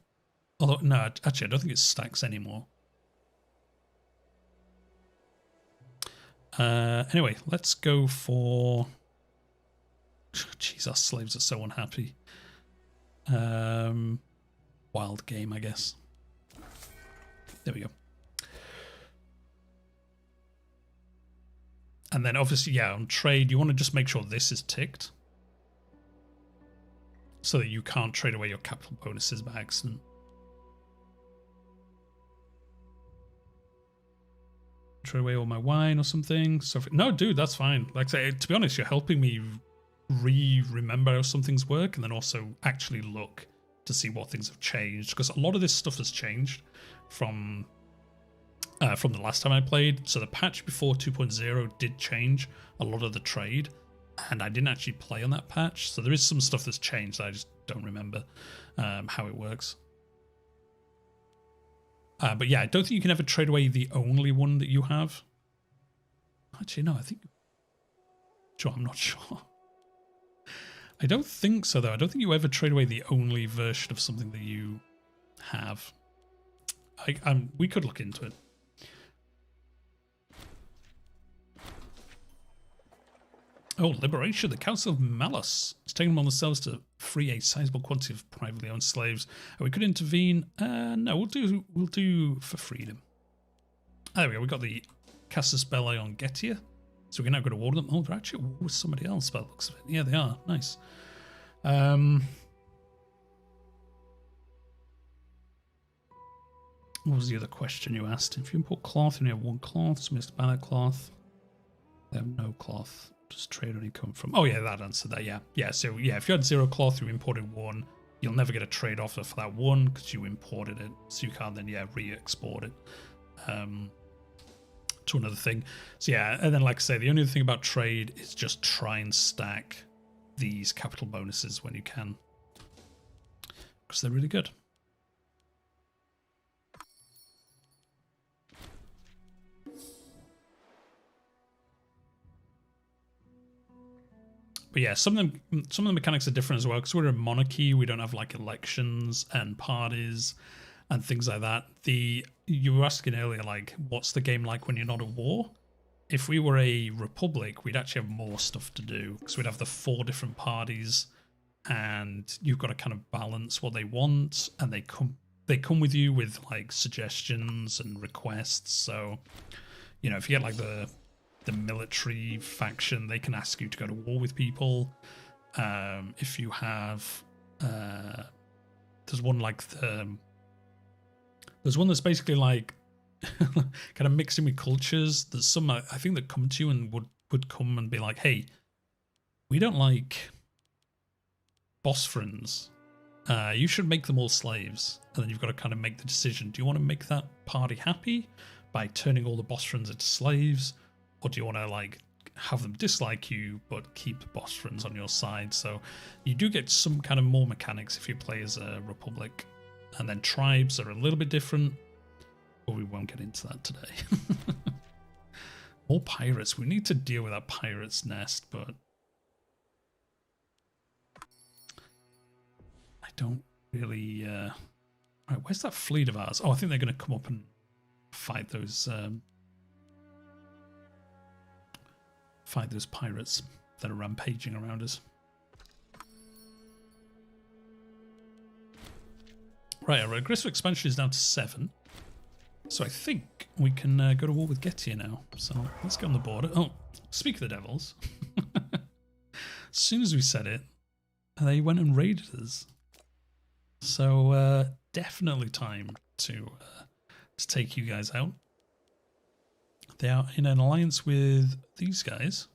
Although, no, actually, I don't think it stacks anymore. Anyway, let's go for... Jeez, our slaves are so unhappy. Wild game, I guess. There we go. And then obviously, yeah, on trade, you want to just make sure this is ticked. so that you can't trade away your capital bonuses by accident. Trade away all my wine or something. So no, dude, that's fine. Like I say, to be honest, you're helping me remember how some things work, and then also actually look to see what things have changed, because a lot of this stuff has changed from the last time I played. So the patch before 2.0 did change a lot of the trade, and I didn't actually play on that patch, so there is some stuff that's changed that I just don't remember how it works. But yeah, I don't think you can ever trade away the only one that you have. Actually, no, I think... Sure, I'm not sure. I don't think so, though. I don't think you ever trade away the only version of something that you have. We could look into it. Oh, liberation. The Council of Malus is taking on themselves to free a sizable quantity of privately owned slaves. We could intervene. No, we'll do for freedom. There we go. We got the Casus Belli on Getia. So we can now go to war with them. Oh, they're actually at war with somebody else by the looks of it. Yeah, they are. Nice. What was the other question you asked? If you import cloth, you only have one cloth, so we have to buy that cloth. They have no cloth. Does trade only come from... Oh, yeah, that answered that, yeah. Yeah, so, yeah, if you had 0 cloth, you imported 1, you'll never get a trade offer for that 1 because you imported it. So you can't then, yeah, re-export it to another thing. So, yeah, and then, like I say, the only other thing about trade is just try and stack these capital bonuses when you can, because they're really good. But yeah, some of the mechanics are different as well, because we're a monarchy. We don't have like elections and parties and things like that. You were asking earlier, like, what's the game like when you're not at war? If we were a republic, we'd actually have more stuff to do, because we'd have the 4 different parties, and you've got to kind of balance what they want, and they come with you with like suggestions and requests. So, you know, if you get like the military faction, they can ask you to go to war with people. If you have there's one that's basically like kind of mixing with cultures. There's some I think that come to you and would come and be like, hey, we don't like Bosphorans, you should make them all slaves. And then you've got to kind of make the decision, do you want to make that party happy by turning all the Bosphorans into slaves, or do you want to like have them dislike you but keep the Bosphorans on your side? So you do get some kind of more mechanics if you play as a republic. And then tribes are a little bit different, but we won't get into that today. More pirates. We need to deal with that pirate's nest, but I don't really... Right, where's that fleet of ours? Oh, I think they're going to come up and fight those pirates that are rampaging around us. Right, our aggressive expansion is down to 7. So I think we can go to war with Getia now. So let's go on the border. Oh, speak of the devils. As soon as we said it, they went and raided us. So definitely time to take you guys out. They are in an alliance with these guys.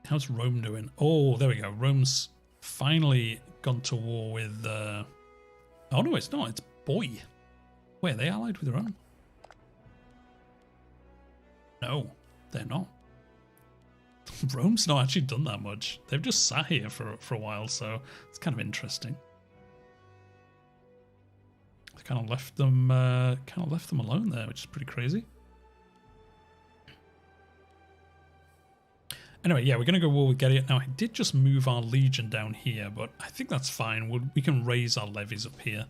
How's Rome doing? Oh, there we go. Rome's finally gone to war with... Oh, no, it's not. It's Boy. Wait, are they allied with Rome? No, they're not. Rome's not actually done that much. They've just sat here for a while, so it's kind of interesting. They kind of left them alone there, which is pretty crazy. Anyway, yeah, we're going to go war with Getia. Now, I did just move our legion down here, but I think that's fine. We can raise our levies up here.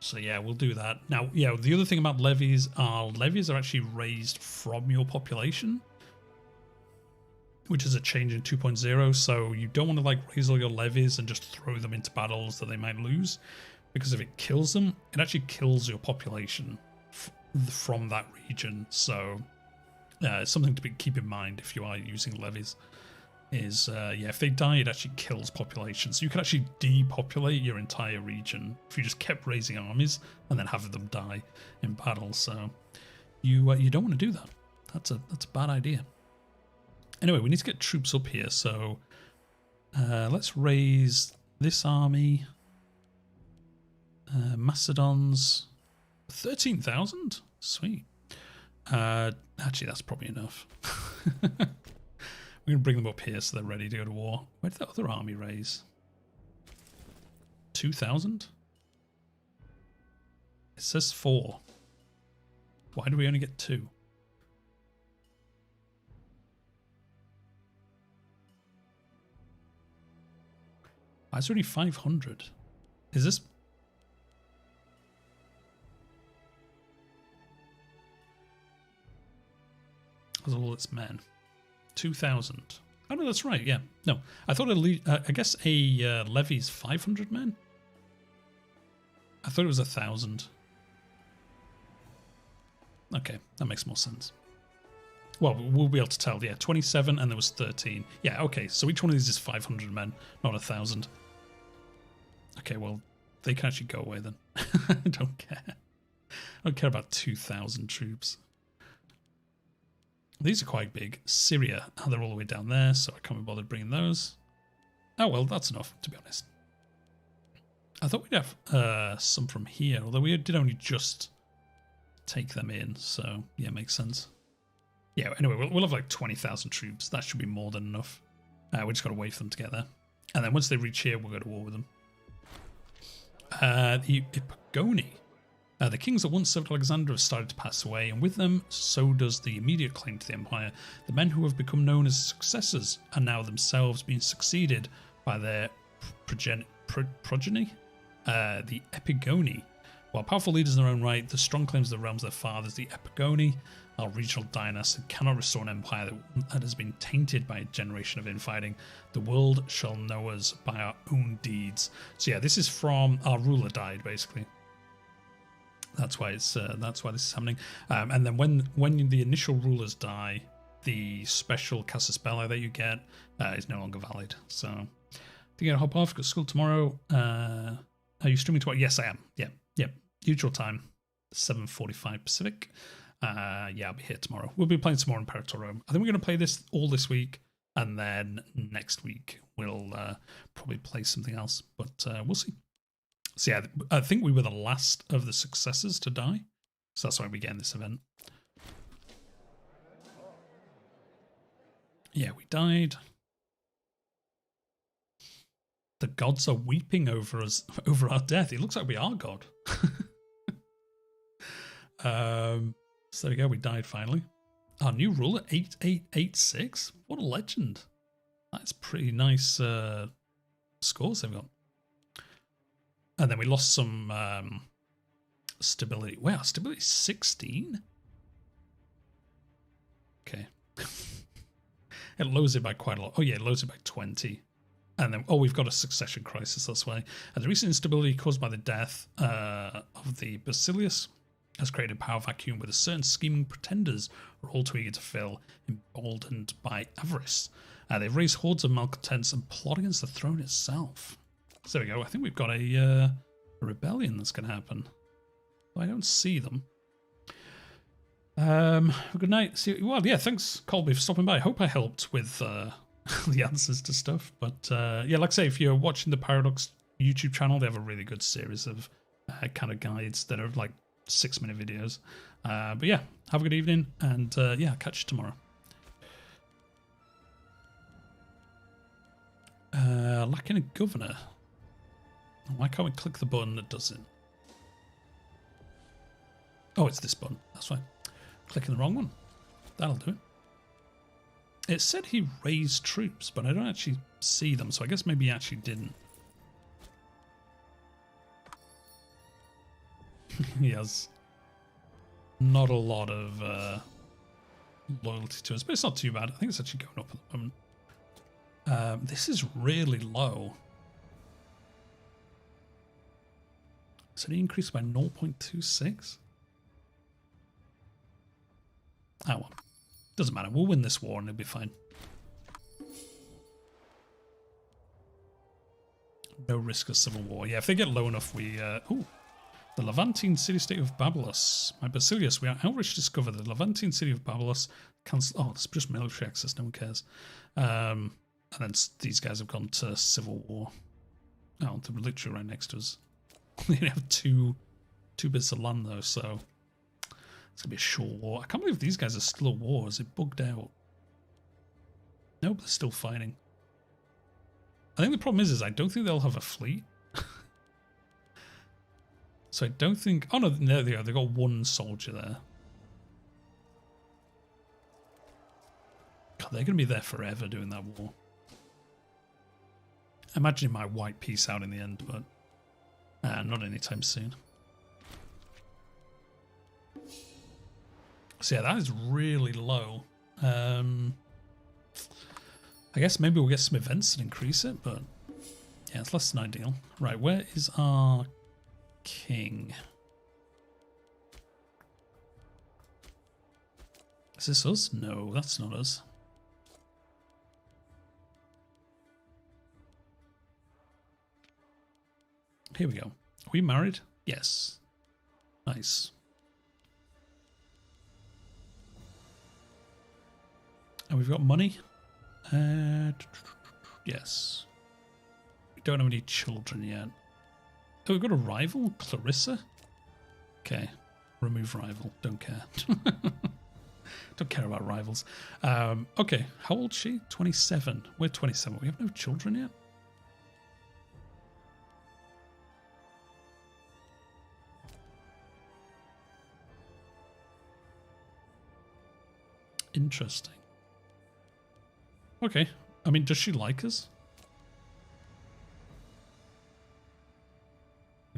So yeah, we'll do that. Now, yeah, the other thing about levies are actually raised from your population, which is a change in 2.0. So you don't want to like raise all your levies and just throw them into battles that they might lose. because if it kills them, it actually kills your population from that region. So it's something to keep in mind if you are using levies. Is yeah, if they die, it actually kills populations. So you could actually depopulate your entire region if you just kept raising armies and then have them die in battle. So you don't want to do that. That's a bad idea. Anyway, we need to get troops up here. So let's raise this army. Macedon's 13,000. Sweet. Actually, that's probably enough. We're going to bring them up here so they're ready to go to war. Where did that other army raise? 2,000? It says 4. Why do we only get 2? Why is there only 500? Is this... That's all its men. 2,000. Oh no, that's right. Yeah, no, I thought I guess a levy's 500 men. I thought it was 1,000. Okay, that makes more sense. Well, we'll be able to tell. Yeah, 27, and there was 13. Yeah, okay. So each one of these is 500 men, not 1,000. Okay, well, they can actually go away then. I don't care. I don't care about 2,000 troops. These are quite big. Syria, they're all the way down there, so I can't be bothered bringing those. Oh, well, that's enough, to be honest. I thought we'd have some from here, although we did only just take them in, so yeah, makes sense. Yeah, anyway, we'll have like 20,000 troops. That should be more than enough. We just got to wait for them to get there. And then once they reach here, we'll go to war with them. The Epigoni. The kings that once served Alexander have started to pass away, and with them, so does the immediate claim to the empire. The men who have become known as successors are now themselves being succeeded by their progeny, the Epigoni. While powerful leaders in their own right, the strong claims of the realms of their fathers, the Epigoni, are regional dynasts and cannot restore an empire that has been tainted by a generation of infighting. The world shall know us by our own deeds. So yeah, this is from our ruler died, basically. That's why it's that's why this is happening. And then when the initial rulers die, the special casus belli that you get is no longer valid. So I think I'll hop off. Got school tomorrow. Are you streaming tomorrow? Yes, I am. Yeah. Usual time, 7:45 Pacific. Yeah, I'll be here tomorrow. We'll be playing some more Imperator Rome. I think we're going to play this all this week, and then next week we'll probably play something else. But we'll see. So yeah, I think we were the last of the successors to die. So that's why we get in this event. Yeah, we died. The gods are weeping over us, over our death. It looks like we are God. So there we go, we died finally. Our new ruler, 8886. What a legend. That's pretty nice scores they've got. And then we lost some stability. Wow, stability 16? Okay. It lowers it by quite a lot. Oh yeah, it lowers it by 20. And then, oh, we've got a succession crisis, that's why. And the recent instability caused by the death of the Basilius has created a power vacuum with a certain scheming pretenders are all too eager to fill, emboldened by avarice. They've raised hordes of malcontents and plot against the throne itself. So there we go. I think we've got a rebellion that's going to happen. I don't see them. Good night. See, well, yeah, thanks, Colby, for stopping by. I hope I helped with the answers to stuff. But yeah, like I say, if you're watching the Paradox YouTube channel, they have a really good series of kind of guides that are like 6-minute videos. But yeah, have a good evening, and yeah, I'll catch you tomorrow. Lacking a governor. Why can't we click the button that does it? Oh, it's this button. That's fine. Clicking the wrong one. That'll do it. It said he raised troops, but I don't actually see them, so I guess maybe he actually didn't. He has not a lot of loyalty to us, but it's not too bad. I think it's actually going up at the moment. This is really low. So it increased by 0.26? Oh well. Doesn't matter. We'll win this war and it'll be fine. No risk of civil war. Yeah, if they get low enough, we... ooh. The Levantine city-state of Babylos. My Basilius, we are outraged to discover the Levantine city of Babylos cancel. Oh, it's just military access, no one cares. And then these guys have gone to civil war. Oh, they're literally right next to us. We have two bits of land though, so it's gonna be a short war. I can't believe these guys are still at war. Is it bugged out? Nope, they're still fighting. I think the problem is I don't think they'll have a fleet. So I don't think... Oh no, there they are. They've got one soldier there. God, they're going to be there forever doing that war. I imagine it might wipe peace out in the end, but not anytime soon. So yeah, that is really low. I guess maybe we'll get some events that increase it, but yeah, it's less than ideal. Right, where is our king? Is this us? No, that's not us. Here we go. Are we married? Yes. Nice. And we've got money. Yes. We don't have any children yet. Oh, we've got a rival? Clarissa? Okay. Remove rival. Don't care. Don't care about rivals. Okay. How old is she? 27. We're 27. We have no children yet? Interesting. Okay. I mean, does she like us?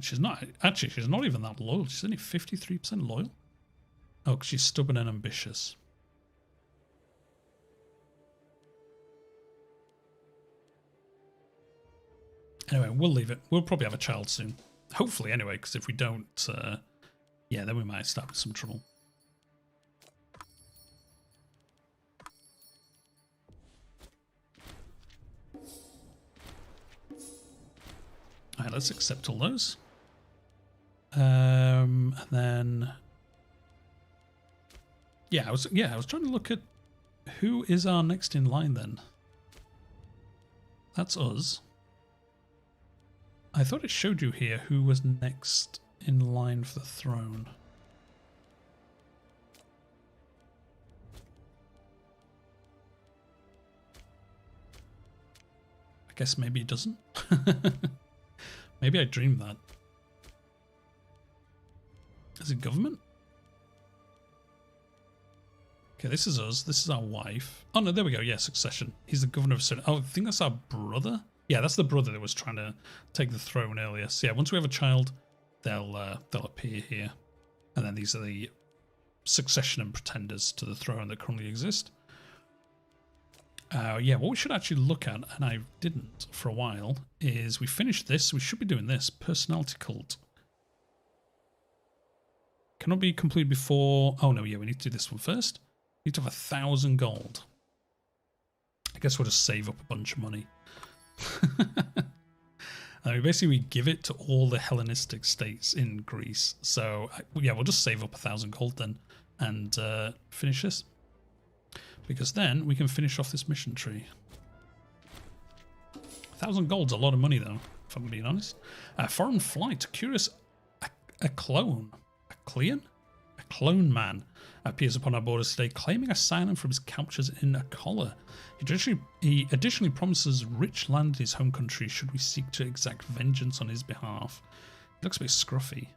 She's not. Actually, she's not even that loyal. She's only 53% loyal. Oh, because she's stubborn and ambitious. Anyway, we'll leave it. We'll probably have a child soon. Hopefully, anyway, because if we don't, yeah, then we might start with some trouble. Alright, let's accept all those. And then... Yeah, I was trying to look at who is our next in line then. That's us. I thought it showed you here who was next in line for the throne. I guess maybe it doesn't. Maybe I dreamed that. Is it government? Okay, this is us. This is our wife. Oh no, there we go. Yeah, succession. He's the governor of certain. Oh, I think that's our brother. Yeah, that's the brother that was trying to take the throne earlier. So yeah, once we have a child, they'll appear here, and then these are the succession and pretenders to the throne that currently exist. Yeah, what we should actually look at, and I didn't for a while, is we finished this. We should be doing this personality cult. Cannot be completed before. Oh no, yeah, we need to do this one first. We need to have 1,000 gold. I guess we'll just save up a bunch of money. Basically, we give it to all the Hellenistic states in Greece. So yeah, we'll just save up 1,000 gold then and finish this. Because then we can finish off this mission tree. 1,000 gold's a lot of money though, if I'm being honest. Foreign flight. Curious, a clone. A cleon? A clone man appears upon our borders today, claiming asylum from his captures in a collar. He additionally promises rich land in his home country should we seek to exact vengeance on his behalf. He looks a bit scruffy.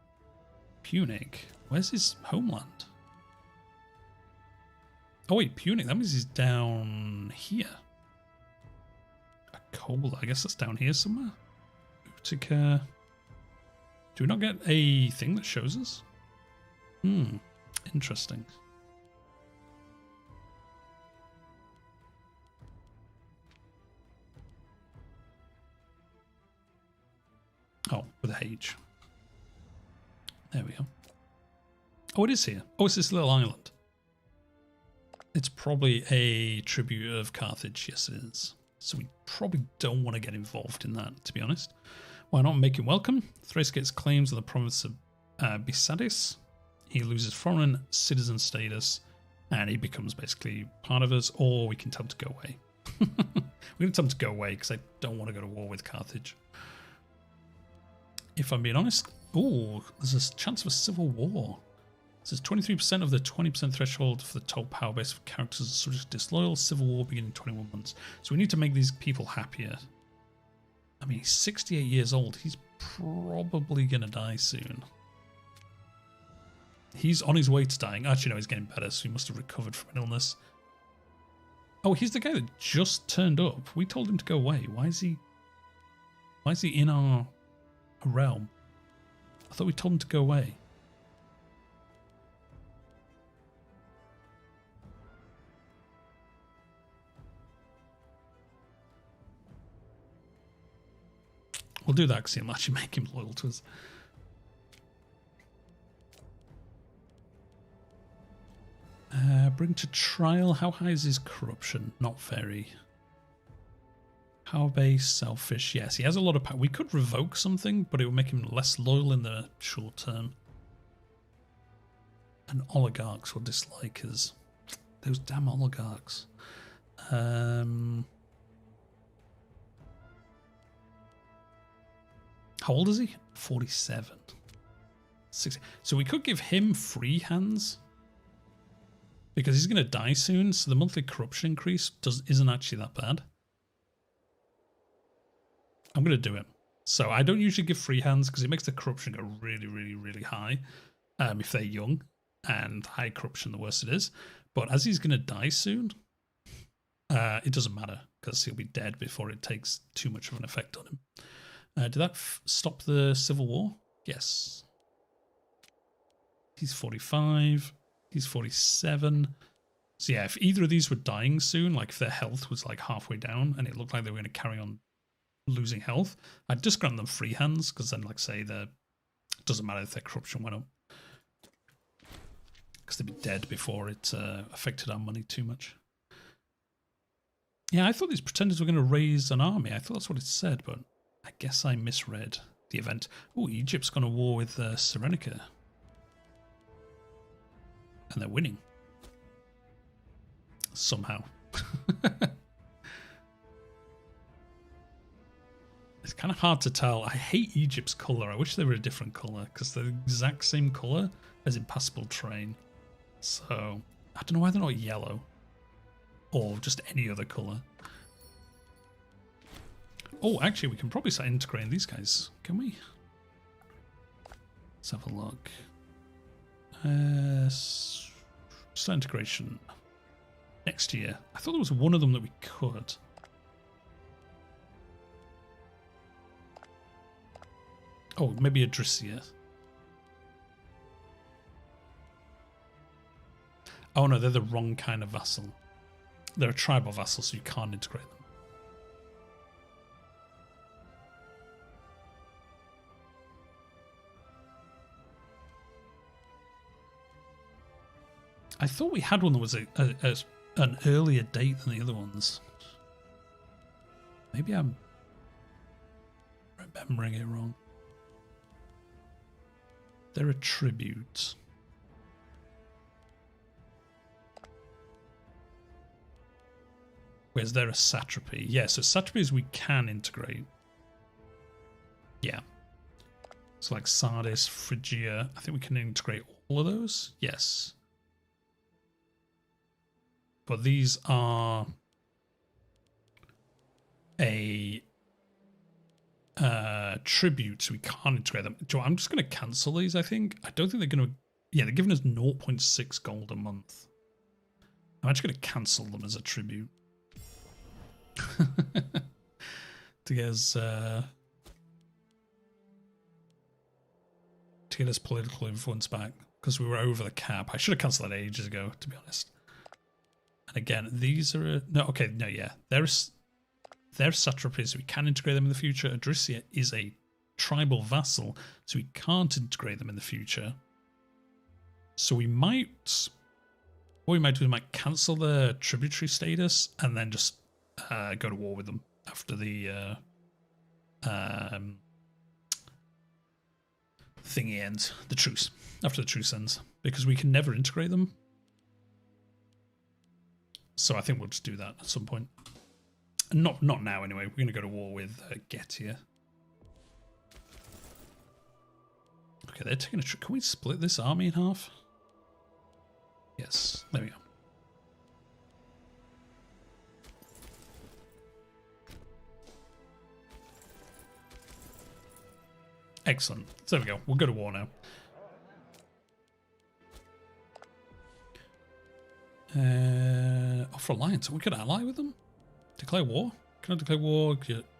Punic. Where's his homeland? Oh wait, Punic. That means he's down here. A coal. I guess that's down here somewhere. Utica. Do we not get a thing that shows us? Interesting. Oh, with a H. There we go. Oh, it is here. Oh, it's this little island. It's probably a tribute of Carthage. Yes, it is. So we probably don't want to get involved in that, to be honest. Why not make him welcome? Thrace gets claims on the province of Bisadis. He loses foreign citizen status, and he becomes basically part of us, or we can tell him to go away. We can tell him to go away, because I don't want to go to war with Carthage. If I'm being honest, oh, there's a chance of a civil war. It says 23% of the 20% threshold for the top power base of characters subject to disloyal, civil war beginning in 21 months. So we need to make these people happier. I mean, he's 68 years old. He's probably going to die soon. He's on his way to dying. Actually, no, he's getting better, so he must have recovered from an illness. Oh, he's the guy that just turned up. We told him to go away. Why is he in our realm? I thought we told him to go away. We'll do that because he'll actually make him loyal to us. Bring to trial. How high is his corruption? Not very. Power base, selfish. Yes, he has a lot of power. We could revoke something, but it would make him less loyal in the short term. And oligarchs will dislike us. Those damn oligarchs. How old is he? 47. 60. So we could give him free hands. Because he's going to die soon, so the monthly corruption increase isn't actually that bad. I'm going to do it. So I don't usually give free hands because it makes the corruption go really, really, really high if they're young. And high corruption, the worse it is. But as he's going to die soon, it doesn't matter because he'll be dead before it takes too much of an effect on him. Did that stop the civil war? Yes. He's 45. He's 47. So yeah, if either of these were dying soon, like if their health was like halfway down and it looked like they were going to carry on losing health, I'd just grant them free hands because then, like, say, it doesn't matter if their corruption went up because they'd be dead before it affected our money too much. Yeah, I thought these pretenders were going to raise an army. I thought that's what it said, but I guess I misread the event. Oh, Egypt's gone to war with Cyrenaica. And they're winning. Somehow. It's kind of hard to tell. I hate Egypt's colour. I wish they were a different colour because they're the exact same colour as Impassable Terrain. So, I don't know why they're not yellow. Or just any other colour. Oh, actually, we can probably start integrating these guys. Can we? Let's have a look. Start integration next year. I thought there was one of them that we could. Oh, maybe Adrisia. Oh no, they're the wrong kind of vassal. They're a tribal vassal, so you can't integrate them. I thought we had one that was an earlier date than the other ones. Maybe I'm remembering it wrong. They're a tribute. Where's there a satrapy? Yeah, so satrapies we can integrate. Yeah. So like Sardis, Phrygia, I think we can integrate all of those. Yes. But these are a tribute, so we can't integrate them. I'm just going to cancel these, I think. I don't think they're going to... Yeah, they're giving us 0.6 gold a month. I'm actually going to cancel them as a tribute. To get us... to get us political influence back. Because we were over the cap. I should have cancelled that ages ago, to be honest. And again, these are... No, okay, no, yeah. They're satrapies. We can integrate them in the future. Adrisia is a tribal vassal, so we can't integrate them in the future. So we might, what we might do, we might cancel their tributary status and then just go to war with them after the thingy ends, the truce, after the truce ends, because we can never integrate them. So I think we'll just do that at some point. Not now anyway. We're going to go to war with Getia. Okay, they're taking a trip. Can we split this army in half? Yes, there we go. Excellent. So there we go. We'll go to war now. Offer alliance. We could ally with them? Declare war? Can I declare war?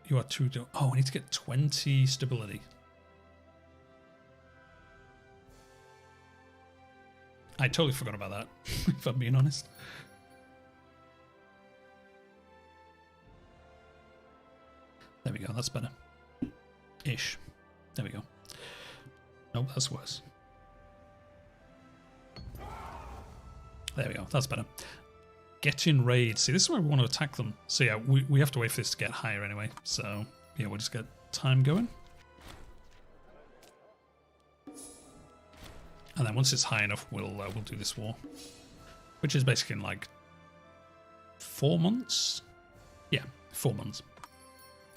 You are too... Oh, I need to get 20 stability. I totally forgot about that, if I'm being honest. There we go, that's better. Ish. There we go. Nope, that's worse. There we go, that's better. Get in raid. See, this is where we want to attack them. So yeah, we have to wait for this to get higher anyway. So yeah, we'll just get time going. And then once it's high enough, we'll do this war, which is basically in like 4 months. Yeah, 4 months.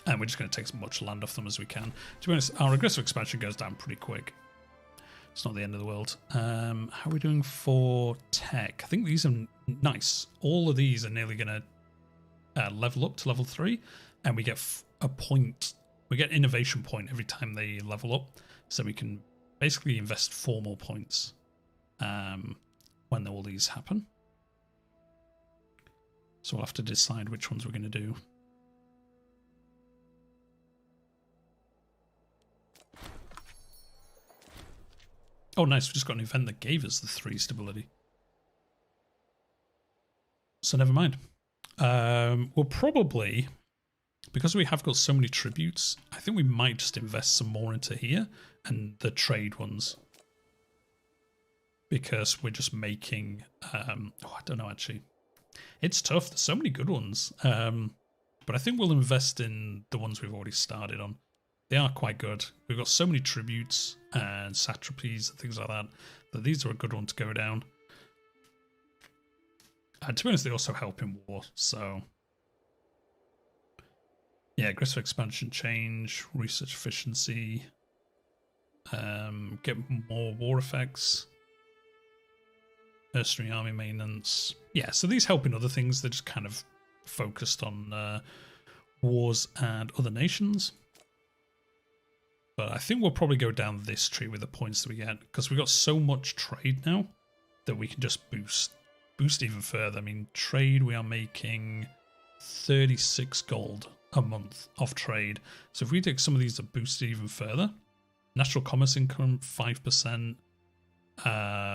And we're just going to take as much land off them as we can. To be honest, our aggressive expansion goes down pretty quick. It's not the end of the world. How are we doing for tech? I think these are nice. All of these are nearly going to level up to level 3, and we get a point. We get innovation point every time they level up, so we can basically invest 4 more points when all these happen. So we'll have to decide which ones we're going to do. Oh, nice. We just got an event that gave us the 3 stability. So never mind. We'll probably, because we have got so many tributes, I think we might just invest some more into here and the trade ones. Because we're just making... I don't know, actually. It's tough. There's so many good ones. But I think we'll invest in the ones we've already started on. They are quite good. We've got so many tributes and satrapies and things like that, that these are a good one to go down. And to be honest, they also help in war, so... Yeah, aggressive expansion change, research efficiency, get more war effects, mercenary army maintenance. Yeah, so these help in other things. They're just kind of focused on wars and other nations. But I think we'll probably go down this tree with the points that we get, because we've got so much trade now that we can just boost even further. I mean, trade, we are making 36 gold a month off trade. So if we take some of these to boost it even further, national commerce income 5%,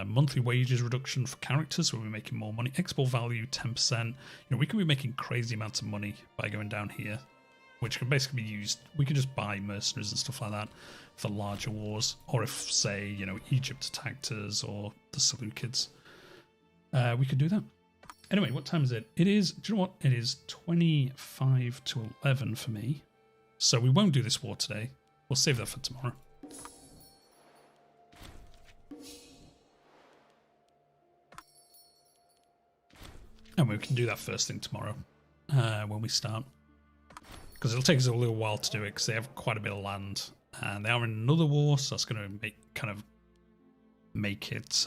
monthly wages reduction for characters, so we're making more money, export value 10%. You know, we can be making crazy amounts of money by going down here, which can basically be used. We can just buy mercenaries and stuff like that for larger wars, or if, say, you know, Egypt attacked us or the Seleucids, we could do that. Anyway, what time is it? It is, do you know what? It is 25 to 11 for me. So we won't do this war today. We'll save that for tomorrow. And we can do that first thing tomorrow when we start. Because it'll take us a little while to do it, because they have quite a bit of land. And they are in another war, so that's going to make it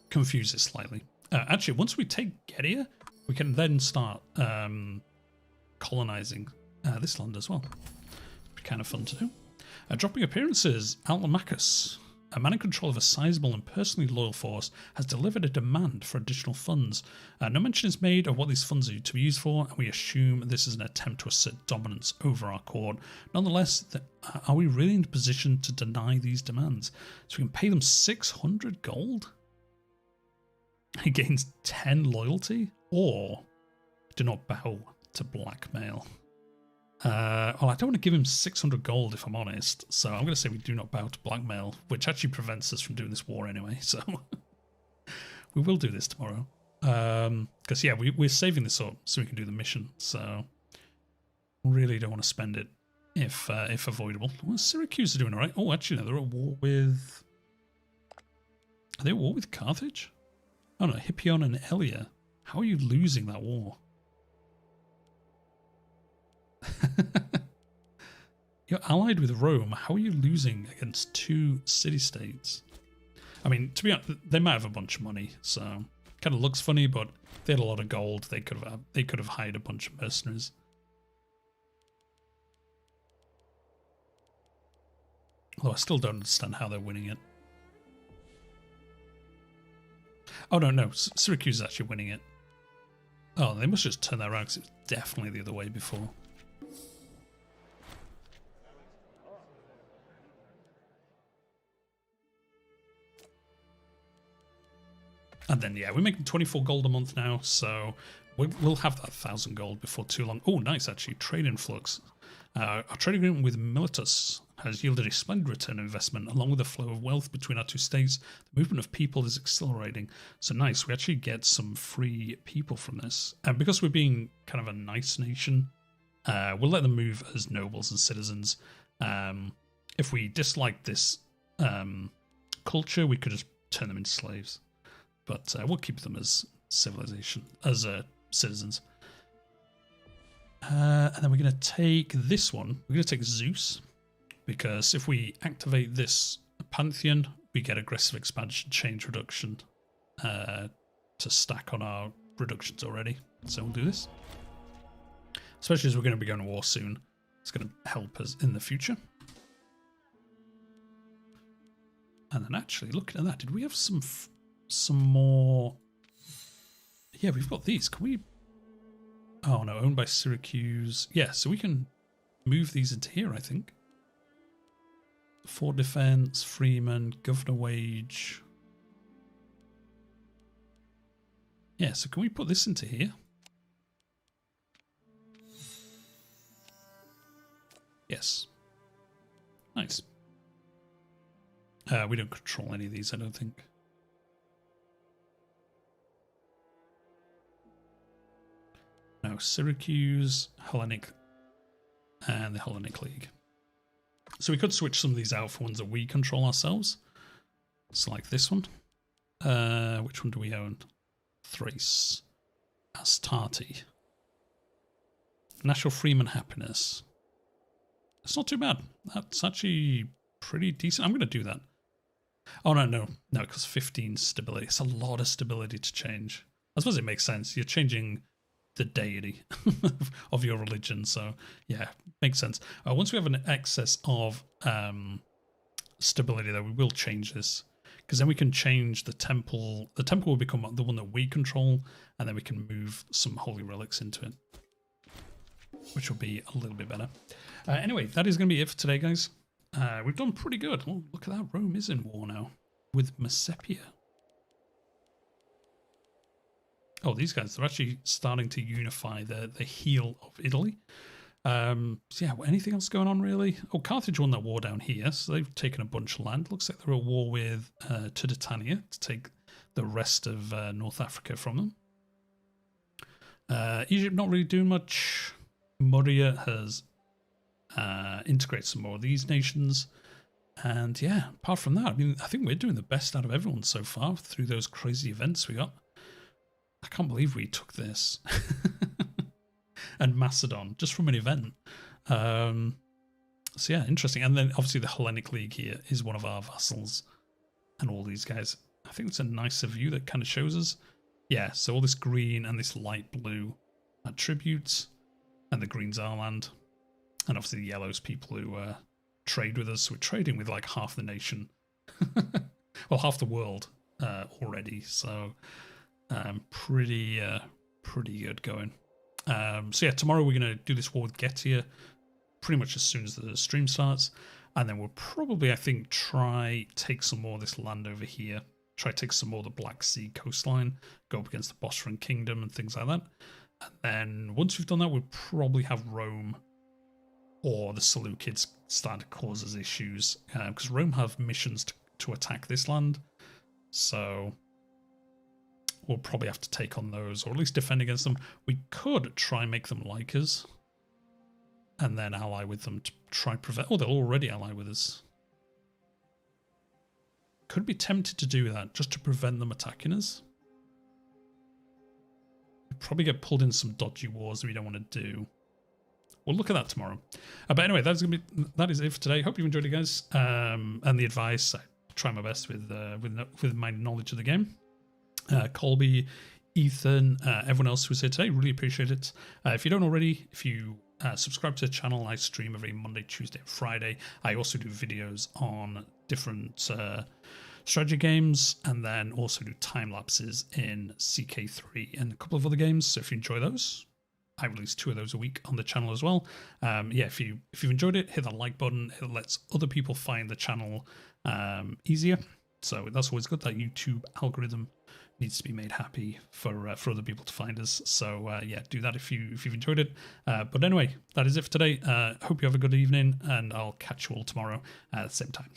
confuse it slightly. Actually, once we take Getia, we can then start colonizing this land as well. It'd be kind of fun to do. Dropping appearances, Altamachus, a man in control of a sizable and personally loyal force, has delivered a demand for additional funds. No mention is made of what these funds are to be used for, and we assume this is an attempt to assert dominance over our court. Nonetheless, are we really in a position to deny these demands? So we can pay them 600 gold? He gains 10 loyalty, or do not bow to blackmail. Well, I don't want to give him 600 gold if I'm honest, so I'm going to say we do not bow to blackmail, which actually prevents us from doing this war anyway, so we will do this tomorrow. Because, yeah, we're saving this up so we can do the mission, so really don't want to spend it if avoidable. Well, Syracuse are doing alright. Oh, actually, no, they're at war with... Are they at war with Carthage? Oh, no, Hippion and Elia. How are you losing that war? You're allied with Rome. How are you losing against 2 city-states? I mean, to be honest, they might have a bunch of money, so kind of looks funny. But if they had a lot of gold, they could have hired a bunch of mercenaries. Although I still don't understand how they're winning it. Oh no, Syracuse is actually winning it. Oh, they must just turn that around because it was definitely the other way before. And then, yeah, we're making 24 gold a month now, so we'll have that 1,000 gold before too long. Oh, nice, actually. Trade influx. Our trade agreement with Miletus has yielded a splendid return on investment. Along with the flow of wealth between our 2 states, the movement of people is accelerating. So nice, we actually get some free people from this. And because we're being kind of a nice nation, we'll let them move as nobles and citizens. If we dislike this culture, we could just turn them into slaves. But we'll keep them as civilization, as citizens. And then we're going to take this one. We're going to take Zeus, because if we activate this Pantheon, we get aggressive expansion, change reduction to stack on our reductions already. So we'll do this. Especially as we're going to be going to war soon. It's going to help us in the future. And then actually, looking at that, did we have some more? Yeah, we've got these. Can we? Oh no, owned by Syracuse. Yeah, so we can move these into here, I think. Fort defense, freeman, governor wage. Yeah, so can we put this into here? Yes. Nice. We don't control any of these, I don't think. No, Syracuse, Hellenic, and the Hellenic League. So we could switch some of these out for ones that we control ourselves. So like this one. Which one do we own? Thrace. Astarte. National Freeman Happiness. It's not too bad. That's actually pretty decent. I'm going to do that. Oh, no, because 15 stability. It's a lot of stability to change. I suppose it makes sense. You're changing the deity of your religion, so yeah, makes sense. Once we have an excess of stability, though, we will change this, because then we can change the temple. The temple will become the one that we control, and then we can move some holy relics into it, which will be a little bit better. Anyway, that is going to be it for today, guys. We've done pretty good. Oh, look at that. Rome is in war now with Messapia. Oh, these guys, they're actually starting to unify the heel of Italy. So yeah, anything else going on, really? Oh, Carthage won that war down here, so they've taken a bunch of land. Looks like they're at war with Turdetania to take the rest of North Africa from them. Egypt not really doing much. Moria has integrated some more of these nations. And yeah, apart from that, I mean, I think we're doing the best out of everyone so far through those crazy events we got. I can't believe we took this. And Macedon, just from an event. So yeah, interesting. And then obviously the Hellenic League here is one of our vassals. And all these guys. I think it's a nicer view that kind of shows us. Yeah, so all this green and this light blue are tributes. And the green's our land. And obviously the yellow's people who trade with us. So we're trading with like half the nation. Well, half the world already. So pretty good going. So yeah, tomorrow we're going to do this war with Getia pretty much as soon as the stream starts. And then we'll probably, I think, try take some more of this land over here. Try take some more of the Black Sea coastline. Go up against the Bosphorus Kingdom and things like that. And then once we've done that, we'll probably have Rome or the Seleucids start to cause us issues, because Rome have missions to attack this land, so we'll probably have to take on those, or at least defend against them. We could try and make them like us, and then ally with them to try and prevent... Oh, they'll already ally with us. Could be tempted to do that, just to prevent them attacking us. We'd probably get pulled in some dodgy wars that we don't want to do. We'll look at that tomorrow. But anyway, that is it for today. Hope you enjoyed it, guys. And the advice, I try my best with my knowledge of the game. Colby, Ethan, everyone else who's here today, really appreciate it. If you don't already, if you subscribe to the channel, I stream every Monday, Tuesday, and Friday. I also do videos on different strategy games, and then also do time lapses in CK3 and a couple of other games. So if you enjoy those, I release 2 of those a week on the channel as well. Yeah, if you've enjoyed it, hit that like button. It lets other people find the channel easier. So that's always good. That YouTube algorithm needs to be made happy for other people to find us. So yeah, do that if you've enjoyed it. But anyway, that is it for today. Hope you have a good evening, and I'll catch you all tomorrow at the same time.